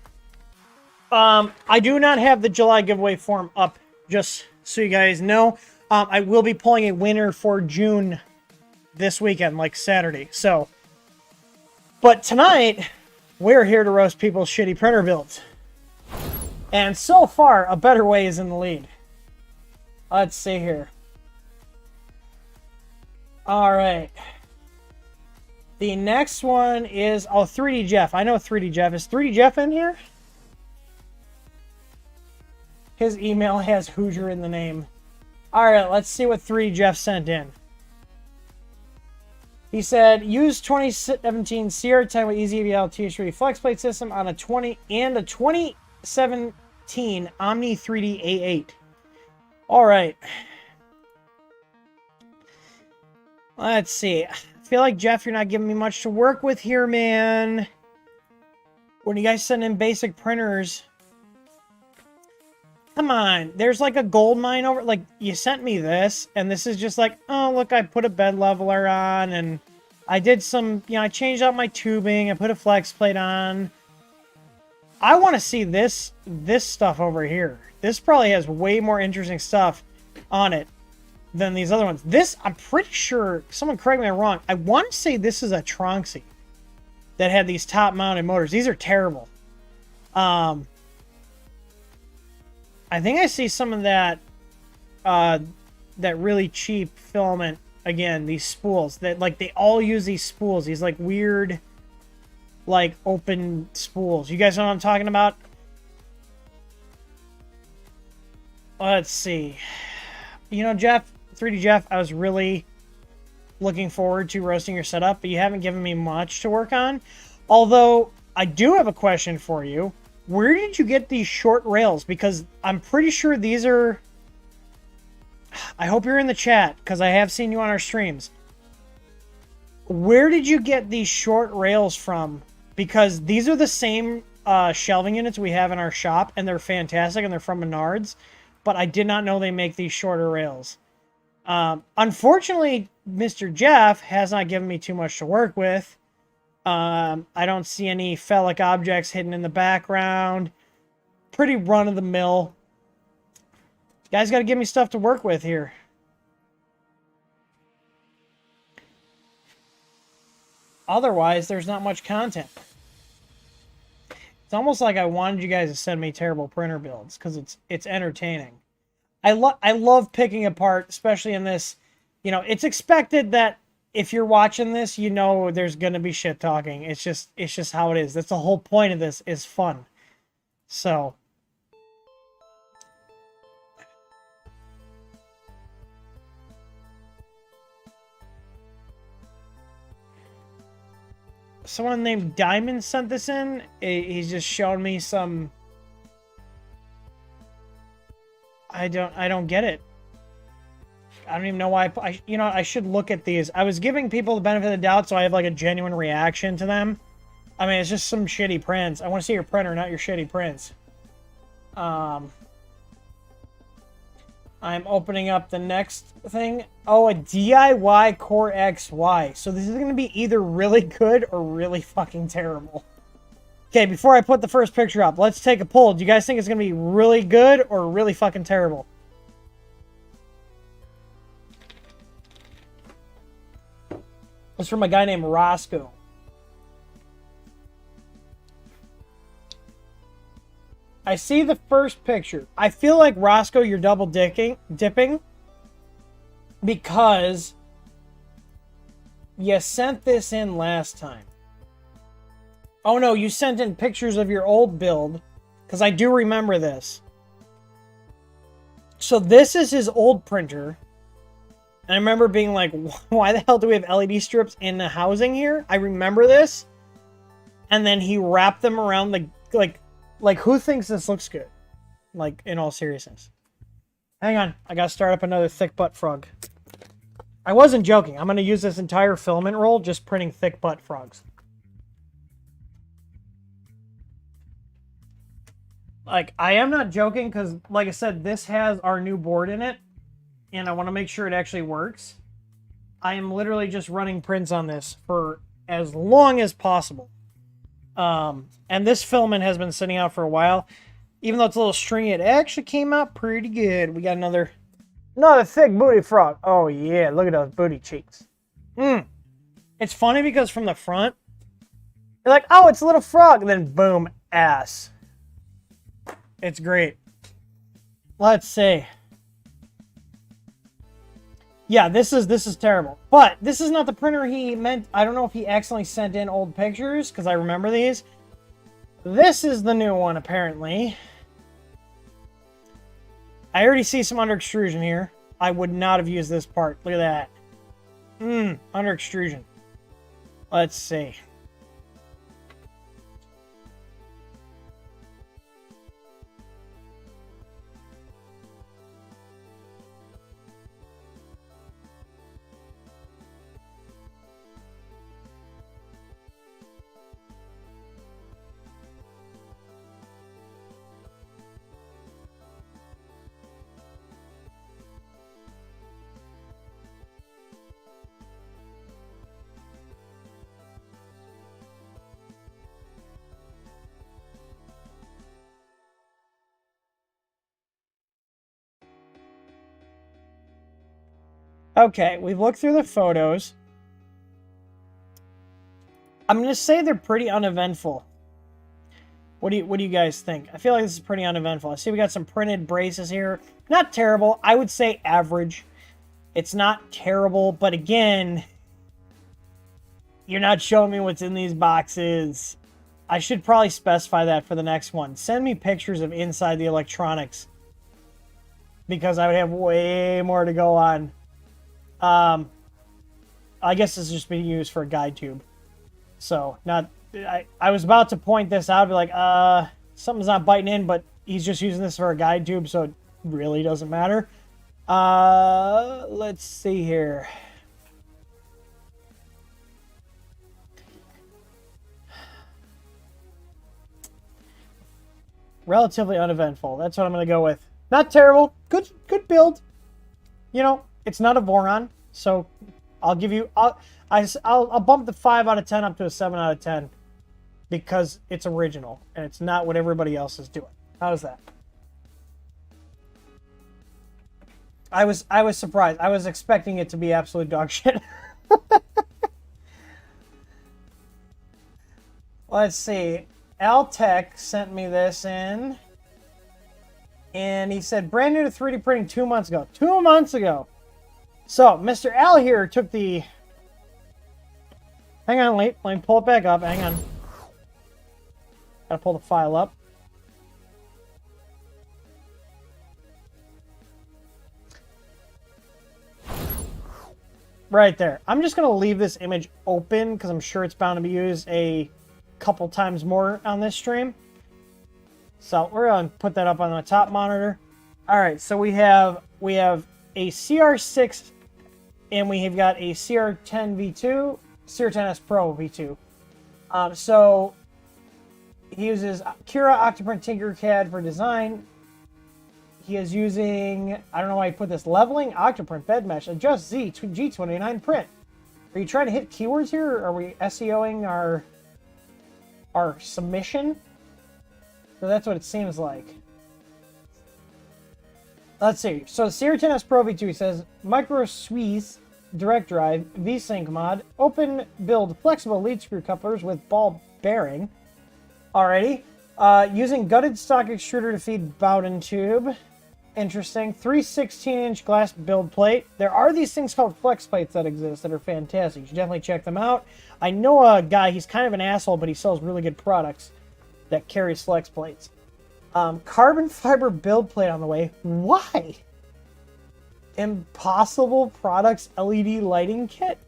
I do not have the July giveaway form up, just so you guys know. I will be pulling a winner for June this weekend, like Saturday. So, but tonight, we're here to roast people's shitty printer builds. And so far, A Better Way is in the lead. Let's see here. All right. The next one is, 3D Jeff. I know 3D Jeff. Is 3D Jeff in here? His email has Hoosier in the name. All right, let's see what 3D Jeff sent in. He said, use 2017 CR10 with EasyVL TH3 FlexPlate system on a 2017 Omni 3D A8. All right. Let's see. feel like, Jeff, you're not giving me much to work with here, man. When you guys send in basic printers... Come on, there's like a gold mine over... Like, you sent me this, and this is just like, oh, look, I put a bed leveler on, and I did some... You know, I changed out my tubing, I put a flex plate on. I want to see this stuff over here. This probably has way more interesting stuff on it than these other ones. This, I'm pretty sure, someone correct me if I'm wrong, I want to say this is a Tronxy that had these top-mounted motors. These are terrible. I think I see some of that that really cheap filament. Again, these spools that, like, they all use these spools. These like weird, like, open spools. You guys know what I'm talking about? Let's see. You know, Jeff, 3D Jeff, I was really looking forward to roasting your setup, but you haven't given me much to work on. Although I do have a question for you. Where did you get these short rails? Because I'm pretty sure these are... I hope you're in the chat, because I have seen you on our streams. Where did you get these short rails from? Because these are the same shelving units we have in our shop, and they're fantastic, and they're from Menards. But I did not know they make these shorter rails. Unfortunately, Mr. Jeff has not given me too much to work with. I don't see any phallic objects hidden in the background. Pretty run-of-the-mill. You guys got to give me stuff to work with here. Otherwise, there's not much content. It's almost like I wanted you guys to send me terrible printer builds, because it's entertaining. I love picking apart, especially in this. You know, it's expected that if you're watching this, you know there's going to be shit talking. It's just how it is. That's the whole point of this, is fun. So. Someone named Diamond sent this in. He's just showing me some... I don't get it. I don't even know why you know, I should look at these. I was giving people the benefit of the doubt, so I have like a genuine reaction to them. I mean, it's just some shitty prints. I want to see your printer, not your shitty prints. I'm opening up the next thing. Oh, a DIY Core XY. So this is going to be either really good or really fucking terrible. Okay, before I put the first picture up, let's take a poll. Do you guys think it's going to be really good or really fucking terrible? It's from a guy named Roscoe. I see the first picture. I feel like, Roscoe, you're double dipping because you sent this in last time. Oh no, you sent in pictures of your old build, because I do remember this. So this is his old printer. And I remember being like, why the hell do we have LED strips in the housing here? I remember this. And then he wrapped them around the, like who thinks this looks good? Like, in all seriousness. Hang on, I gotta start up another thick butt frog. I wasn't joking. I'm gonna use this entire filament roll just printing thick butt frogs. Like, I am not joking, because, like I said, this has our new board in it. And I want to make sure it actually works. I am literally just running prints on this for as long as possible. And this filament has been sitting out for a while. Even though it's a little stringy, it actually came out pretty good. We got another thick booty frog. Oh yeah, look at those booty cheeks. It's funny because from the front, you're like, oh, it's a little frog. And then boom, ass. It's great. Let's see. Yeah, this is terrible. But this is not the printer he meant. I don't know if he accidentally sent in old pictures, because I remember these. This is the new one, apparently. I already see some under extrusion here. I would not have used this part. Look at that. Under extrusion. Let's see. Okay, we've looked through the photos. I'm going to say they're pretty uneventful. What do you guys think? I feel like this is pretty uneventful. I see we got some printed braces here. Not terrible. I would say average. It's not terrible, but again, you're not showing me what's in these boxes. I should probably specify that for the next one. Send me pictures of inside the electronics, because I would have way more to go on. I guess this is just being used for a guide tube. So, not... I was about to point this out, be like, something's not biting in, but he's just using this for a guide tube, so it really doesn't matter. Let's see here. Relatively uneventful. That's what I'm going to go with. Not terrible. Good build. You know, it's not a Voron, so I'll give you... I'll bump the 5 out of 10 up to a 7 out of 10. Because it's original, and it's not what everybody else is doing. How's that? I was surprised. I was expecting it to be absolute dog shit. Let's see. Altec sent me this in. And he said, brand new to 3D printing 2 months ago. 2 months ago. So, Mr. Al here took the... Hang on, let me pull it back up. Hang on. Gotta pull the file up. Right there. I'm just gonna leave this image open because I'm sure it's bound to be used a couple times more on this stream. So we're gonna put that up on the top monitor. All right, so we have a CR6 and we have got a CR10 V2, CR10S Pro V2. So he uses Cura Octoprint Tinkercad for design. He is using, I don't know why he put this, leveling Octoprint bed mesh, adjust Z G29 print. Are you trying to hit keywords here, or are we SEOing our submission? So that's what it seems like. Let's see. So CR10S Pro V2 says Micro Squeeze Direct Drive V-Sync mod, open build flexible lead screw couplers with ball bearing. Alrighty. Using gutted stock extruder to feed Bowden tube. Interesting. 3 16-inch glass build plate. There are these things called flex plates that exist that are fantastic. You should definitely check them out. I know a guy, he's kind of an asshole, but he sells really good products that carry flex plates. Carbon fiber build plate on the way. Why? Impossible Products LED lighting kit.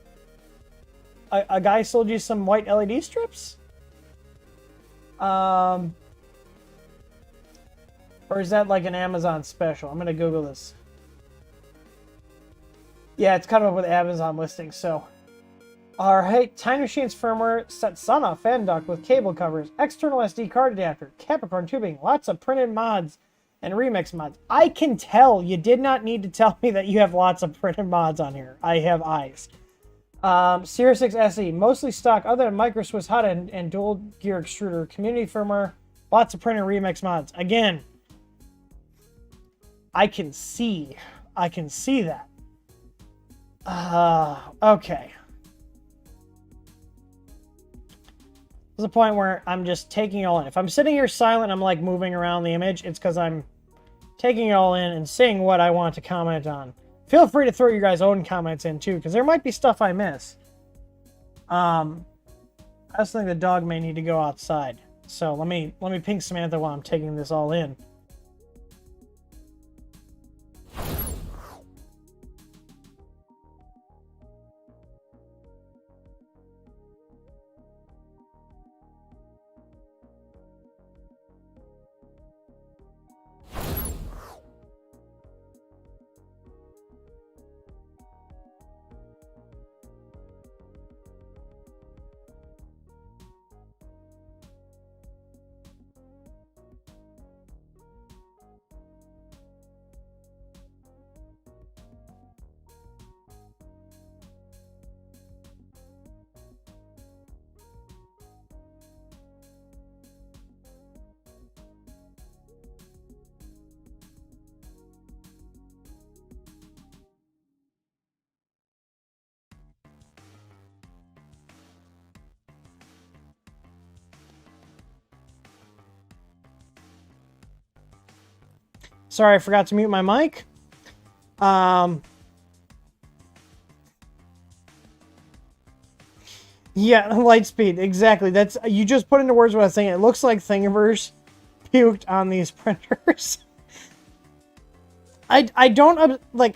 A guy sold you some white LED strips? Or is that like an Amazon special? I'm going to Google this. Yeah, it's coming up with Amazon listings, so. Alright, Time Machine's firmware, set sun off fan duct with cable covers, external SD card adapter, Capricorn tubing, lots of printed mods and remix mods. I can tell you did not need to tell me that you have lots of printed mods on here. I have eyes. CR6 SE, mostly stock other than Micro Swiss Hot and dual gear extruder, community firmware, lots of printed remix mods. Again, I can see that. Okay. There's a point where I'm just taking it all in. If I'm sitting here silent, I'm like moving around the image, it's because I'm taking it all in and seeing what I want to comment on. Feel free to throw your guys' own comments in too, because there might be stuff I miss. I just think the dog may need to go outside. So let me ping Samantha while I'm taking this all in. Sorry, I forgot to mute my mic. Yeah, light speed, exactly. That's, you just put into words what I was saying. It looks like Thingiverse puked on these printers. I don't, like,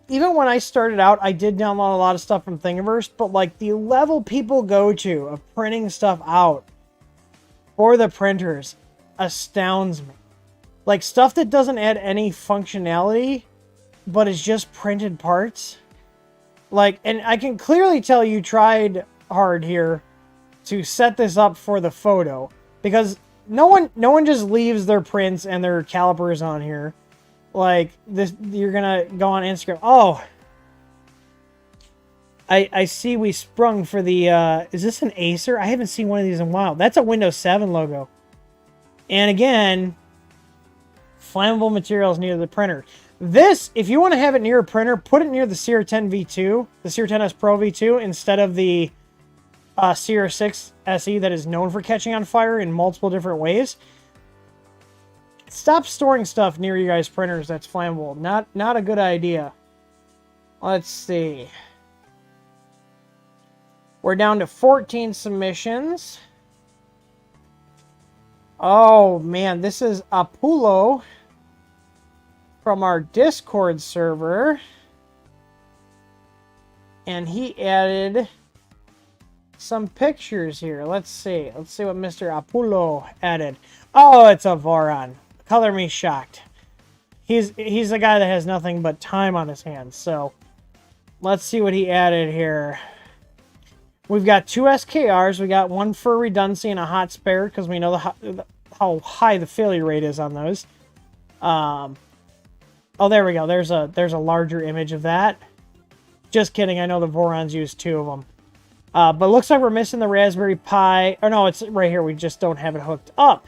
even when I started out, I did download a lot of stuff from Thingiverse, but like the level people go to of printing stuff out for the printers astounds me. Like stuff that doesn't add any functionality, but is just printed parts. Like, and I can clearly tell you tried hard here to set this up for the photo, because no one just leaves their prints and their calipers on here. Like this, you're gonna go on Instagram. Oh, I see we sprung for the, is this an Acer? I haven't seen one of these in a while. That's a Windows 7 logo. And again, flammable materials near the printer. This, if you want to have it near a printer, put it near the Sierra 10 V2, the Sierra 10S Pro V2, instead of the Sierra 6 SE that is known for catching on fire in multiple different ways. Stop storing stuff near you guys' printers that's flammable. Not a good idea. Let's see. We're down to 14 submissions. Oh, man. This is Apulo from our Discord server. And he added some pictures here. Let's see. Let's see what Mr. Apulo added. Oh, it's a Voron. Color me shocked. He's the guy that has nothing but time on his hands. So let's see what he added here. We've got 2 SKRs. We got one for redundancy and a hot spare because we know how high the failure rate is on those. Oh, there we go. There's a larger image of that. Just kidding. I know the Vorons use 2 of them. But it looks like we're missing the Raspberry Pi. Oh, no, it's right here. We just don't have it hooked up.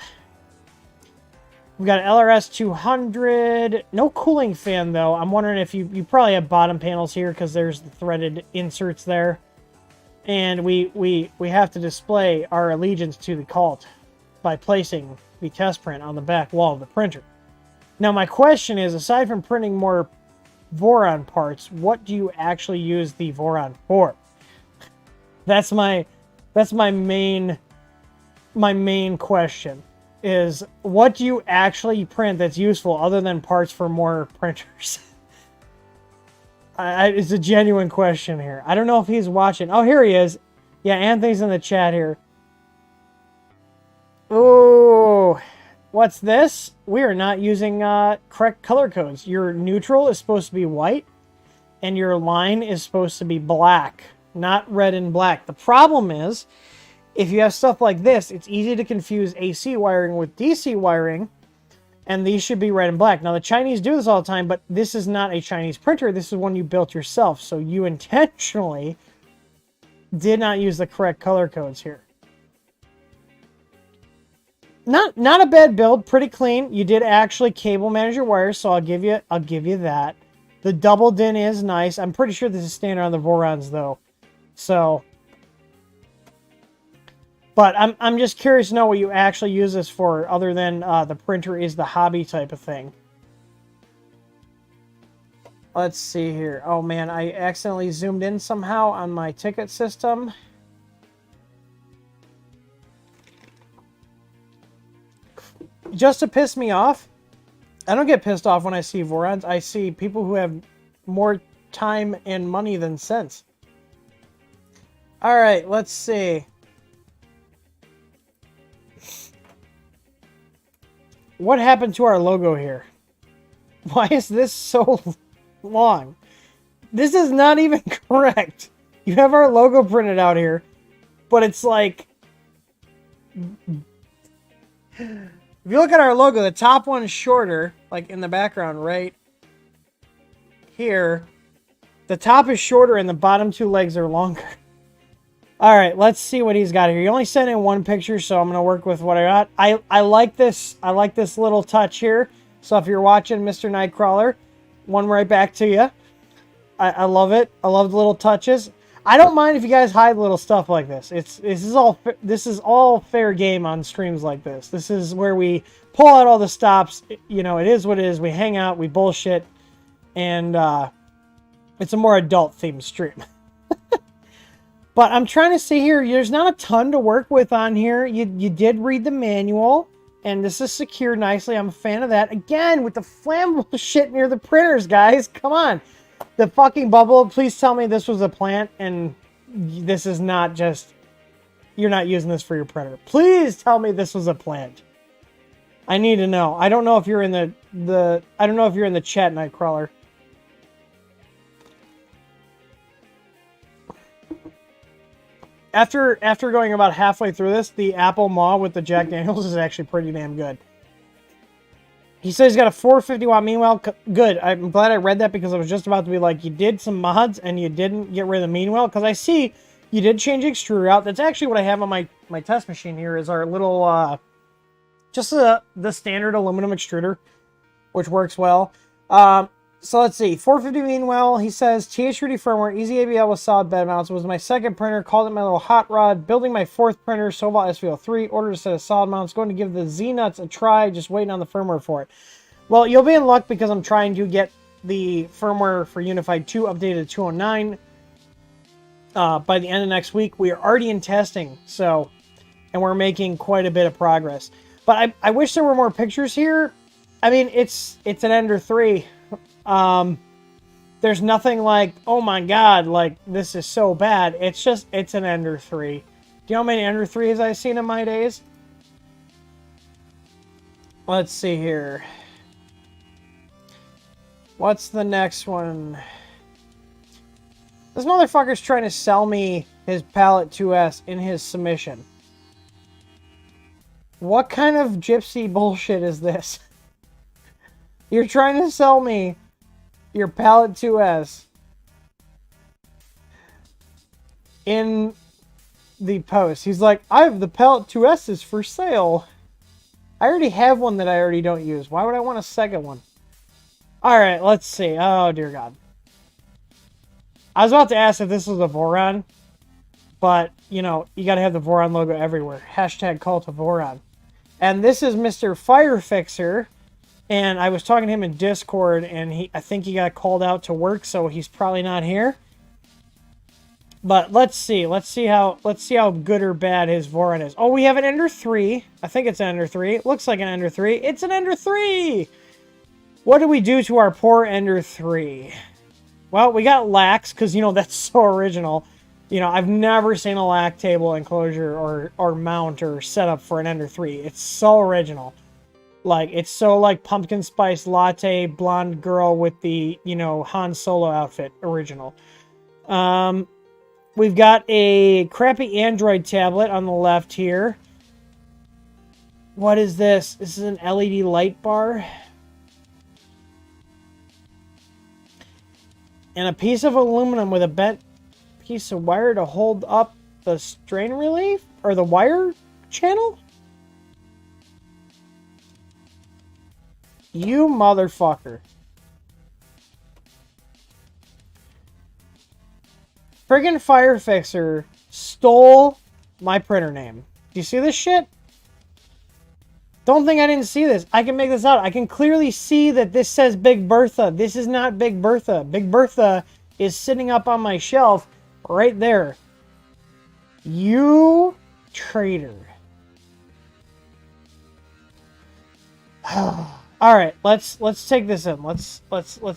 We've got an LRS 200. No cooling fan, though. I'm wondering if you probably have bottom panels here because there's the threaded inserts there. And we have to display our allegiance to the cult by placing the test print on the back wall of the printer. Now, my question is, aside from printing more Voron parts, what do you actually use the Voron for? That's my main question. Is what do you actually print that's useful other than parts for more printers? It's a genuine question here. I don't know if he's watching. Oh, here he is. Yeah, Anthony's in the chat here. Ooh, what's this? We are not using correct color codes. Your neutral is supposed to be white, and your line is supposed to be black, not red and black. The problem is, if you have stuff like this, it's easy to confuse AC wiring with DC wiring, and these should be red and black. Now, the Chinese do this all the time, but this is not a Chinese printer. This is one you built yourself, so you intentionally did not use the correct color codes here. Not a bad build, pretty clean. You did actually cable manage your wires, so I'll give you that. The double DIN is nice. I'm pretty sure this is standard on the Vorons, though. So, but I'm just curious to know what you actually use this for, other than the printer is the hobby type of thing. Let's see here. Oh man, I accidentally zoomed in somehow on my ticket system. Just to piss me off. I don't get pissed off when I see Vorons. I see people who have more time and money than sense. All right, let's see. What happened to our logo here? Why is this so long? This is not even correct. You have our logo printed out here, but it's like... If you look at our logo, the top one's shorter, like in the background right here. The top is shorter and the bottom 2 legs are longer. All right, let's see what he's got here. He only sent in 1 picture, so I'm going to work with what I got. I like this. I like this little touch here. So if you're watching Mr. Nightcrawler, one right back to you. I love it. I love the little touches. I don't mind if you guys hide little stuff like this. This is all fair game on streams like this. This is where we pull out all the stops. You know, it is what it is. We hang out, we bullshit, and it's a more adult themed stream. But I'm trying to see here. There's not a ton to work with on here. You did read the manual, and this is secured nicely. I'm a fan of that. Again, with the flammable shit near the printers, guys. Come on. The fucking bubble, please tell me this was a plant and this is not just, you're not using this for your printer. Please tell me this was a plant. I need to know. I don't know if you're in I don't know if you're in the chat, Nightcrawler. After going about halfway through this, the apple maw with the Jack Daniels is actually pretty damn good. He says he's got a 450 watt mean well. Good. I'm glad I read that because I was just about to be like, you did some mods and you didn't get rid of the mean well. Because I see you did change the extruder out. That's actually what I have on my test machine here is our little, just the standard aluminum extruder, which works well. So let's see. 450 mean well. He says TH3D firmware, easy ABL with solid bed mounts. It was my second printer. Called it my little hot rod. Building my fourth printer, Soval SVO3. Ordered a set of solid mounts. Going to give the Z-Nuts a try. Just waiting on the firmware for it. Well, you'll be in luck because I'm trying to get the firmware for Unified 2 updated to 209 by the end of next week. We are already in testing, so, and we're making quite a bit of progress. But I wish there were more pictures here. I mean, it's an Ender 3. There's nothing like, oh my god, like, this is so bad. It's just, it's an Ender 3. Do you know how many Ender 3s I've seen in my days? Let's see here. What's the next one? This motherfucker's trying to sell me his Palette 2S in his submission. What kind of gypsy bullshit is this? You're trying to sell me your Palette 2S in the post. He's like, I have the Palette 2S's for sale. I already have one that I already don't use. Why would I want a second one? Alright, let's see. Oh, dear God. I was about to ask if this was a Voron, but, you know, you gotta have the Voron logo everywhere. Hashtag cult of Voron. And this is Mr. Firefixer. And I was talking to him in Discord, and I think he got called out to work, so he's probably not here. But let's see how good or bad his Voron is. Oh, we have an Ender 3. I think it's an Ender 3. It looks like an Ender 3. It's an Ender 3! What did we do to our poor Ender 3? Well, we got lax, because, you know, that's so original. You know, I've never seen a lac table enclosure or mount or setup for an Ender 3. It's so original. Like, it's so, like, pumpkin spice latte blonde girl with the, you know, Han Solo outfit original. We've got a crappy Android tablet on the left here. What is this? This is an LED light bar. And a piece of aluminum with a bent piece of wire to hold up the strain relief? Or the wire channel? You motherfucker. Friggin' Firefixer stole my printer name. Do you see this shit? Don't think I didn't see this. I can make this out. I can clearly see that this says Big Bertha. This is not Big Bertha. Big Bertha is sitting up on my shelf right there. You traitor. All right, let's take this in. Let's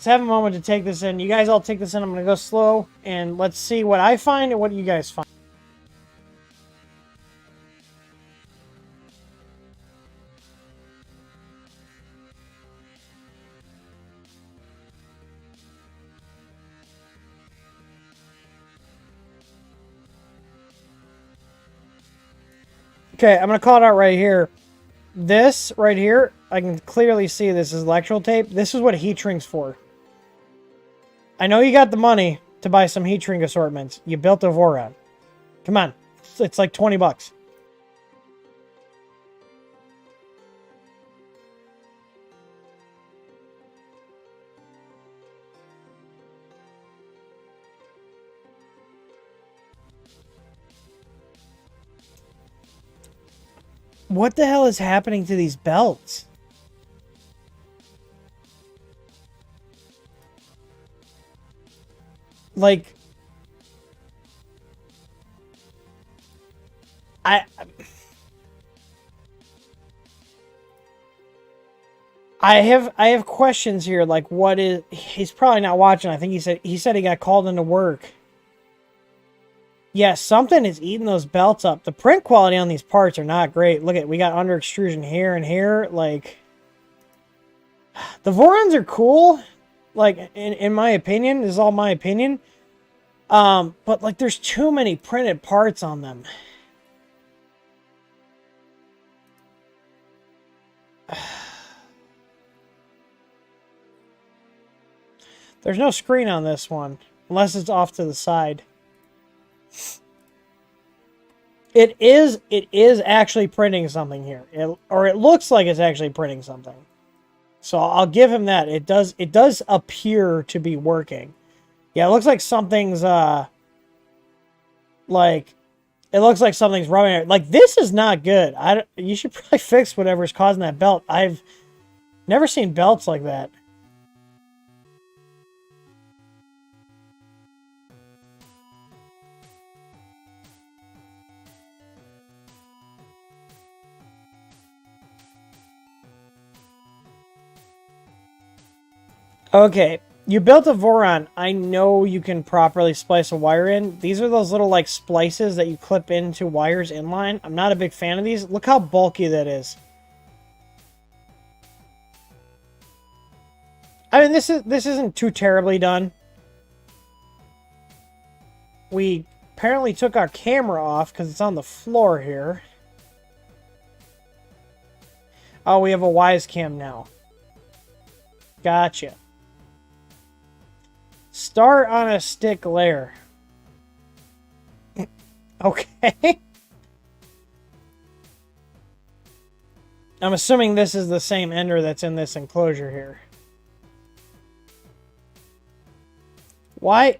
have a moment to take this in. You guys all take this in. I'm gonna go slow and let's see what I find and what you guys find. Okay, I'm gonna call it out right here. This right here, I can clearly see this is electrical tape. This is what heat shrink's for. I know you got the money to buy some heat shrink assortments. You built a Voron. Come on. It's like 20 bucks. What the hell is happening to these belts? Like, I have questions here. Like, what is? He's probably not watching. I think he said he got called into work. Yeah, something is eating those belts up. The print quality on these parts are not great. Look at, we got under extrusion here and here. Like, the Vorons are cool. Like, in my opinion, this is all my opinion. But like, there's too many printed parts on them. There's no screen on this one, unless it's off to the side. It is actually printing something here. Or it looks like it's actually printing something. So I'll give him that. It does appear to be working. Yeah, it looks like something's like, it looks like something's rubbing. Like, this is not good. You should probably fix whatever's causing that belt. I've never seen belts like that. Okay, you built a Voron. I know you can properly splice a wire in. These are those little, like, splices that you clip into wires inline. I'm not a big fan of these. Look how bulky that is. I mean, this isn't too terribly done. We apparently took our camera off because it's on the floor here. Oh, we have a Wise Cam now. Gotcha. Start on a stick layer. Okay. I'm assuming this is the same ender that's in this enclosure here. Why?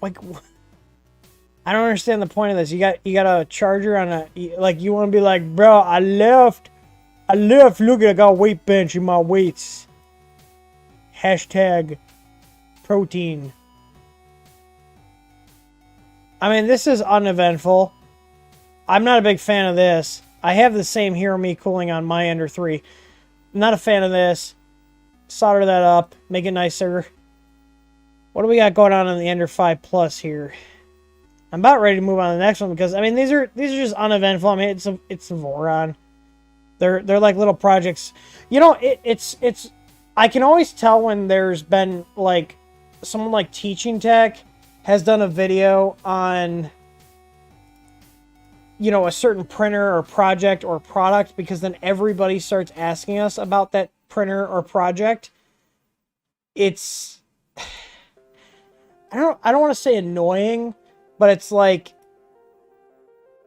Like, I don't understand the point of this. You got a charger on a, like, you want to be like, bro, I left. Look at, I got a weight bench in my weights. Hashtag protein. I mean, this is uneventful. I'm not a big fan of this. I have the same Hear Me cooling on my Ender 3. Not a fan of this. Solder that up. Make it nicer. What do we got going on the Ender 5 Plus here? I'm about ready to move on to the next one because, I mean, these are just uneventful. I mean, it's a Voron. They're like little projects. You know, it's I can always tell when there's been, like, someone like Teaching Tech has done a video on, you know, a certain printer or project or product, because then everybody starts asking us about that printer or project. It's, I don't want to say annoying, but it's like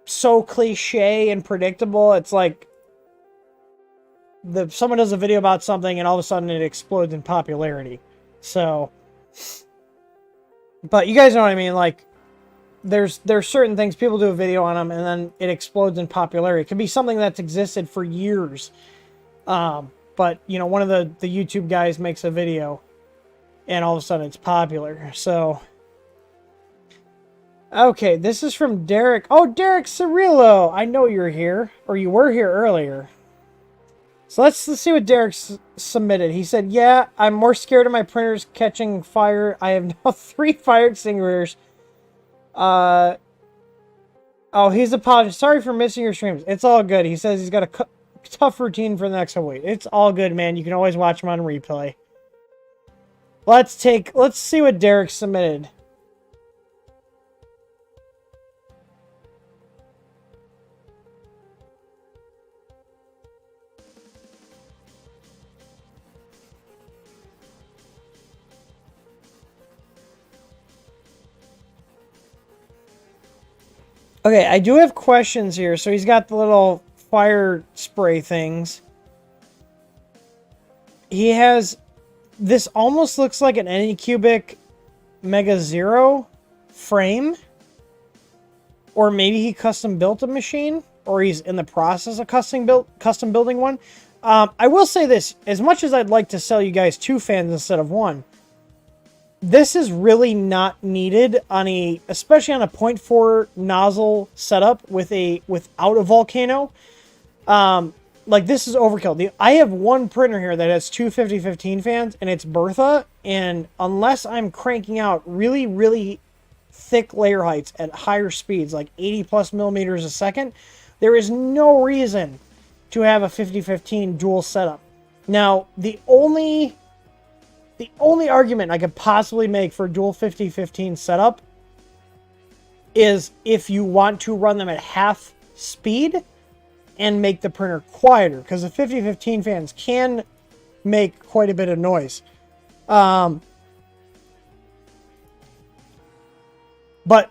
so cliche and predictable. It's like someone does a video about something and all of a sudden it explodes in popularity. So, but you guys know what I mean. Like, there's certain things, people do a video on them and then it explodes in popularity. It could be something that's existed for years. But, you know, one of the YouTube guys makes a video and all of a sudden it's popular. So, okay, this is from Derek. Oh, Derek Cirillo. I know you're here, or you were here earlier. So let's see what Derek submitted. He said, yeah, I'm more scared of my printers catching fire. I have now 3 fire extinguishers. Oh, he's apologizing. Sorry for missing your streams. It's all good. He says he's got a tough routine for the next week. It's all good, man. You can always watch him on replay. Let's see what Derek submitted. Okay, I do have questions here. So he's got the little fire spray things. He has, this almost looks like an Anycubic Mega Zero frame. Or maybe he custom built a machine. or he's in the process of custom building one. I will say this, as much as I'd like to sell you guys 2 fans instead of 1, this is really not needed on especially on a 0.4 nozzle setup without a volcano. Like, this is overkill. I have one printer here that has 2 50-15 fans, and it's Bertha, and unless I'm cranking out really, really thick layer heights at higher speeds, like 80 plus millimeters a second, there is no reason to have a 50-15 dual setup. Now, the only argument I could possibly make for a dual 50-15 setup is if you want to run them at half speed and make the printer quieter, because the 50-15 fans can make quite a bit of noise. But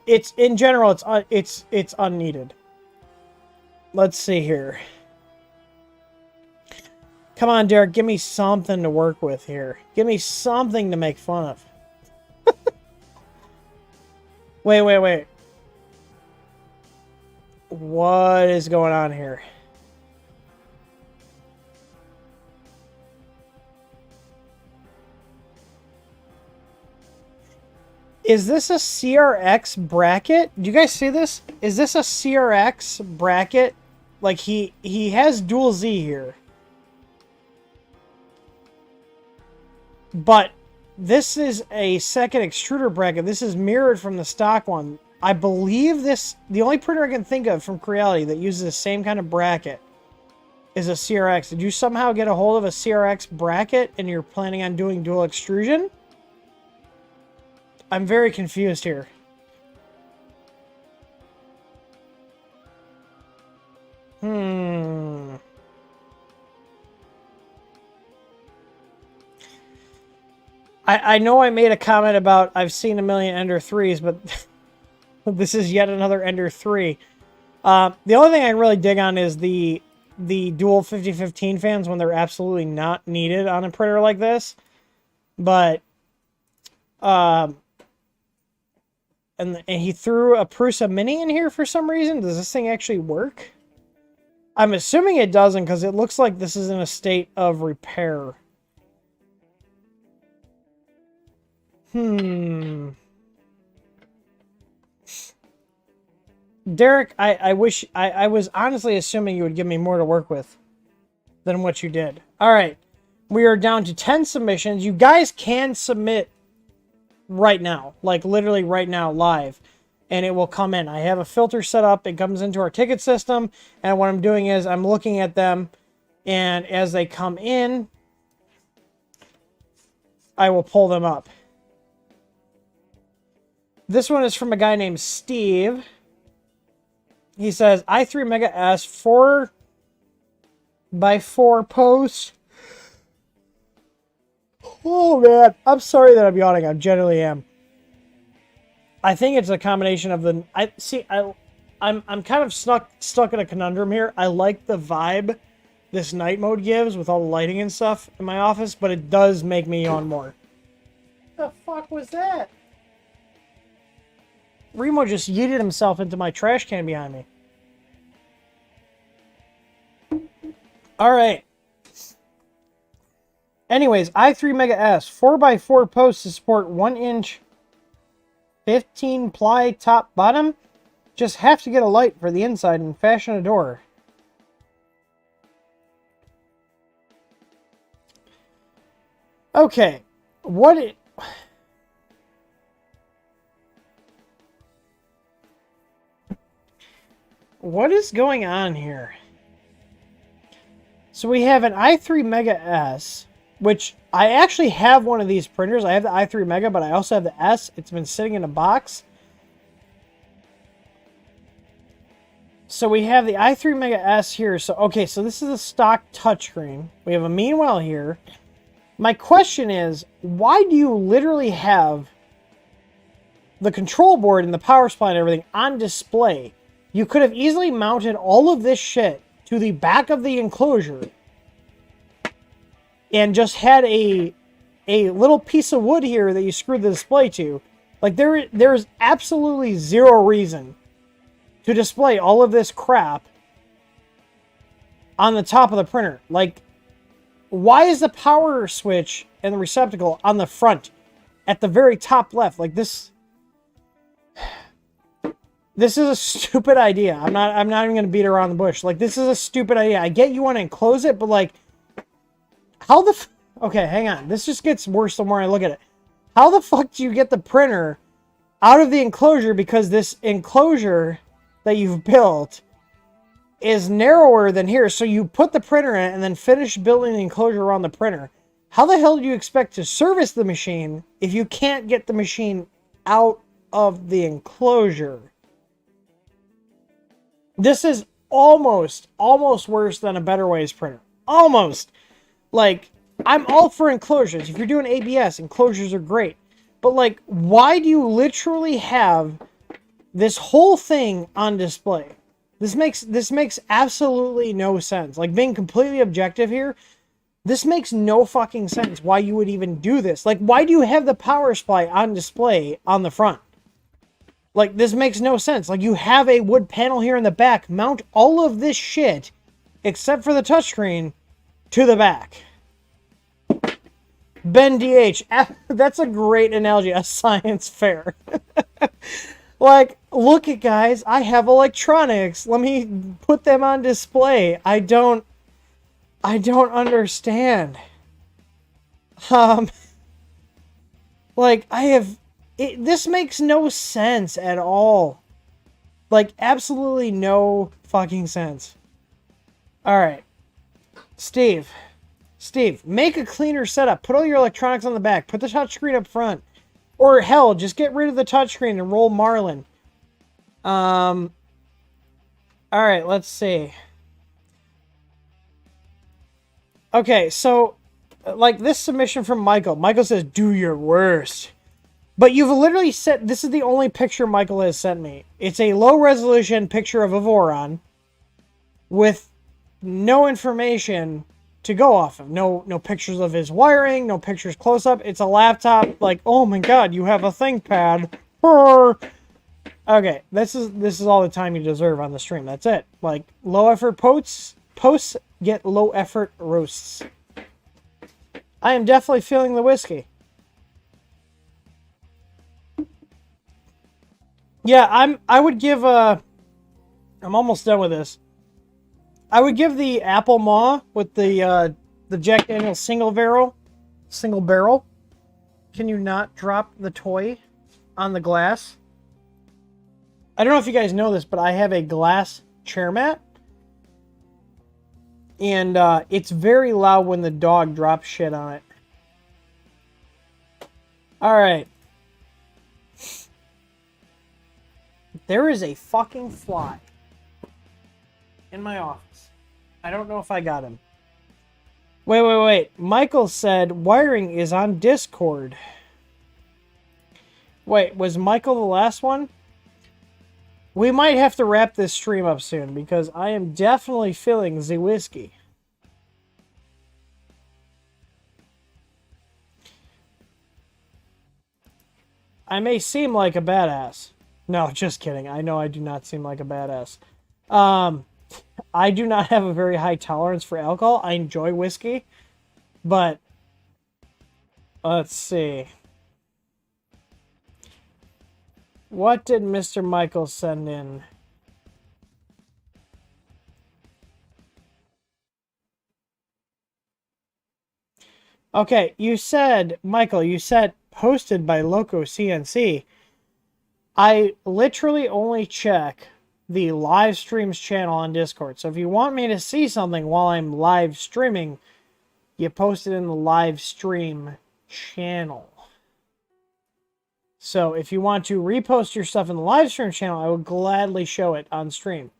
it's, in general, it's unneeded. Let's see here. Come on, Derek, give me something to work with here. Give me something to make fun of. Wait. What is going on here? Is this a CRX bracket? Do you guys see this? Is this a CRX bracket? Like, he has dual Z here. But this is a second extruder bracket. This is mirrored from the stock one. I believe the only printer I can think of from Creality that uses the same kind of bracket is a CRX. Did you somehow get a hold of a CRX bracket and you're planning on doing dual extrusion? I'm very confused here. I know I made a comment about I've seen a million Ender 3s, but this is yet another Ender 3. The only thing I can really dig on is the dual 50-15 fans when they're absolutely not needed on a printer like this. But and he threw a Prusa Mini in here for some reason. Does this thing actually work? I'm assuming it doesn't, because it looks like this is in a state of repair. Derek, I wish I was honestly assuming you would give me more to work with than what you did. All right. We are down to 10 submissions. You guys can submit right now, like literally right now, live, and it will come in. I have a filter set up. It comes into our ticket system, and what I'm doing is I'm looking at them, and as they come in, I will pull them up. This one is from a guy named Steve. He says, i3 Mega S 4x4 post. Oh man, I'm sorry that I'm yawning. I generally am. I think it's a combination of the. I'm kind of stuck in a conundrum here. I like the vibe this night mode gives with all the lighting and stuff in my office, but it does make me yawn more. What the fuck was that? Remo just yeeted himself into my trash can behind me. All right. Anyways, i3 Mega S 4x4 posts to support 1-inch 15 ply top bottom. Just have to get a light for the inside and fashion a door. Okay, what is going on here? So we have an i3 Mega S, which I actually have one of these printers. I have the i3 Mega, but I also have the S. It's been sitting in a box. So we have the i3 Mega S here. So, okay, so this is a stock touchscreen. We have a Meanwhile here. My question is, why do you literally have the control board and the power supply and everything on display? You could have easily mounted all of this shit to the back of the enclosure and just had a little piece of wood here that you screwed the display to. Like, there's absolutely zero reason to display all of this crap on the top of the printer. Like, why is the power switch and the receptacle on the front at the very top left? Like, this is a stupid idea. I'm not even going to beat around the bush. Like, this is a stupid idea. I get you want to enclose it, but like, how the okay, hang on. This just gets worse the more I look at it. How the fuck do you get the printer out of the enclosure? Because this enclosure that you've built is narrower than here. So you put the printer in it and then finish building the enclosure around the printer. How the hell do you expect to service the machine if you can't get the machine out of the enclosure? This is almost worse than a Better Ways printer. Almost. Like, I'm all for enclosures. If you're doing ABS, enclosures are great. But like, why do you literally have this whole thing on display? This makes absolutely no sense. Like, being completely objective here, this makes no fucking sense why you would even do this. Like, why do you have the power supply on display on the front? Like, this makes no sense. Like, you have a wood panel here in the back. Mount all of this shit, except for the touchscreen, to the back. Ben DH. That's a great analogy. A science fair. Like, look at guys. I have electronics. Let me put them on display. I don't understand. Like, this makes no sense at all. Like, absolutely no fucking sense. Alright. Steve, make a cleaner setup. Put all your electronics on the back. Put the touchscreen up front. Or hell, just get rid of the touchscreen and roll Marlin. Alright, let's see. Okay, so, like, this submission from Michael. Michael says, do your worst. But you've literally set... This is the only picture Michael has sent me. It's a low-resolution picture of a Voron with no information to go off of. No pictures of his wiring, no pictures close-up. It's a laptop. Like, oh my god, you have a ThinkPad. Okay, this is all the time you deserve on the stream. That's it. Like, low-effort posts get low-effort roasts. I am definitely feeling the whiskey. Yeah, I would give I'm almost done with this. I would give the Apple Maw with the Jack Daniel's single barrel. Can you not drop the toy on the glass? I don't know if you guys know this, but I have a glass chair mat. And it's very loud when the dog drops shit on it. Alright. There is a fucking fly in my office. I don't know if I got him. Wait. Michael said wiring is on Discord. Wait, was Michael the last one? We might have to wrap this stream up soon because I am definitely feeling the whiskey. I may seem like a badass. No, just kidding. I know I do not seem like a badass. I do not have a very high tolerance for alcohol. I enjoy whiskey. But, let's see. What did Mr. Michael send in? Okay, you said, Michael, you said posted by Loco CNC. I literally only check the live streams channel on Discord. So if you want me to see something while I'm live streaming, you post it in the live stream channel. So if you want to repost your stuff in the live stream channel, I would gladly show it on stream.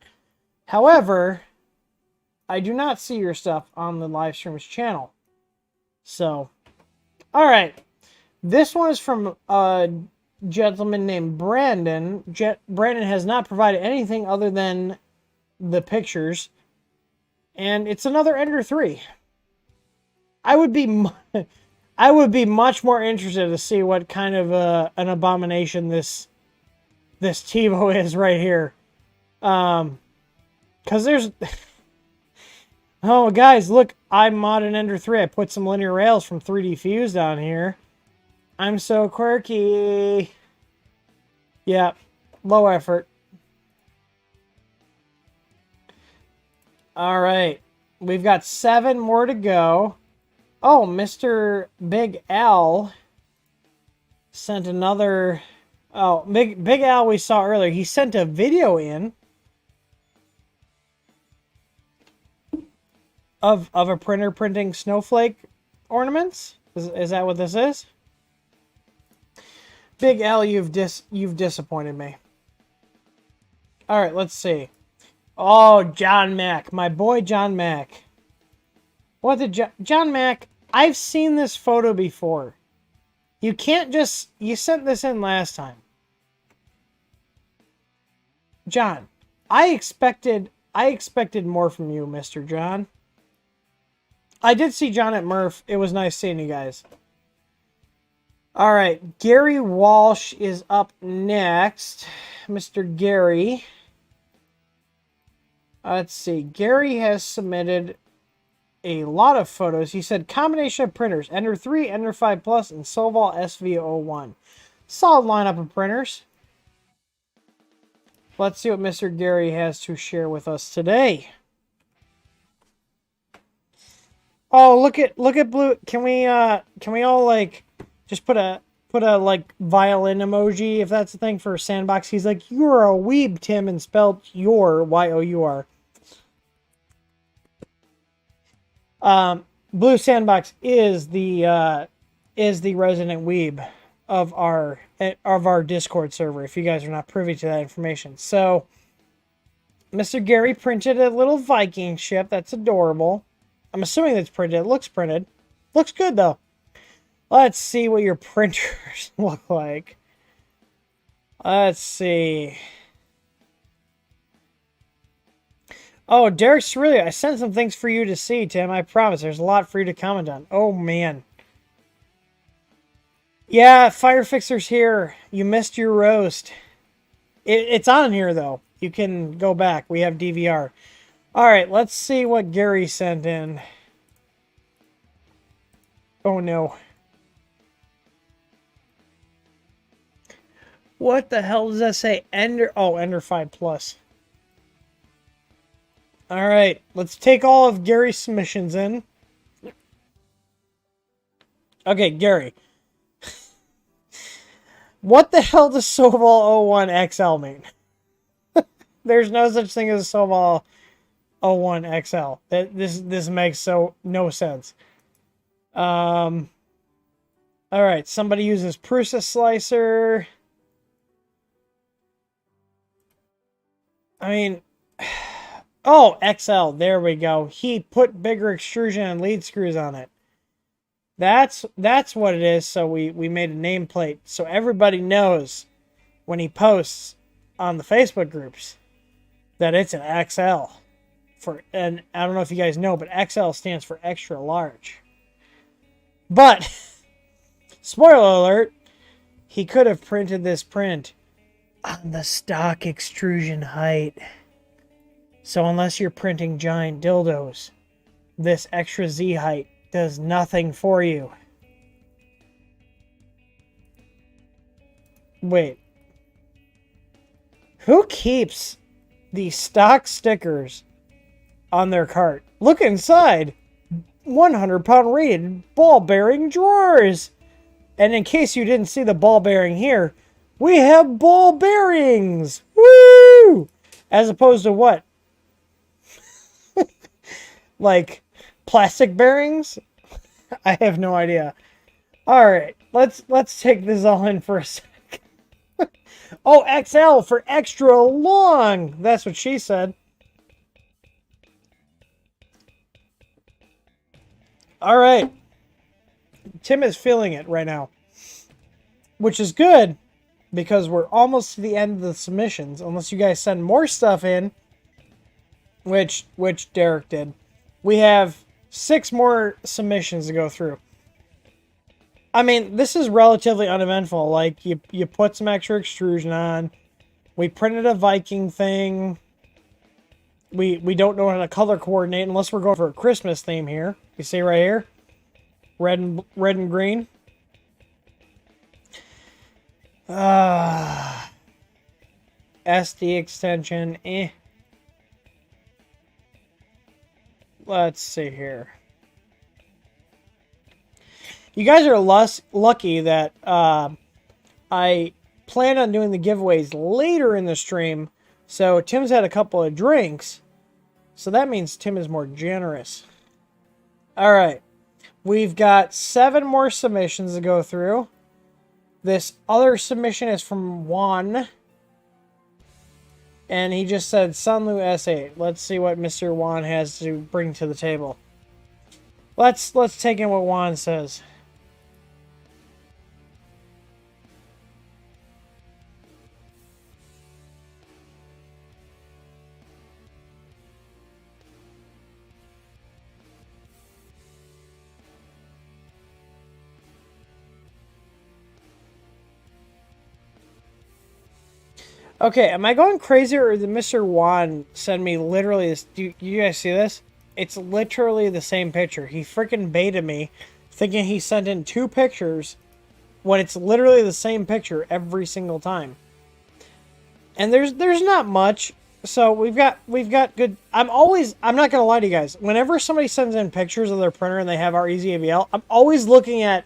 However, I do not see your stuff on the live streams channel. So, alright. This one is from gentleman named Brandon. Brandon has not provided anything other than the pictures. And it's another Ender 3. I would be much more interested to see what kind of an abomination this TiVo is right here. Because Oh, guys, look, I modded Ender 3. I put some linear rails from 3D Fuse down here. I'm so quirky. Yeah, low effort. All right, we've got 7 more to go. Oh, Mr. Big Al sent another... Oh, Big Al we saw earlier. He sent a video in of a printer printing snowflake ornaments. Is that what this is? Big Al, you've disappointed me. All right, let's see. Oh, John Mack, my boy John Mack. What did John Mack? I've seen this photo before. You can't just... You sent this in last time. John, I expected more from you, Mr. John. I did see John at Murph. It was nice seeing you guys. All right, Gary Walsh is up next. Mr. Gary. Let's see. Gary has submitted a lot of photos. He said combination of printers, Ender 3, Ender 5 Plus, and Soval SV01. Solid lineup of printers. Let's see what Mr. Gary has to share with us today. Oh, look at Blue. Can we all like just put a like violin emoji if that's the thing for Sandbox? He's like, "You're a weeb, Tim," and spelled your Y-O-U-R. Blue Sandbox is the resident weeb of our Discord server, if you guys are not privy to that information. So Mr. Gary printed a little Viking ship. That's adorable. I'm assuming that's printed. It looks printed. Looks good though. Let's see what your printers look like. Let's see. Oh, Derek Cerillia, I sent some things for you to see, Tim. I promise. There's a lot for you to comment on. Oh, man. Yeah, Fire Fixer's here. You missed your roast. It's on here, though. You can go back. We have DVR. All right, let's see what Gary sent in. Oh, no. What the hell does that say? Ender... Oh, Ender 5 Plus. All right, let's take all of Gary's submissions in. Okay, Gary. What the hell does Soval 01 XL mean? There's no such thing as Soval 01 XL. This makes no sense. All right, somebody uses Prusa Slicer. I mean... Oh, XL. There we go. He put bigger extrusion and lead screws on it. That's what it is. So we made a nameplate so everybody knows when he posts on the Facebook groups that it's an XL. And I don't know if you guys know, but XL stands for extra large. But spoiler alert, he could have printed this print on the stock extrusion height. So unless you're printing giant dildos, this extra Z height does nothing for you. Wait. Who keeps the stock stickers on their cart? Look inside. 100-pound rated ball bearing drawers. And in case you didn't see the ball bearing here, we have ball bearings. Woo! As opposed to what? Like plastic bearings? I have no idea. All right, let's take this all in for a sec. Oh, XL for extra long. That's what she said. All right. Tim is feeling it right now, which is good because we're almost to the end of the submissions, unless you guys send more stuff in, which Derek did. We have 6 more submissions to go through. I mean, this is relatively uneventful. Like, you put some extra extrusion on. We printed a Viking thing. we don't know how to color coordinate unless we're going for a Christmas theme here. You see right here, red and green. SD extension, eh. Let's see here. You guys are lucky that I plan on doing the giveaways later in the stream. So Tim's had a couple of drinks. So that means Tim is more generous. All right. We've got 7 more submissions to go through. This other submission is from Juan. And he just said Sunlu S8. Let's see what Mr. Juan has to bring to the table. Let's take in what Juan says. Okay, am I going crazy or did Mr. Juan send me literally this? Do you guys see this? It's literally the same picture. He freaking baited me thinking he sent in 2 pictures when it's literally the same picture every single time. And there's not much. So we've got good. I'm not gonna lie to you guys. Whenever somebody sends in pictures of their printer and they have our Easy ABL, I'm always looking at,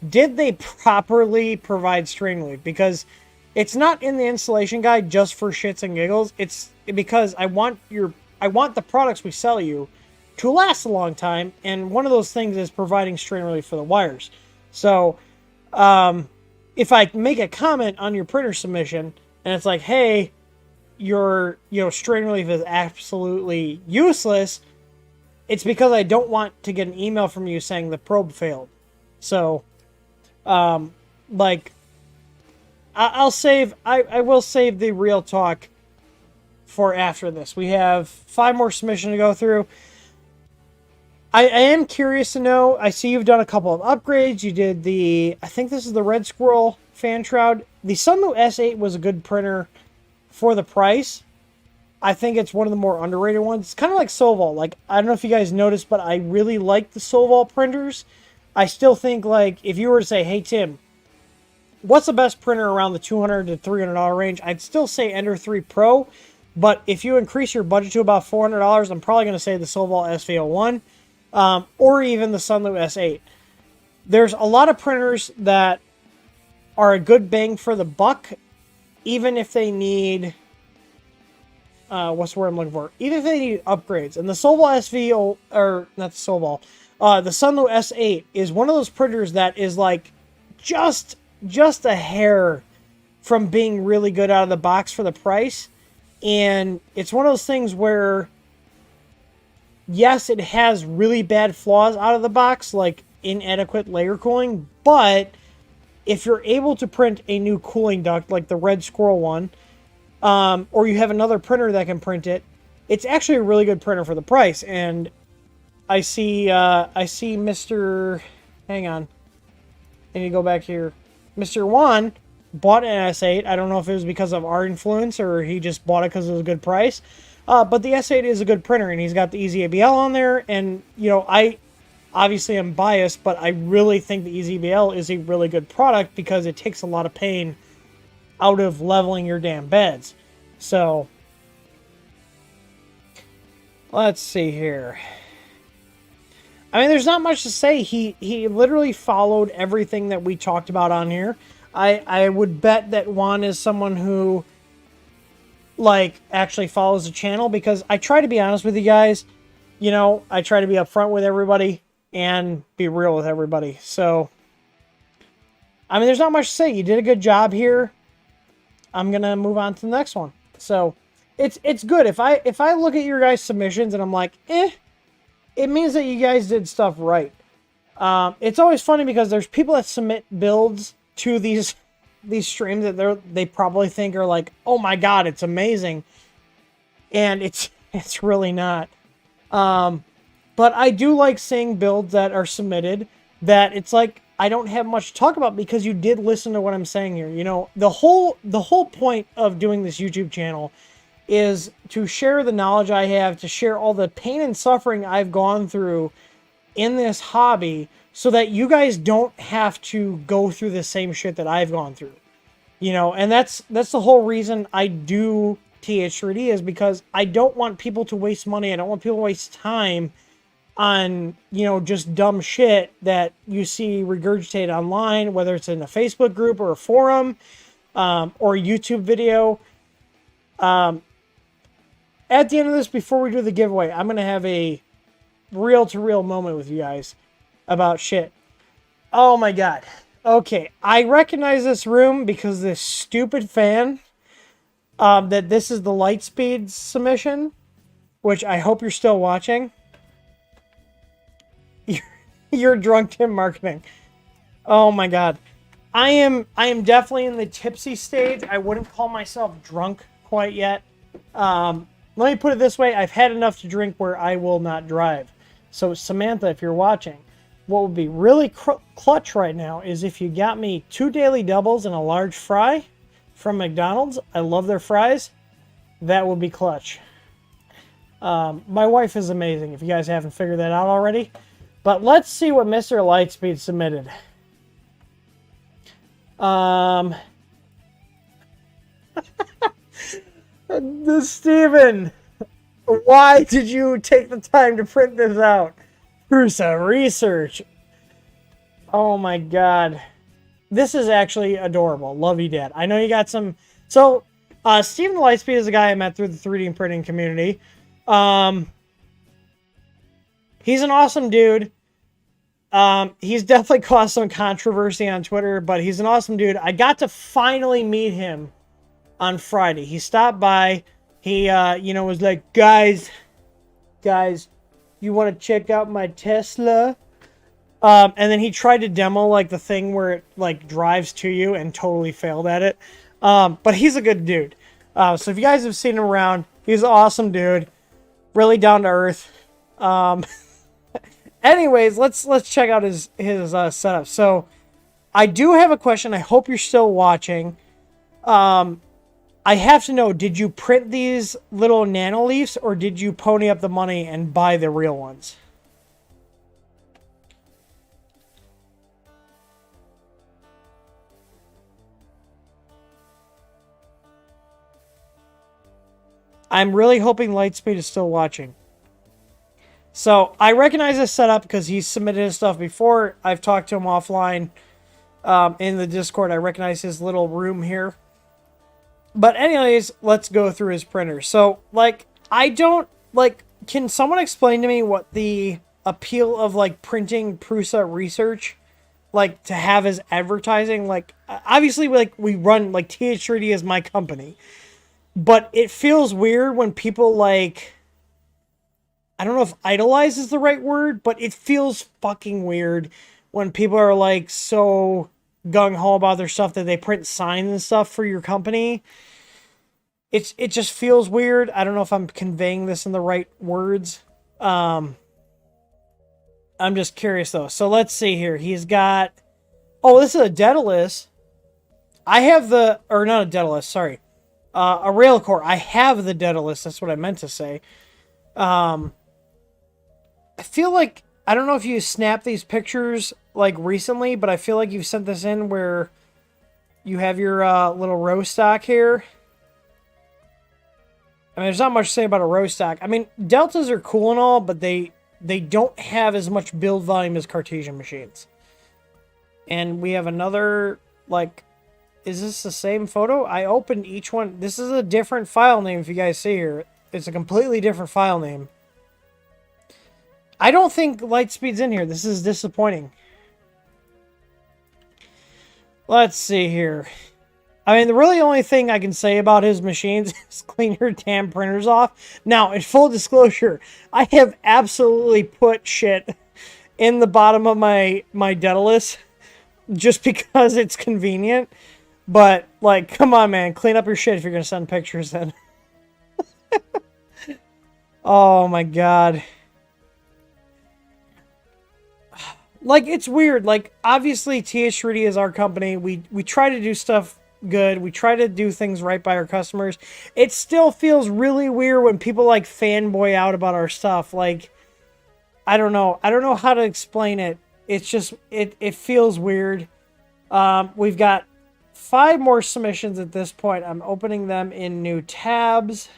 did they properly provide string leaf? Because it's not in the installation guide just for shits and giggles. It's because I want the products we sell you to last a long time, and one of those things is providing strain relief for the wires. So, if I make a comment on your printer submission and it's like, hey, your strain relief is absolutely useless, it's because I don't want to get an email from you saying the probe failed. So, like, I will save the real talk for after this. We have 5 more submissions to go through. I am curious to know, I see you've done a couple of upgrades. You did I think this is the Red Squirrel fan shroud. The Sunlu S8 was a good printer for the price. I think it's one of the more underrated ones. It's kind of like Solval. Like, I don't know if you guys noticed, but I really like the Solval printers. I still think, like, if you were to say, hey, Tim, what's the best printer around the $200 to $300 range? I'd still say Ender 3 Pro, but if you increase your budget to about $400, I'm probably going to say the Solval SV01, or even the Sunlu S8. There's a lot of printers that are a good bang for the buck, even if they need, what's the word I'm looking for? Even if they need upgrades. And the Solval SV, or not the Solval, the Sunlu S8 is one of those printers that is like just a hair from being really good out of the box for the price. And it's one of those things where, yes, it has really bad flaws out of the box, like inadequate layer cooling, but if you're able to print a new cooling duct, like the Red Squirrel one, or you have another printer that can print it, it's actually a really good printer for the price. And I see Mr. Hang on. I need to go back here. Mr. Juan bought an S8. I don't know if it was because of our influence or he just bought it because it was a good price. But the S8 is a good printer, and he's got the Easy ABL on there. And, I obviously am biased, but I really think the Easy ABL is a really good product because it takes a lot of pain out of leveling your damn beds. So, let's see here. I mean, there's not much to say. He literally followed everything that we talked about on here. I would bet that Juan is someone who, like, actually follows the channel, because I try to be honest with you guys. I try to be upfront with everybody and be real with everybody. So, I mean, there's not much to say. You did a good job here. I'm going to move on to the next one. So, it's good. If I look at your guys' submissions and I'm like, it means that you guys did stuff right. It's always funny because there's people that submit builds to these streams that they probably think are like, oh my god, it's amazing, and it's really not. But I do like seeing builds that are submitted that it's like I don't have much to talk about because you did listen to what I'm saying here. The whole point of doing this YouTube channel is to share the knowledge I have, to share all the pain and suffering I've gone through in this hobby so that you guys don't have to go through the same shit that I've gone through. You know, and that's the whole reason I do TH3D, is because I don't want people to waste money. I don't want people to waste time on, you know, just dumb shit that you see regurgitated online, whether it's in a Facebook group or a forum, or a YouTube video. At the end of this, before we do the giveaway, I'm going to have a reel-to-reel moment with you guys about shit. Oh my god. Okay, I recognize this room because this stupid fan, that this is the Lightspeed submission, which I hope you're still watching. You're drunk Tim marketing. Oh my god. I am definitely in the tipsy stage. I wouldn't call myself drunk quite yet. Let me put it this way. I've had enough to drink where I will not drive. So Samantha, if you're watching, what would be really clutch right now is if you got me 2 daily doubles and a large fry from McDonald's. I love their fries. That would be clutch. My wife is amazing, if you guys haven't figured that out already. But let's see what Mr. Lightspeed submitted. Steven, why did you take the time to print this out? Prusa research. Oh my god. This is actually adorable. Love you, Dad. I know you got some... So, Steven Lightspeed is a guy I met through the 3D printing community. He's an awesome dude. He's definitely caused some controversy on Twitter, but he's an awesome dude. I got to finally meet him on Friday. He stopped by. He, you know, was like, guys, you want to check out my Tesla? And then he tried to demo, like, the thing where it, like, drives to you and totally failed at it. But he's a good dude. So if you guys have seen him around, he's an awesome dude. Really down to earth. Anyways, let's check out his setup. So I do have a question. I hope you're still watching. I have to know, did you print these little nanoleafs or did you pony up the money and buy the real ones? I'm really hoping Lightspeed is still watching. So, I recognize this setup because he's submitted his stuff before. I've talked to him offline in the Discord. I recognize his little room here. But anyways, let's go through his printer. So, like, I don't, like, can someone explain to me what the appeal of, like, printing Prusa research, like, to have as advertising? Like, obviously, like, we run, like, TH3D is my company. But it feels weird when people, like, I don't know if idolize is the right word, but it feels fucking weird when people are, like, so gung-ho about their stuff that they print signs and stuff for your company. It just feels weird. I don't know if I'm conveying this in the right words. I'm just curious, though. So let's see here. He's got... Oh, this is a Daedalus. I have the... Or not a Daedalus, sorry. A Railcore. I have the Daedalus. That's what I meant to say. I feel like... I don't know if you snapped these pictures, like, recently, but I feel like you've sent this in where you have your little row stock here. I mean, there's not much to say about a row stock. I mean, Deltas are cool and all, but they don't have as much build volume as Cartesian machines. And we have another, like... Is this the same photo? I opened each one. This is a different file name, if you guys see here. It's a completely different file name. I don't think Lightspeed's in here. This is disappointing. Let's see here. I mean, the really only thing I can say about his machines is clean your damn printers off. Now, in full disclosure, I have absolutely put shit in the bottom of my Daedalus just because it's convenient. But, like, come on, man. Clean up your shit if you're going to send pictures in. Oh, my God. Like, it's weird. Like, obviously, TH3D is our company. We try to do stuff good. We try to do things right by our customers. It still feels really weird when people like fanboy out about our stuff. Like, I don't know how to explain it. It's just, it feels weird. We've got 5 more submissions at this point. I'm opening them in new tabs.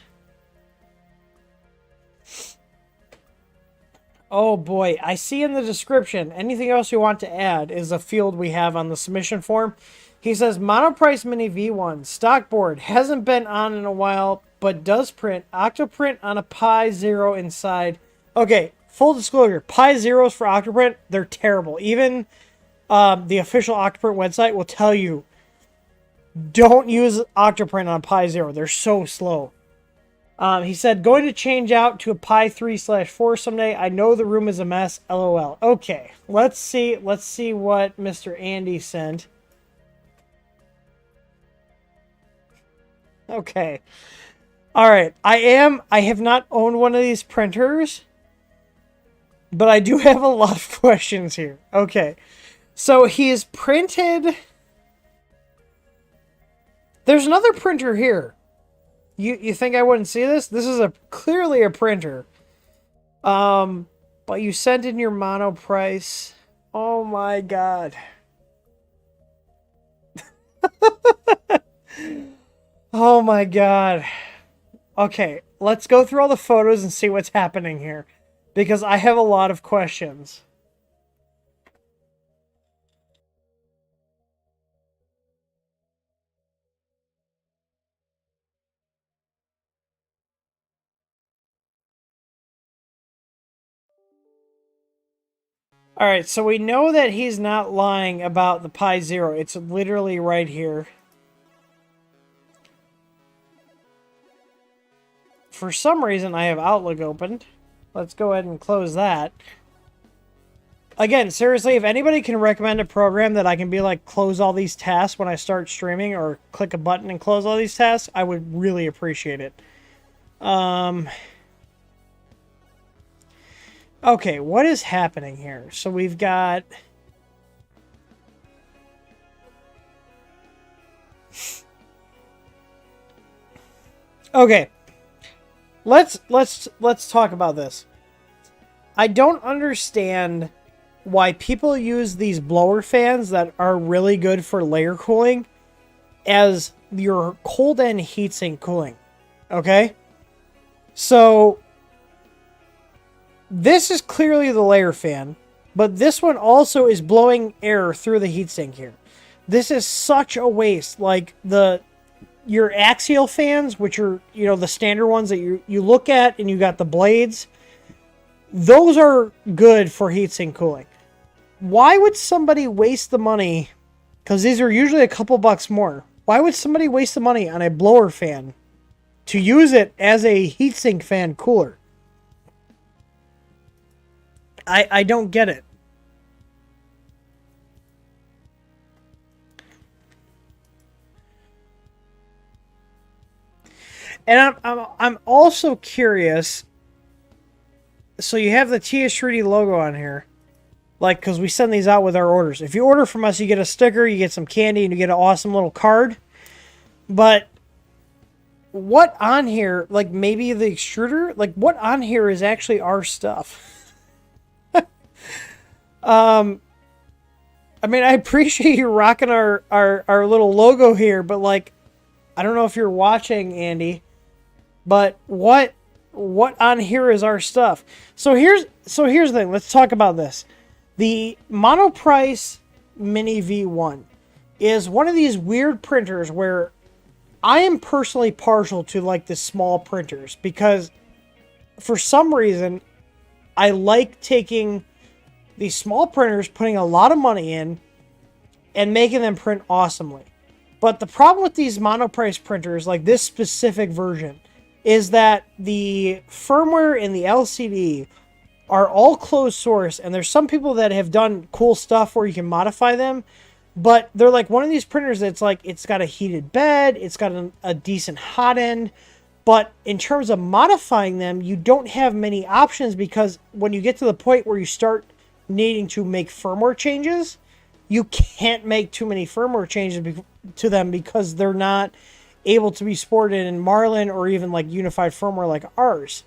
Oh boy, I see in the description, anything else you want to add is a field we have on the submission form. He says, Monoprice Mini V1, stock board, hasn't been on in a while, but does print, Octoprint on a Pi Zero inside. Okay, full disclosure, Pi Zeros for Octoprint, they're terrible. Even the official Octoprint website will tell you, don't use Octoprint on a Pi Zero, they're so slow. He said, going to change out to a Pi 3/4 someday. I know the room is a mess. LOL. Okay, let's see what Mr. Andy sent. Okay. All right. I have not owned one of these printers, but I do have a lot of questions here. Okay. So he's printed. There's another printer here. You think I wouldn't see this? This is clearly a printer. But you sent in your Monoprice. Oh my god. Oh my god. Okay, let's go through all the photos and see what's happening here, because I have a lot of questions. All right, so we know that he's not lying about the Pi Zero. It's literally right here. For some reason, I have Outlook opened. Let's go ahead and close that. Again, seriously, if anybody can recommend a program that I can be like, close all these tasks when I start streaming, or click a button and close all these tasks, I would really appreciate it. Okay, what is happening here? So we've got... Okay. Let's talk about this. I don't understand why people use these blower fans that are really good for layer cooling as your cold end heatsink cooling. Okay? So this is clearly the layer fan, but this one also is blowing air through the heatsink here. This is such a waste. Like your axial fans, which are, you know, the standard ones that you look at and you got the blades, those are good for heatsink cooling. Why would somebody waste the money? Because these are usually a couple bucks more. Why would somebody waste the money on a blower fan to use it as a heatsink fan cooler? I don't get it. And I'm also curious. So you have the TS3D logo on here, like, because we send these out with our orders. If you order from us, you get a sticker, you get some candy, and you get an awesome little card. But what on here, like maybe the extruder, like what on here is actually our stuff? I mean, I appreciate you rocking our little logo here, but like, I don't know if you're watching, Andy, but what on here is our stuff? So here's the thing. Let's talk about this. The Monoprice Mini V1 is one of these weird printers where I am personally partial to like the small printers, because for some reason I like taking these small printers, putting a lot of money in, and making them print awesomely. But the problem with these Monoprice printers, like this specific version, is that the firmware and the LCD are all closed source, and there's some people that have done cool stuff where you can modify them, but they're like one of these printers that's like, it's got a heated bed, it's got a decent hot end, but in terms of modifying them, you don't have many options, because when you get to the point where you start needing to make firmware changes, you can't make too many firmware changes to them because they're not able to be supported in Marlin or even like unified firmware like ours.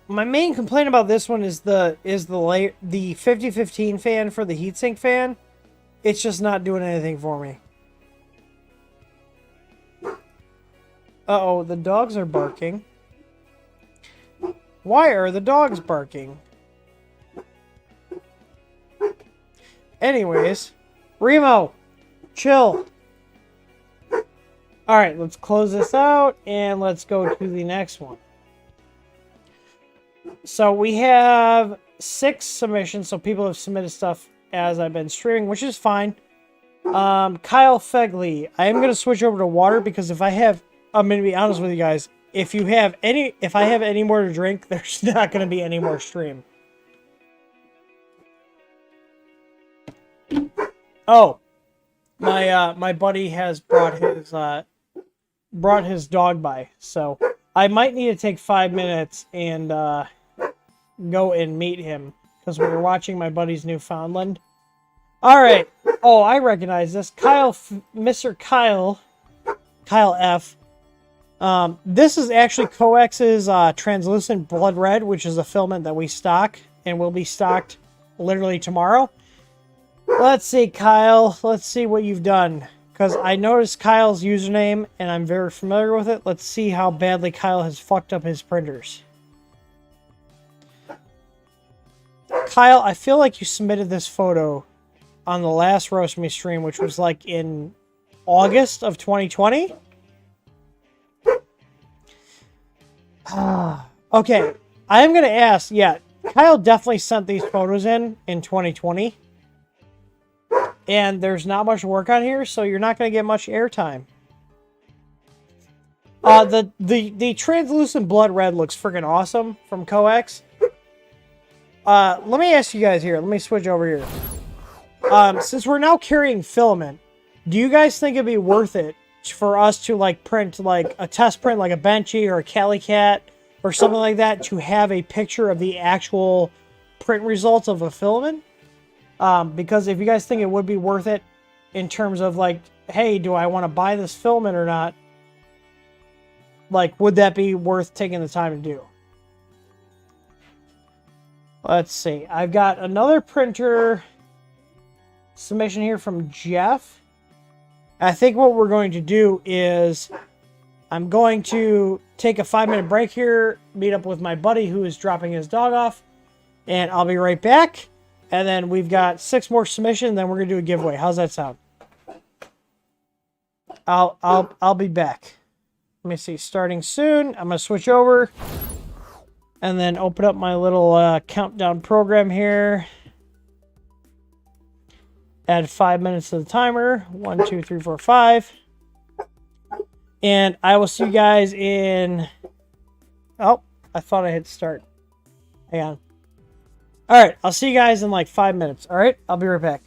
My main complaint about this one is the 5015 fan for the heatsink fan. It's just not doing anything for me. Uh-oh, the dogs are barking. Why are the dogs barking? Anyways, Remo, chill. Alright, let's close this out and let's go to the next one. So we have 6 submissions, so people have submitted stuff as I've been streaming, which is fine. Kyle Fegley, I am going to switch over to water because I'm going to be honest with you guys, if I have any more to drink, there's not going to be any more stream. Oh, my buddy has brought his dog by, so I might need to take 5 minutes and go and meet him because we're watching my buddy's Newfoundland. All right. Oh, I recognize this. Mr. Kyle F. This is actually Coex's translucent blood red, which is a filament that we stock and will be stocked literally tomorrow. Let's see, Kyle. Let's see what you've done. Because I noticed Kyle's username, and I'm very familiar with it. Let's see how badly Kyle has fucked up his printers. Kyle, I feel like you submitted this photo on the last Roast Me stream, which was like in August of 2020. Okay, I am going to ask, yeah, Kyle definitely sent these photos in 2020. And there's not much work on here, so you're not going to get much airtime. The translucent blood red looks freaking awesome from Coex. Let me ask you guys here. Let me switch over here. Since we're now carrying filament, do you guys think it'd be worth it for us to like print like a test print like a Benchy or a CaliCat or something like that to have a picture of the actual print results of a filament? Because if you guys think it would be worth it in terms of like, hey, do I want to buy this filament or not? Like, would that be worth taking the time to do? Let's see. I've got another printer submission here from Jeff. I think what we're going to do is I'm going to take a 5-minute break here, meet up with my buddy who is dropping his dog off, and I'll be right back. And then we've got 6 more submissions, then we're gonna do a giveaway. How's that sound? I'll be back. Let me see. Starting soon. I'm gonna switch over and then open up my little countdown program here. Add 5 minutes to the timer. 1, 2, 3, 4, 5. And I will see you guys in. Oh, I thought I hit start. Hang on. All right, I'll see you guys in like 5 minutes. All right, I'll be right back.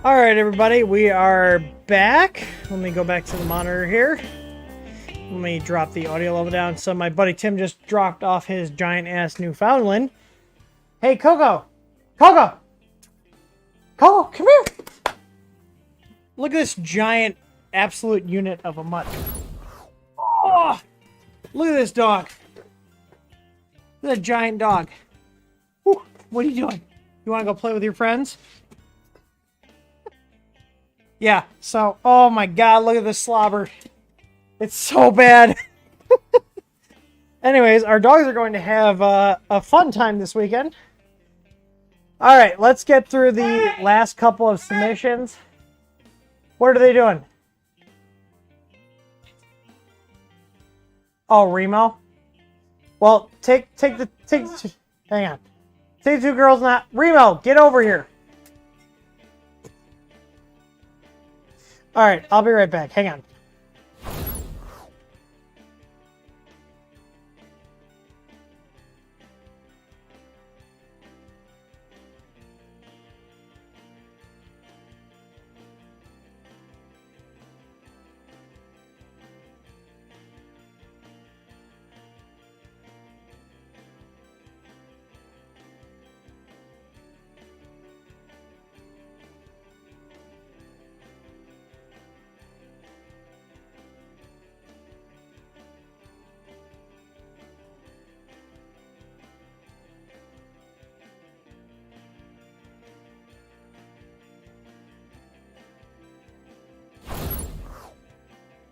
All right, everybody, we are back. Let me go back to the monitor here. Let me drop the audio level down. So my buddy Tim just dropped off his giant-ass Newfoundland. Hey, Coco! Coco! Coco, come here! Look at this giant, absolute unit of a mutt. Oh! Look at this dog. Look at that giant dog. Whew, what are you doing? You want to go play with your friends? Yeah, so, oh my god, look at this slobber. It's so bad. Anyways, our dogs are going to have a fun time this weekend. All right, let's get through the last couple of submissions. What are they doing? Oh, Remo. Well, take hang on. Take the two girls now. Remo, get over here. All right, I'll be right back. Hang on.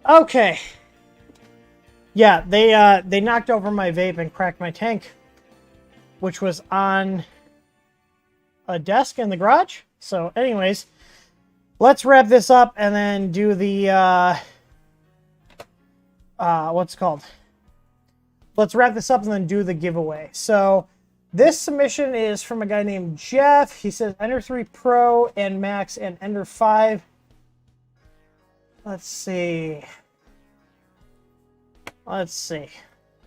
Okay. Yeah, they knocked over my vape and cracked my tank, which was on a desk in the garage. So anyways, let's wrap this up and then do the what's it called? Let's wrap this up and then do the giveaway. So this submission is from a guy named Jeff. He says Ender 3 Pro and Max and Ender 5. Let's see. Let's see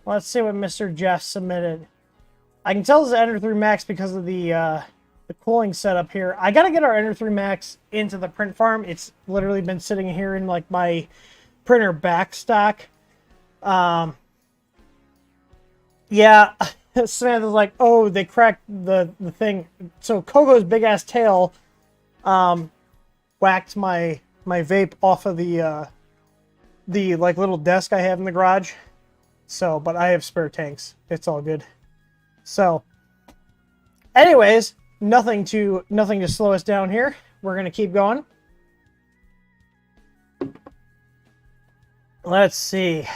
what Mr. Jeff submitted. I can tell this is Ender 3 Max because of the cooling setup here. I gotta get our Ender 3 Max into the print farm. It's literally been sitting here in like my printer backstock. Yeah, Samantha's like, oh, they cracked the thing. So Coco's big ass tail whacked my vape off of the like little desk I have in the garage. So, but I have spare tanks. It's all good. So, anyways, nothing to slow us down here. We're gonna keep going. Let's see.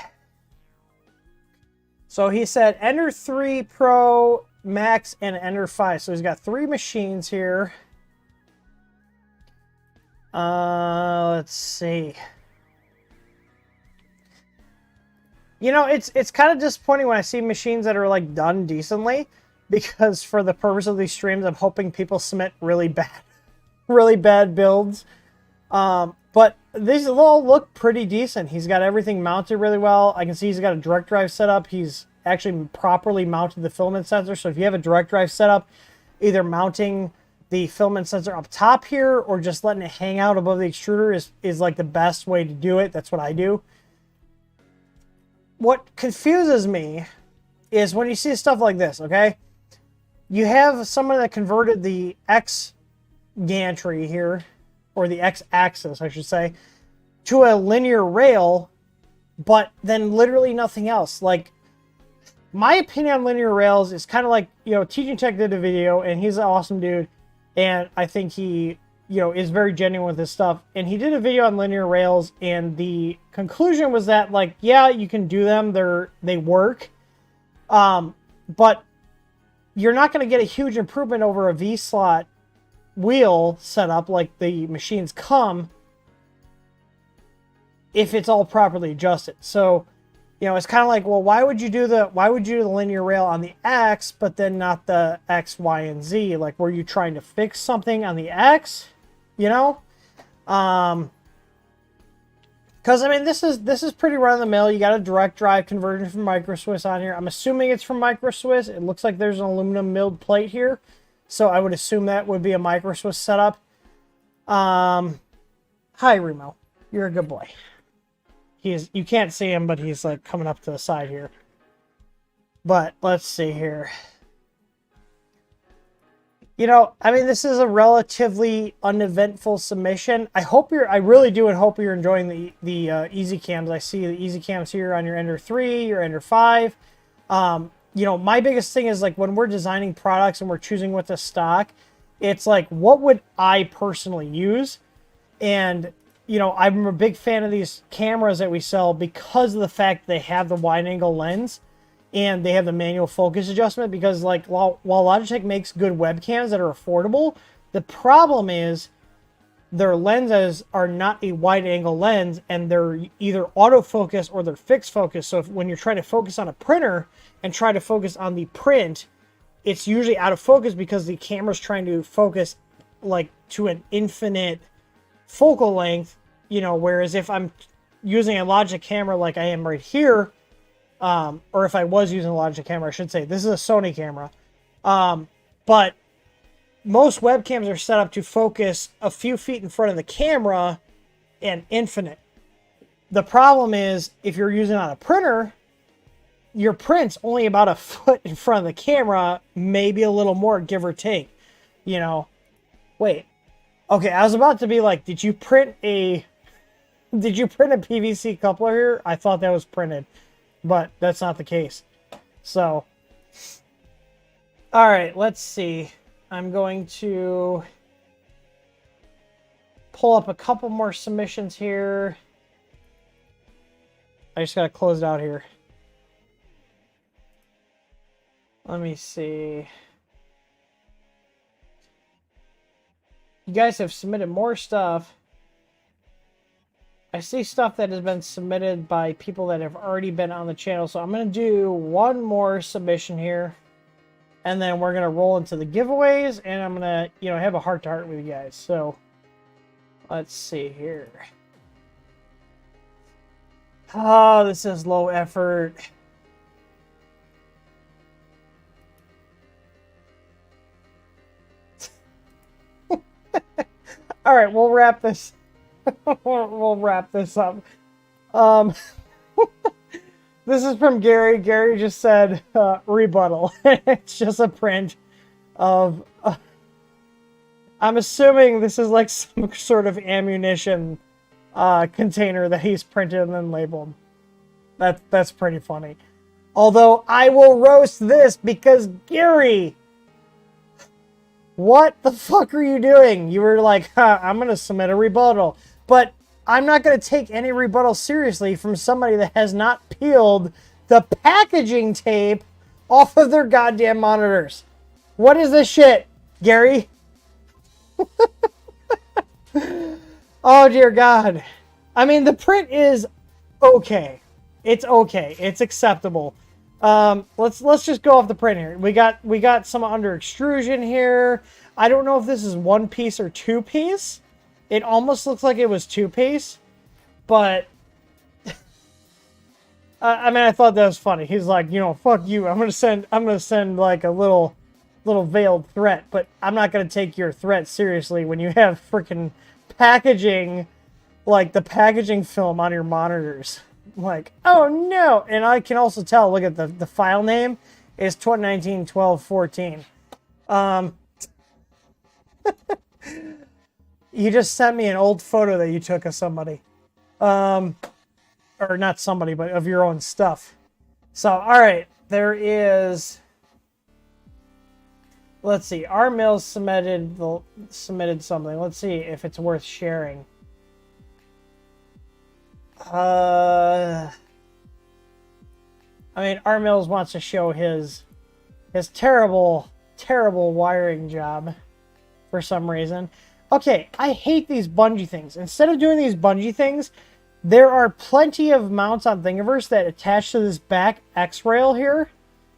So he said Ender 3 Pro, Max, and Ender 5. So he's got 3 machines here. Let's see. You know, it's kind of disappointing when I see machines that are like done decently, because for the purpose of these streams, I'm hoping people submit really bad builds. But these all look pretty decent. He's got everything mounted really well. I can see he's got a direct drive setup. He's actually properly mounted the filament sensor. So if you have a direct drive setup, either mounting the filament sensor up top here or just letting it hang out above the extruder is like the best way to do it. That's what I do. What confuses me is when you see stuff like this, okay? You have someone that converted the X gantry here, or the X-axis, I should say, to a linear rail, but then literally nothing else. Like, my opinion on linear rails is kind of like, you know, Teaching Tech did a video, and he's an awesome dude, and I think he, you know, is very genuine with his stuff. And he did a video on linear rails, and the conclusion was that, like, yeah, you can do them, they work, but you're not going to get a huge improvement over a V-slot wheel setup like the machines come if it's all properly adjusted. So, you know, it's kind of like, well, why would you do the linear rail on the X but then not the X, Y, and Z? Like, were you trying to fix something on the X? You know? Because I mean, this is pretty run of the mill. You got a direct drive conversion from Micro Swiss on here. I'm assuming it's from Micro Swiss. It looks like there's an aluminum milled plate here. So I would assume that would be a Micro Swiss setup. Hi, Remo. You're a good boy. You can't see him, but he's like coming up to the side here. But let's see here. You know, I mean, this is a relatively uneventful submission. I really do and hope you're enjoying the easy cams. I see the easy cams here on your Ender 3, your Ender 5. You know, my biggest thing is like when we're designing products and we're choosing what to stock, it's like, what would I personally use? And, you know, I'm a big fan of these cameras that we sell because of the fact they have the wide angle lens and they have the manual focus adjustment, because like while Logitech makes good webcams that are affordable, the problem is their lenses are not a wide angle lens and they're either autofocus or they're fixed focus. So when you're trying to focus on a printer and try to focus on the print, it's usually out of focus because the camera's trying to focus like to an infinite focal length, you know, whereas if I'm using a Logitech camera like I am right here, or if I was using a Logitech camera, I should say, this is a Sony camera. But most webcams are set up to focus a few feet in front of the camera and infinite. The problem is if you're using it on a printer, your print's only about a foot in front of the camera, maybe a little more, give or take. You know, wait. Okay, I was about to be like, did you print a PVC coupler here? I thought that was printed, but that's not the case. So, all right, let's see. I'm going to pull up a couple more submissions here. I just got to close it out here. Let me see. You guys have submitted more stuff. I see stuff that has been submitted by people that have already been on the channel. So I'm going to do one more submission here. And then we're going to roll into the giveaways. And I'm going to, you know, have a heart-to-heart with you guys. So let's see here. Oh, this is low effort. All right, we'll wrap this. We'll wrap this up. This is from Gary. Gary just said rebuttal. It's just a print of. I'm assuming this is like some sort of ammunition container that he's printed and then labeled. That's pretty funny. Although I will roast this because Gary. What the fuck are you doing? You were like, I'm going to submit a rebuttal. But I'm not going to take any rebuttal seriously from somebody that has not peeled the packaging tape off of their goddamn monitors. What is this shit, Gary? Oh, dear God. I mean, the print is okay. It's okay. It's acceptable. Let's just go off the print here. We got some under extrusion here. I don't know if this is one piece or two piece. It almost looks like it was two piece, but I mean, I thought that was funny. He's like, you know, fuck you. I'm gonna send like a little veiled threat, but I'm not gonna take your threat seriously when you have freaking packaging, like the packaging film on your monitors. Like, oh no. And I can also tell, look at the file name is 2019-12-14. You just sent me an old photo that you took of somebody. Or not somebody, but of your own stuff. So, all right, there is, let's see, our Mills submitted something. Let's see if it's worth sharing. I mean, R. Mills wants to show his terrible wiring job for some reason. Okay, I hate these bungee things. Instead of doing these bungee things, there are plenty of mounts on Thingiverse that attach to this back X-rail here,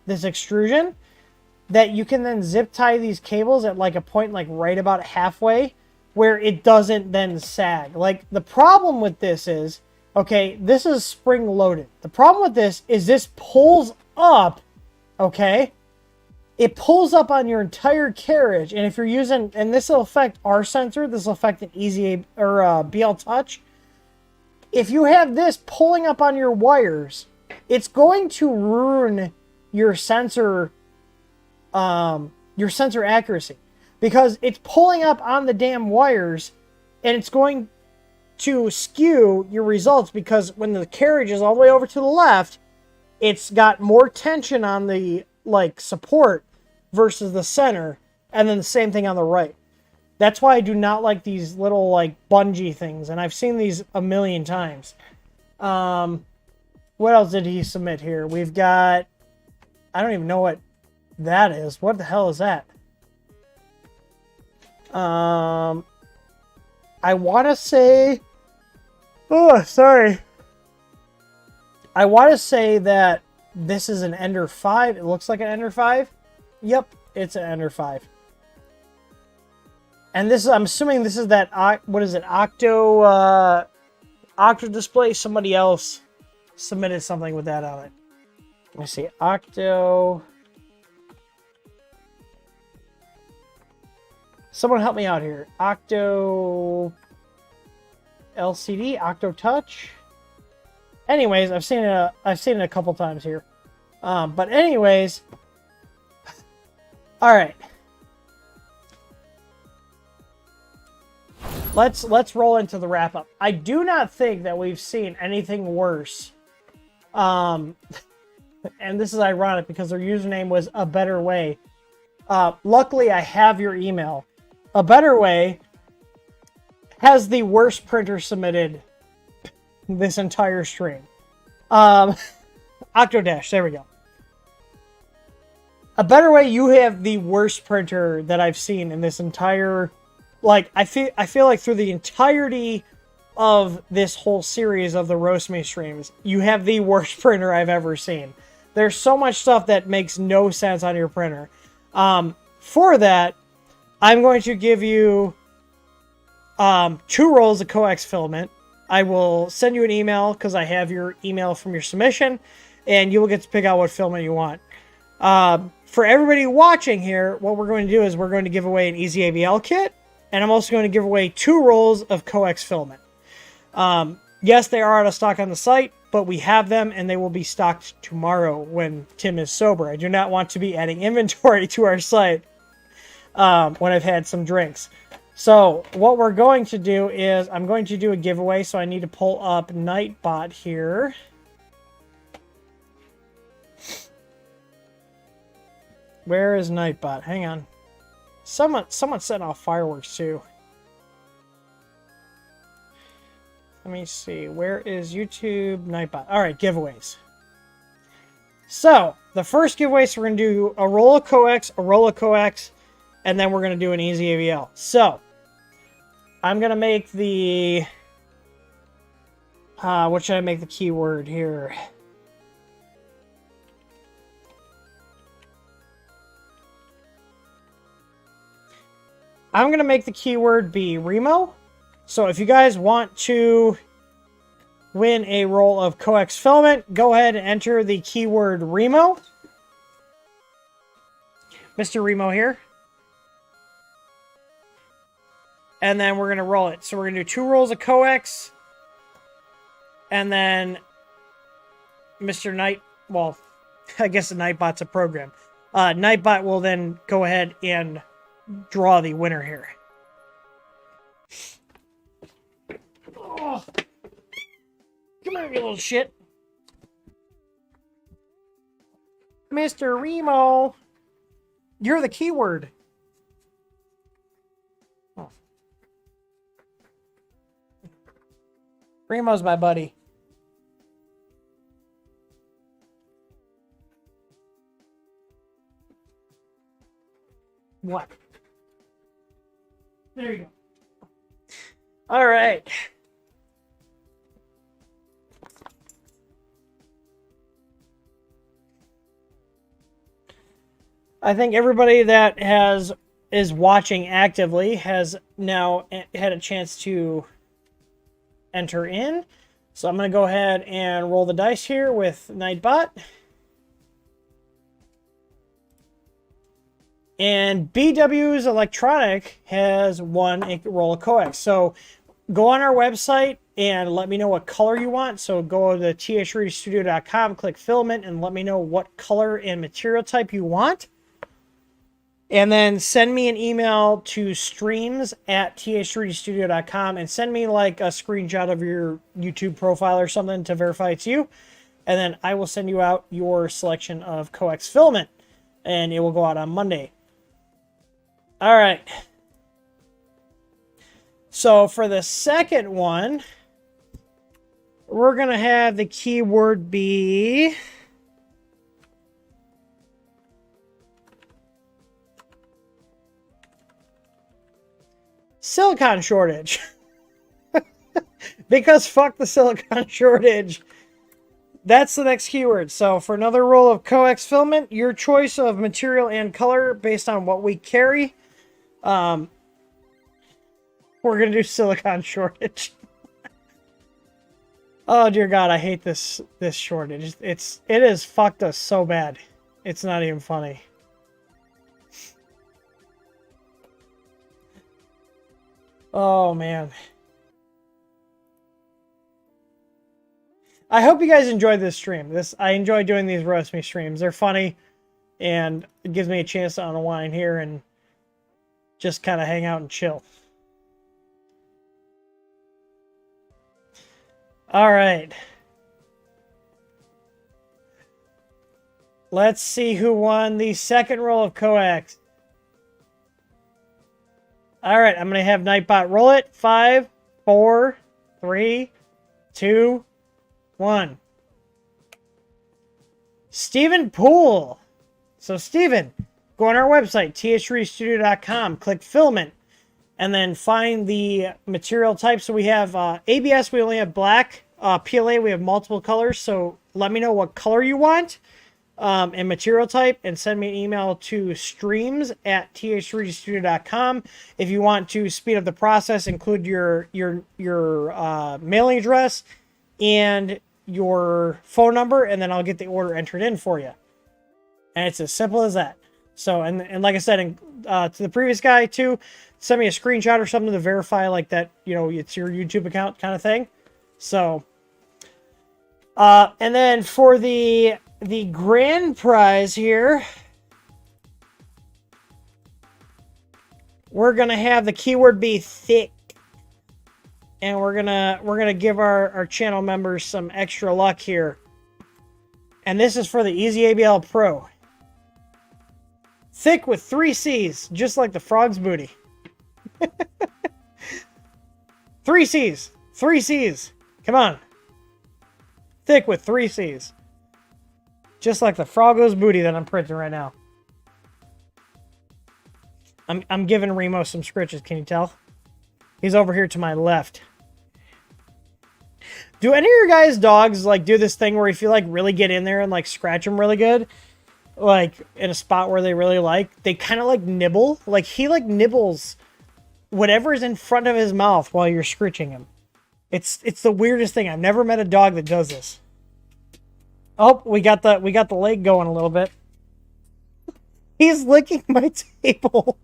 this extrusion, that you can then zip tie these cables at like a point like right about halfway where it doesn't then sag. Like, the problem with this is, okay, this is spring loaded. The problem with this is this pulls up, okay? it pulls up on your entire carriage. And if you're using, and this will affect our sensor, this will affect an easy or BL Touch. If you have this pulling up on your wires, it's going to ruin your sensor accuracy, because it's pulling up on the damn wires, and it's going to skew your results, because when the carriage is all the way over to the left, it's got more tension on the support versus the center, and then the same thing on the right. That's why I do not like these little bungee things, and I've seen these a million times. What else did he submit here? We've got, I don't even know what that is. What the hell is that? I want to say, oh, sorry. I want to say that this is an Ender 5. It looks like an Ender 5. Yep, it's an Ender 5. And this is, I'm assuming this is that, what is it, Octo display? Somebody else submitted something with that on it. Let me see, Octo. Someone help me out here. Octo LCD, Octo Touch. Anyways, I've seen it a couple times here. But anyways, all right. Let's roll into the wrap up. I do not think that we've seen anything worse. And this is ironic because their username was A Better Way. Luckily, I have your email. A Better Way has the worst printer submitted this entire stream. Octodash, there we go. A Better Way, you have the worst printer that I've seen in this entire, I feel like through the entirety of this whole series of the Roast Me streams, you have the worst printer I've ever seen. There's so much stuff that makes no sense on your printer. For that, I'm going to give you 2 rolls of coax filament. I will send you an email because I have your email from your submission, and you will get to pick out what filament you want. For everybody watching here, what we're going to do is we're going to give away an Easy ABL kit, and I'm also going to give away 2 rolls of coax filament. Yes, they are out of stock on the site, but we have them, and they will be stocked tomorrow when Tim is sober. I do not want to be adding inventory to our site when I've had some drinks. So what we're going to do is I'm going to do a giveaway, so I need to pull up Nightbot here. Where is Nightbot? Hang on. Someone setting off fireworks too. Let me see. Where is YouTube Nightbot? All right, giveaways. So the first giveaway, so we're going to do a roll of coax, and then we're going to do an Easy ABL. So I'm going to make the, what should I make the keyword here? I'm going to make the keyword be Remo. So if you guys want to win a roll of coax filament, go ahead and enter the keyword Remo. Mr. Remo here. And then we're going to roll it. So we're going to do 2 rolls of coax. And then Mr. Night, well, I guess the Nightbot's a program. Nightbot will then go ahead and draw the winner here. Oh. Come here, you little shit. Mr. Remo. You're the keyword. Oh. Remo's my buddy. What? There you go. All right. I think everybody that is watching actively has now had a chance to enter in. So I'm going to go ahead and roll the dice here with Nightbot. And BW's Electronic has one roll of coax. So go on our website and let me know what color you want. So go to thrudystudio.com, click filament, and let me know what color and material type you want. And then send me an email to streams@thrudystudio.com and send me like a screenshot of your YouTube profile or something to verify it's you. And then I will send you out your selection of coax filament. And it will go out on Monday. All right. So for the second one, we're going to have the keyword be silicon shortage. Because fuck the silicon shortage. That's the next keyword. So for another roll of coax filament, your choice of material and color based on what we carry. We're going to do silicon shortage. Oh dear God, I hate this shortage. It has fucked us so bad. It's not even funny. Oh man. I hope you guys enjoyed this stream. I enjoy doing these roast me streams. They're funny and it gives me a chance to unwind here and just kind of hang out and chill. All right. Let's see who won the second roll of coax. All right, I'm going to have Nightbot roll it. 5, 4, 3, 2, 1. Stephen Poole. So Stephen, go on our website, thrudystudio.com, click filament, and then find the material type. So we have ABS, we only have black. PLA, we have multiple colors. So let me know what color you want and material type, and send me an email to streams@thrudystudio.com. If you want to speed up the process, include your mailing address and your phone number, and then I'll get the order entered in for you. And it's as simple as that. So, and like I said, to the previous guy too, send me a screenshot or something to verify like that, you know, it's your YouTube account kind of thing. So, and then for the grand prize here, we're going to have the keyword be thick. And we're gonna give our channel members some extra luck here. And this is for the Easy ABL Pro. Thick with 3 C's, just like the frog's booty. 3 C's. 3 C's. Come on. Thick with 3 C's. Just like the froggo's booty that I'm printing right now. I'm giving Remo some scritches, can you tell? He's over here to my left. Do any of your guys' dogs like do this thing where if you like really get in there and like scratch them really good, like in a spot where they really like, they kind of like nibble? Like he like nibbles whatever is in front of his mouth while you're scritching him. It's the weirdest thing. I've never met a dog that does this. Oh, we got the leg going a little bit. He's licking my table.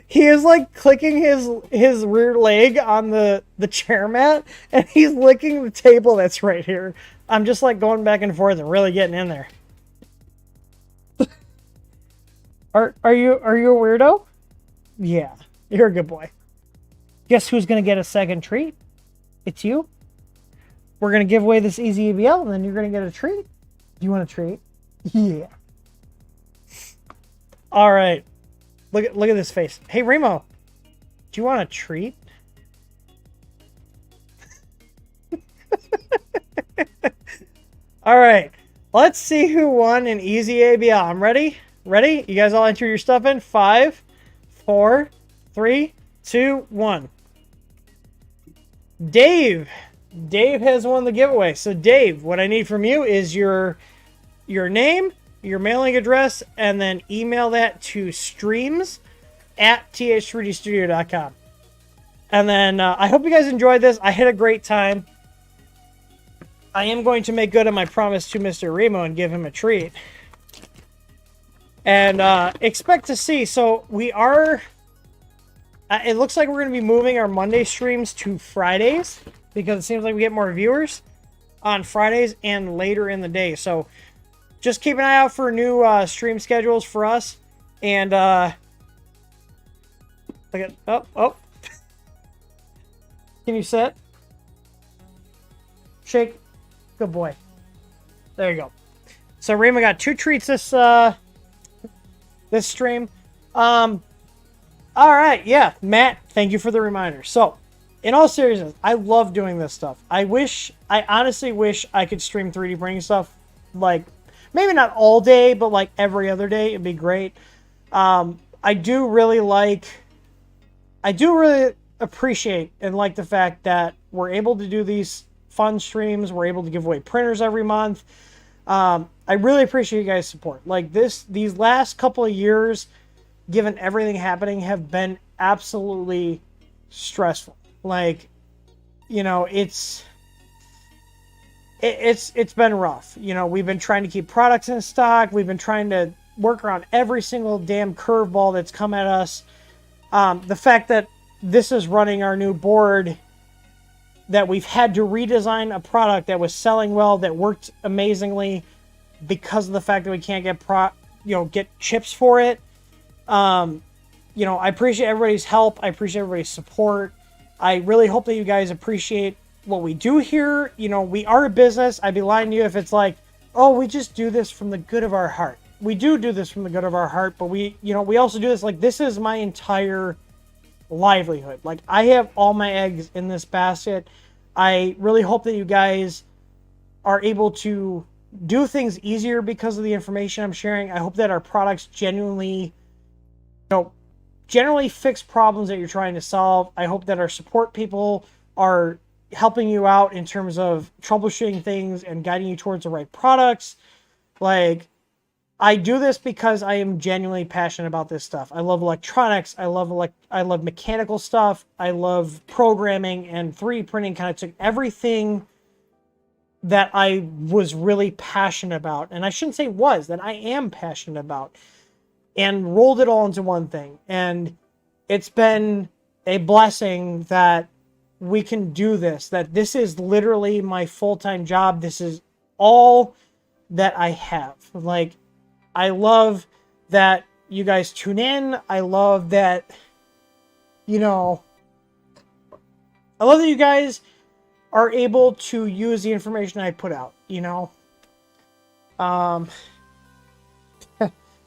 He is like clicking his rear leg on the chair mat, and he's licking the table that's right here. I'm just like going back and forth and really getting in there. Are you a weirdo? Yeah, you're a good boy. Guess who's gonna get a second treat? It's you. We're gonna give away this Easy ABL, and then you're gonna get a treat. Do you want a treat? Yeah. All right. Look at this face. Hey Remo, do you want a treat? All right. Let's see who won an Easy ABL. I'm ready. Ready? You guys all enter your stuff in. 5, 4, 3, 2, 1. Dave. Dave has won the giveaway. So Dave, what I need from you is your name, your mailing address, and then email that to streams@thrudystudio.com. And then I hope you guys enjoyed this. I had a great time. I am going to make good on my promise to Mr. Remo and give him a treat. And expect to see. So we are... it looks like we're going to be moving our Monday streams to Fridays because it seems like we get more viewers on Fridays and later in the day. So just keep an eye out for new stream schedules for us. And look at... Oh. Can you sit? Shake. Good boy. There you go. So Remo got 2 treats this stream. All right, yeah, Matt, thank you for the reminder. So, in all seriousness, I love doing this stuff. I honestly wish I could stream 3D printing stuff, like, maybe not all day, but like every other day. It'd be great. I do really appreciate and like the fact that we're able to do these fun streams. We're able to give away printers every month. I really appreciate you guys' support. Like these last couple of years, given everything happening, have been absolutely stressful. Like, you know, it's been rough. You know, we've been trying to keep products in stock. We've been trying to work around every single damn curveball that's come at us. The fact that this is running our new board, that we've had to redesign a product that was selling well, that worked amazingly because of the fact that we can't get chips for it. You know, I appreciate everybody's help. I appreciate everybody's support. I really hope that you guys appreciate what we do here. You know, we are a business. I'd be lying to you if it's like, oh, we just do this from the good of our heart. We do this from the good of our heart, but we also do this like this is my entire livelihood. Like, I have all my eggs in this basket. I really hope that you guys are able to do things easier because of the information I'm sharing. I hope that our products generally fix problems that you're trying to solve. I hope that our support people are helping you out in terms of troubleshooting things and guiding you towards the right products. Like, I do this because I am genuinely passionate about this stuff. I love electronics. I love mechanical stuff. I love programming, and 3D printing kind of took everything that I was really passionate about, and I shouldn't say that I am passionate about, and rolled it all into one thing. And it's been a blessing that we can do this, that this is literally my full-time job. This is all that I have. Like, I love that you guys tune in. I love that, you guys are able to use the information I put out, you know?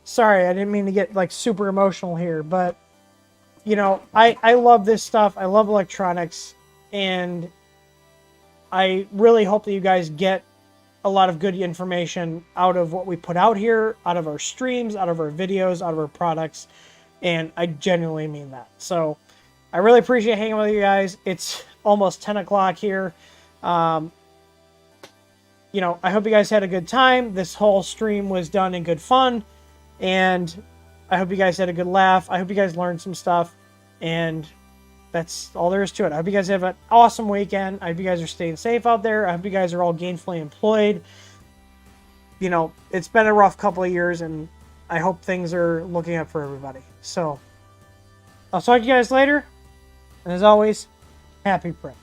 Sorry, I didn't mean to get, like, super emotional here, but, you know, I love this stuff. I love electronics, and I really hope that you guys get a lot of good information out of what we put out here, out of our streams, out of our videos, out of our products, and I genuinely mean that. So I really appreciate hanging with you guys. It's almost 10 o'clock here. You know, I hope you guys had a good time. This whole stream was done in good fun, and I hope you guys had a good laugh. I hope you guys learned some stuff, and that's all there is to it. I hope you guys have an awesome weekend. I hope you guys are staying safe out there. I hope you guys are all gainfully employed. You know, it's been a rough couple of years, and I hope things are looking up for everybody. So, I'll talk to you guys later. And as always, happy print.